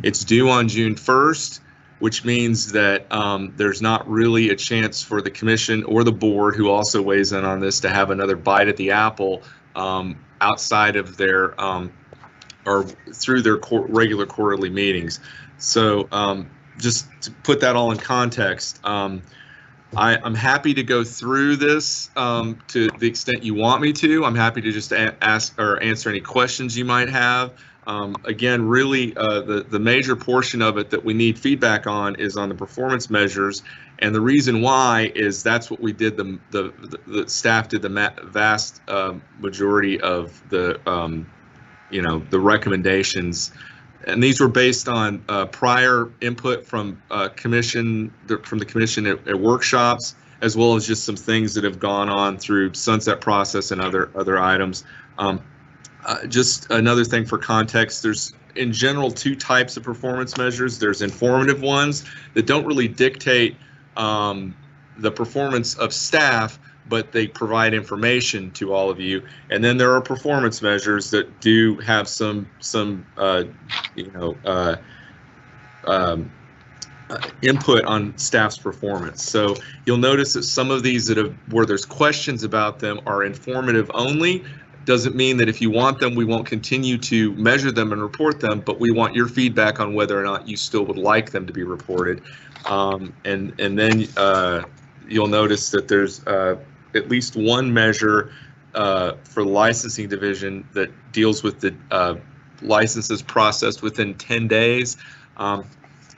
It's due on June 1st, which means that there's not really a chance for the commission or the board, who also weighs in on this, to have another bite at the apple outside of their or through their regular quarterly meetings. So just to put that all in context, I'm happy to go through this to the extent you want me to. I'm happy to just ask or answer any questions you might have. Again, really, the major portion of it that we need feedback on is on the performance measures, and the reason why is that's what we did. The staff did the vast majority of the the recommendations, and these were based on prior input from the commission at workshops, as well as just some things that have gone on through sunset process and other items. Just another thing for context, there's in general two types of performance measures. There's informative ones that don't really dictate the performance of staff, but they provide information to all of you. And then there are performance measures that do have some input on staff's performance. So you'll notice that some of these where there's questions about them are informative only. Doesn't mean that if you want them, we won't continue to measure them and report them, but we want your feedback on whether or not you still would like them to be reported. And then you'll notice that there's at least one measure for the licensing division that deals with the licenses processed within 10 days.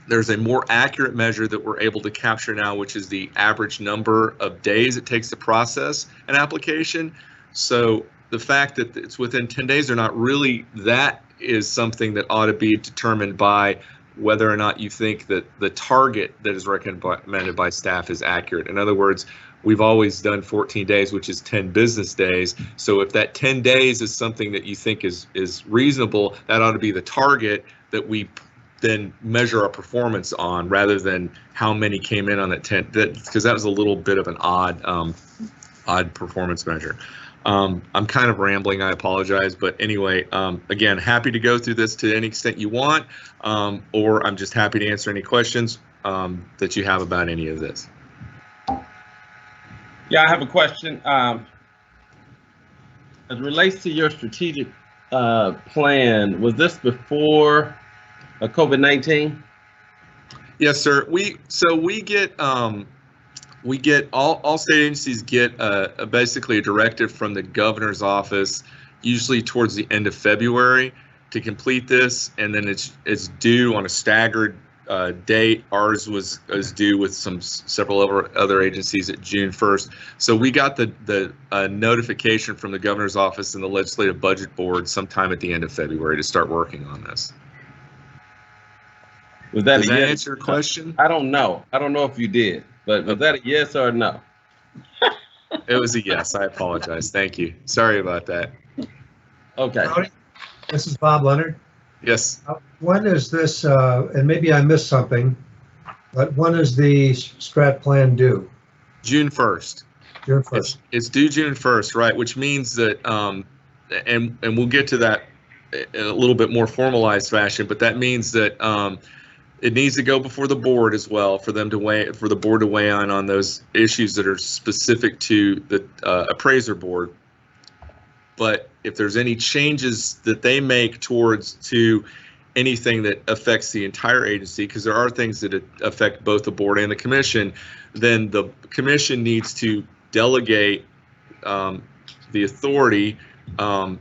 There's a more accurate measure that we're able to capture now, which is the average number of days it takes to process an application. So the fact that it's within 10 days or not really, that is something that ought to be determined by whether or not you think that the target that is recommended by staff is accurate. In other words, we've always done 14 days, which is 10 business days. So if that 10 days is something that you think is reasonable, that ought to be the target that we then measure our performance on, rather than how many came in on that 10, because that was a little bit of an odd performance measure. I'm kind of rambling, I apologize, but anyway, again, happy to go through this to any extent you want, or I'm just happy to answer any questions that you have about any of this. Yeah, I have a question. As it relates to your strategic plan, was this before COVID-19? Yes, sir. We get all state agencies get basically a directive from the governor's office, usually towards the end of February, to complete this, and then it's due on a staggered date. Ours was due with several other agencies at June 1st. So we got the notification from the governor's office and the legislative budget board sometime at the end of February to start working on this. Was that Does a that yes? answer your question? I don't know. I don't know if you did, but was that a yes or a no? It was a yes. I apologize. Thank you. Sorry about that. Okay. Howdy. This is Bob Leonard. Yes. When is this, and maybe I missed something, but when is the strat plan due? June 1st. June 1st. It's due June 1st, right? Which means that, and we'll get to that in a little bit more formalized fashion, but that means that it needs to go before the board as well for the board to weigh on those issues that are specific to the appraiser board. But if there's any changes that they make to anything that affects the entire agency, because there are things that affect both the board and the commission, then the commission needs to delegate the authority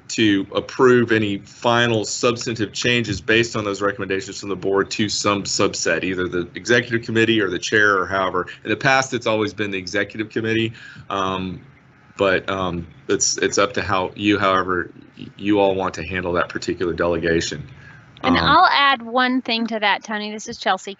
to approve any final substantive changes based on those recommendations from the board to some subset, either the executive committee or the chair, or however. In the past, it's always been the executive committee, but it's up to however you all want to handle that particular delegation. And I'll add one thing to that, Tony. This is Chelsea.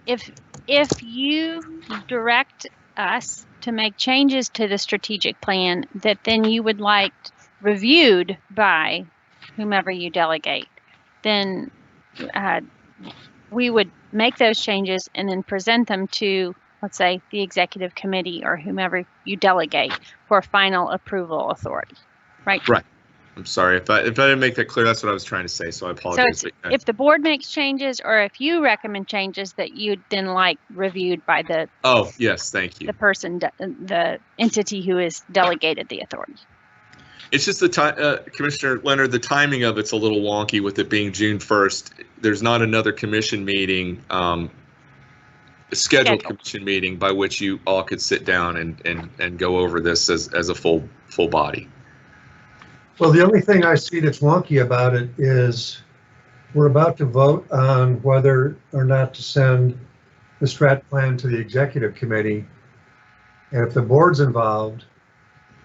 If you direct us to make changes to the strategic plan that then you would like reviewed by whomever you delegate, then we would make those changes and then present them to, let's say, the executive committee or whomever you delegate for final approval authority, right? Right. I'm sorry if I didn't make that clear. That's what I was trying to say, so I apologize. So if the board makes changes, or if you recommend changes that you'd then like reviewed by the yes, thank you, the person, the entity who is delegated the authority. It's just the time, Commissioner Leonard, the timing of it's a little wonky with it being June 1st. There's not another commission meeting, scheduled commission meeting by which you all could sit down and go over this as a full body. Well, the only thing I see that's wonky about it is we're about to vote on whether or not to send the strat plan to the executive committee. And if the board's involved,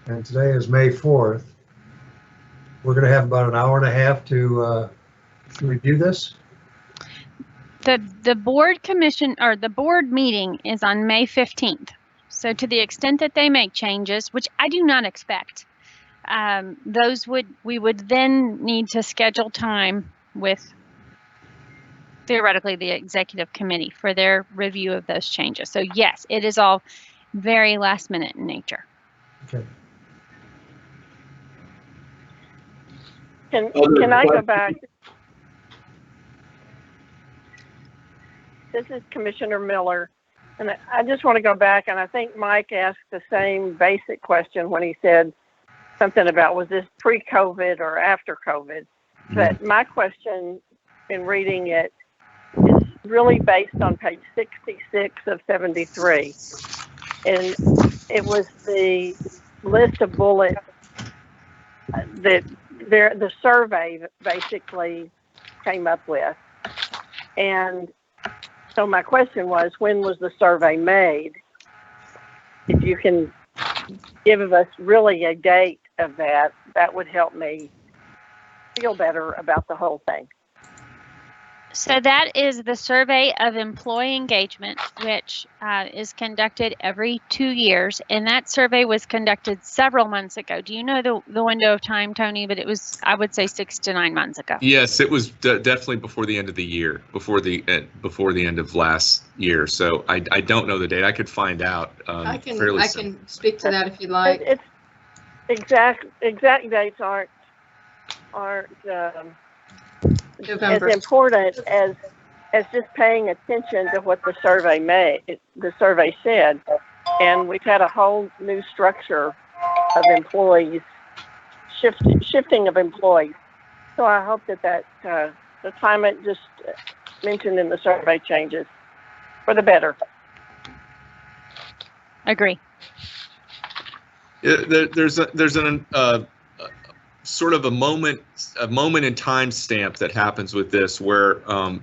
and today is May 4th, we're going to have about an hour and a half to review this. The board commission, or the board meeting, is on May 15th. So to the extent that they make changes, which I do not expect, we would then need to schedule time with theoretically the executive committee for their review of those changes. So yes, it is all very last minute in nature. Okay. Can I go back? this is Commissioner Miller. And I just want to go back, and I think Mike asked the same basic question when he said something about, was this pre-COVID or after COVID? But my question in reading it is really based on page 66 of 73. And it was the list of bullets that the survey basically came up with. And so my question was, when was the survey made? If you can give us really a date of that, that would help me feel better about the whole thing. So that is the survey of employee engagement, which is conducted every 2 years. And that survey was conducted several months ago. Do you know the window of time, Tony? But it was, I would say, 6 to 9 months ago. Yes, it was definitely before the end of the year, before the end of last year. So I don't know the date. I could find out. I can speak to that if you'd like. It's exact dates aren't as important as just paying attention to what the survey said. And we've had a whole new structure of employees, shifting of employees. So I hope that the climate just mentioned in the survey changes for the better. Agree. There's an sort of a moment in time stamp that happens with this, where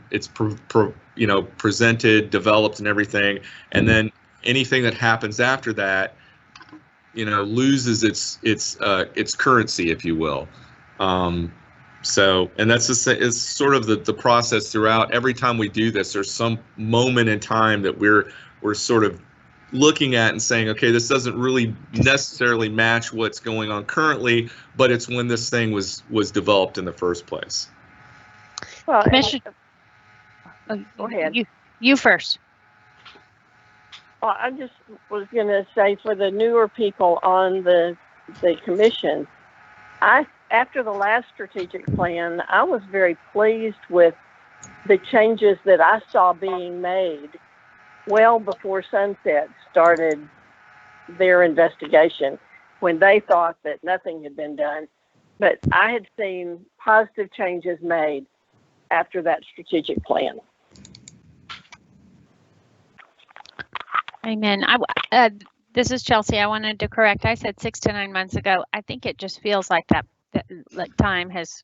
it's presented, developed, and everything, and then anything that happens after that, loses its currency, if you will. So, and that's is sort of the process throughout. Every time we do this, there's some moment in time that we're sort of looking at and saying, okay, this doesn't really necessarily match what's going on currently, but it's when this thing was developed in the first place. Well, Commissioner, go ahead. You first. Well, I just was going to say, for the newer people on the commission, after the last strategic plan, I was very pleased with the changes that I saw being made well before Sunset started their investigation, when they thought that nothing had been done. But I had seen positive changes made after that strategic plan. Amen. This is Chelsea. I wanted to correct. I said 6 to 9 months ago. I think it just feels like that time has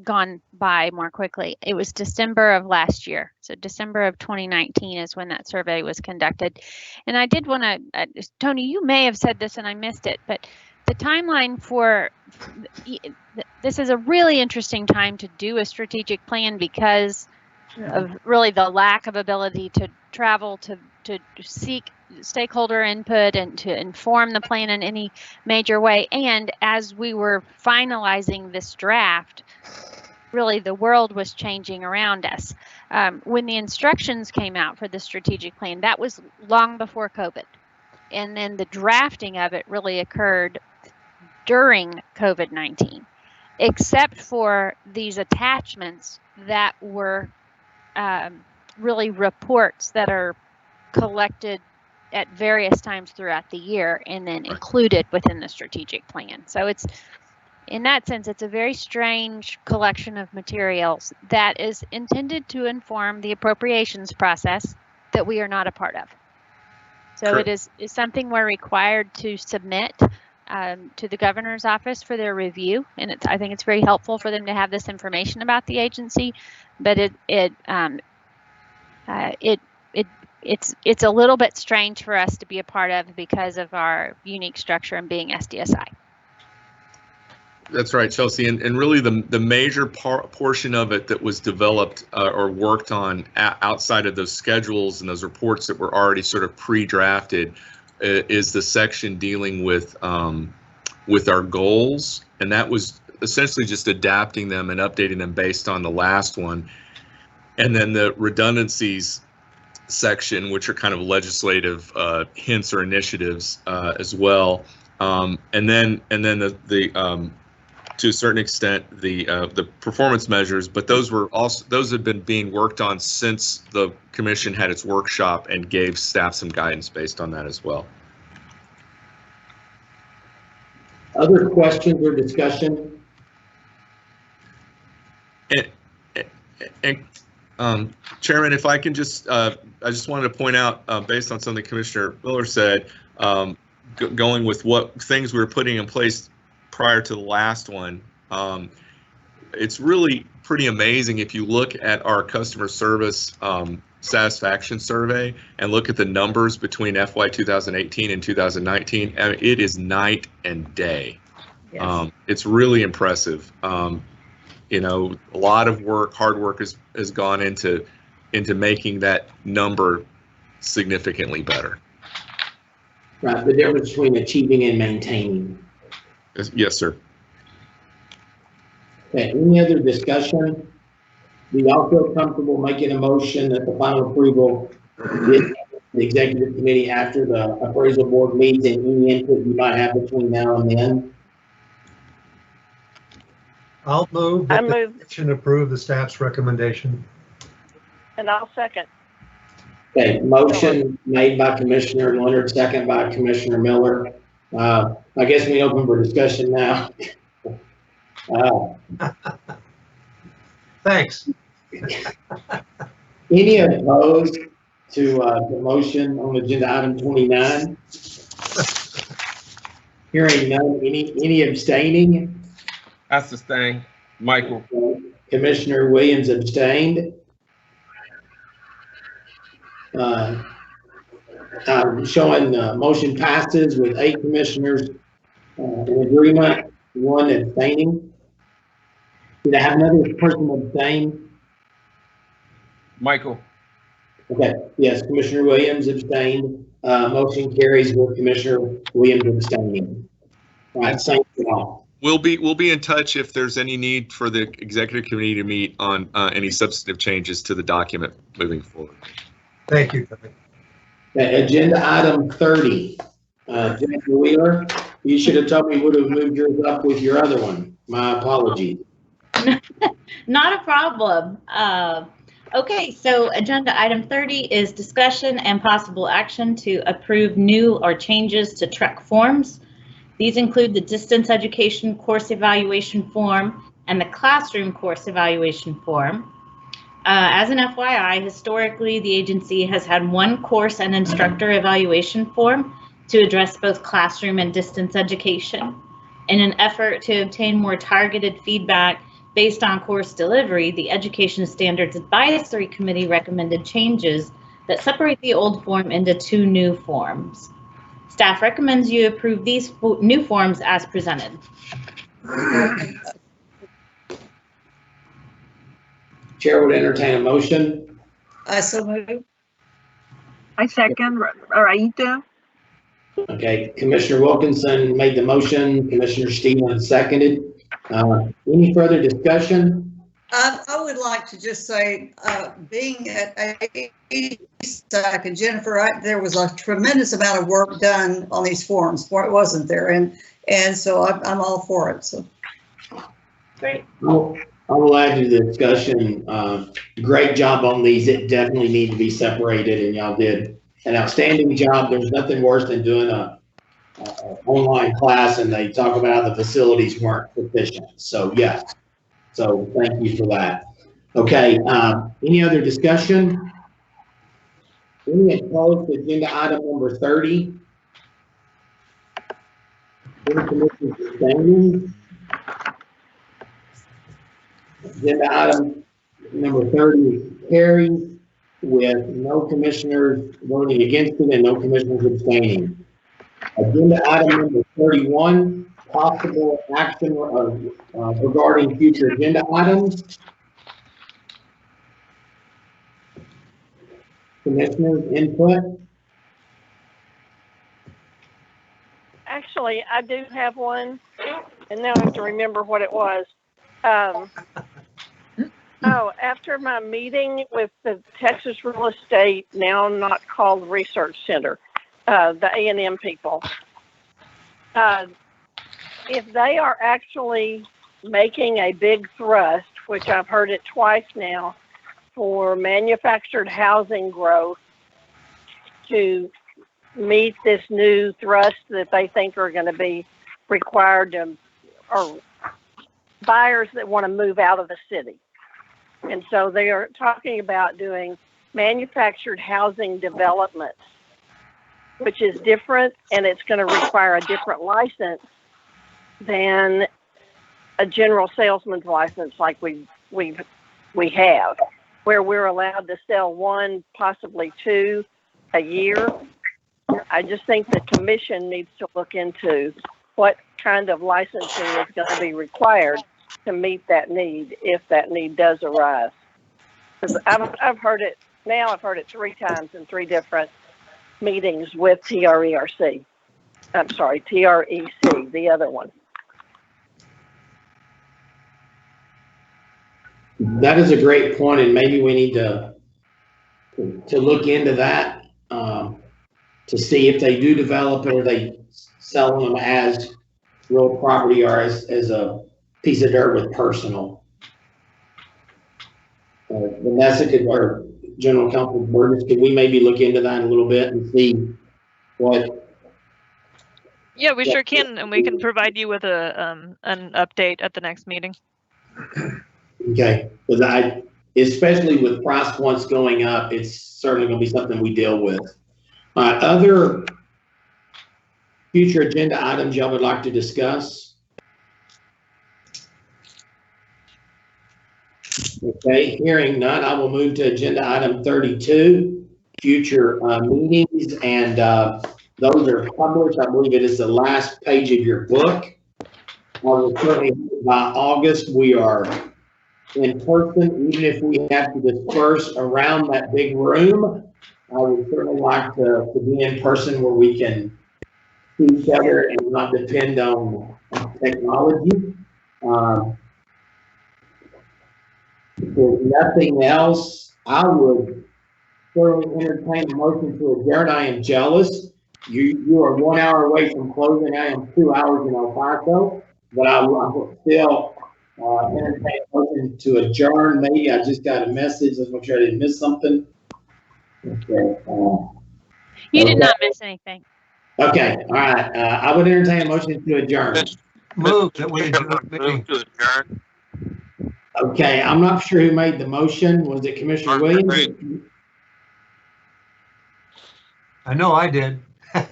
gone by more quickly. It was December of last year. So December of 2019 is when that survey was conducted. And I did want to, Tony, you may have said this and I missed it, but the timeline for this is a really interesting time to do a strategic plan, because of really the lack of ability to travel, to seek stakeholder input and to inform the plan in any major way. And as we were finalizing this draft, really the world was changing around us. When the instructions came out for the strategic plan, that was long before COVID. And then the drafting of it really occurred during COVID-19, except for these attachments that were really reports that are collected at various times throughout the year and then included within the strategic plan. So it's, in that sense, it's a very strange collection of materials that is intended to inform the appropriations process that we are not a part of. So it is something we're required to submit to the governor's office for their review, and I think it's very helpful for them to have this information about the agency. But it's a little bit strange for us to be a part of because of our unique structure and being SDSI. That's right, Chelsea, and really the major portion of it that was developed or worked on outside of those schedules and those reports that were already sort of pre-drafted is the section dealing with our goals, and that was essentially just adapting them and updating them based on the last one, and then the redundancies section, which are kind of legislative hints or initiatives as well, and then the to a certain extent the performance measures, but those have been being worked on since the commission had its workshop and gave staff some guidance based on that as well. Other questions or discussion? And Chairman, if I can just, I just wanted to point out, based on something Commissioner Miller said, going with what things we were putting in place prior to the last one, it's really pretty amazing if you look at our customer service satisfaction survey and look at the numbers between FY 2018 and 2019. I mean, it is night and day. Yes. It's really impressive. You know, a lot of work, hard work has gone into making that number significantly better. Right, the difference between achieving and maintaining. Yes, sir. Okay, any other discussion? Do y'all feel comfortable making a motion that the final approval is the executive committee after the appraisal board meets and any input you might have between now and then? I'll move that the commission approve the staff's recommendation. And I'll second. Okay, motion made by Commissioner Leonard, second by Commissioner Miller. I guess we open for discussion now. Thanks. Any opposed to the motion on agenda item 29? Hearing none. Any abstaining? I sustain. Michael. Commissioner Williams abstained. I'm showing motion passes with 8 commissioners in agreement, 1 abstaining. Did I have another person abstain? Michael. Okay, yes, Commissioner Williams abstained. Motion carries with Commissioner Williams abstaining. All right, thank you all. We'll be in touch if there's any need for the executive committee to meet on any substantive changes to the document moving forward. Thank you. Okay, agenda item 30. Jennifer Wheeler, you should have told me we would have moved yours up with your other one. My apologies. Not a problem. Okay, so agenda item 30 is discussion and possible action to approve new or changes to TREC forms. These include the distance education course evaluation form and the classroom course evaluation form. As an FYI, historically, the agency has had one course and instructor evaluation form to address both classroom and distance education. In an effort to obtain more targeted feedback based on course delivery, the Education Standards Advisory Committee recommended changes that separate the old form into 2 new forms. Staff recommends you approve these new forms as presented. Chair would entertain a motion. I so move. I second. Raita. Okay, Commissioner Wilkinson made the motion, Commissioner Stevens seconded. Any further discussion? I would like to just say, being at ASAC and Jennifer, there was a tremendous amount of work done on these forms, for it wasn't there, and so I'm all for it. So great. I will add to the discussion. Great job on these. It definitely need to be separated, and y'all did an outstanding job. There's nothing worse than doing a online class and they talk about how the facilities weren't sufficient. So yeah. So thank you for that. Okay, any other discussion? Any opposed to agenda item number 30? Any commissioners abstaining? Agenda item number 30 is carried with no commissioners voting against it and no commissioners abstaining. Agenda item number 31. Possible action regarding future agenda items. Commissioners input. Actually, I do have one, and now I have to remember what it was. After my meeting with the Texas Real Estate, now not called Research Center, the A&M people, if they are actually making a big thrust, which I've heard it twice now, for manufactured housing growth to meet this new thrust that they think are going to be required to, or buyers that want to move out of the city. And so they are talking about doing manufactured housing developments, which is different, and it's going to require a different license than a general salesman's license like we have, where we're allowed to sell one, possibly two a year. I just think the commission needs to look into what kind of licensing is going to be required to meet that need, if that need does arise. Because I've heard it now. I've heard it 3 times in 3 different meetings with TREC. I'm sorry, TREC, the other one. That is a great point, and maybe we need to look into that to see if they do develop it or they sell them as real property or as a piece of dirt with personal. Vanessa or General Counsel Burgess, could we maybe look into that a little bit and see what? Yeah, we sure can, and we can provide you with an update at the next meeting. Okay, because especially with price points going up, it's certainly going to be something we deal with. Other future agenda items y'all would like to discuss? Okay, hearing none, I will move to agenda item 32, future meetings, and those are published. I believe it is the last page of your book. Certainly by August, we are in person, even if we have to disperse around that big room. I would certainly like to be in person where we can see each other and not depend on technology. If nothing else, I would certainly entertain a motion to adjourn. I am jealous. You are 1 hour away from closing. I am 2 hours in El Paso, but I will still entertain a motion to adjourn. Maybe I just got a message. Let's make sure I didn't miss something. Okay. You did not miss anything. Okay. All right. I would entertain a motion to adjourn. Move that we adjourn the meeting. Okay. I'm not sure who made the motion. Was it Commissioner Williams? I know I did.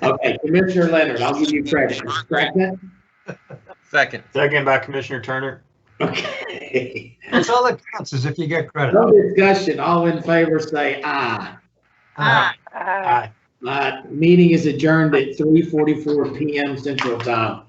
Okay. Commissioner Leonard, I'll give you credit. Second? Second by Commissioner Turner. Okay. That's all that counts, is if you get credit. No discussion. All in favor say aye. Aye. Aye. Meeting is adjourned at 3:44 p.m. Central Time.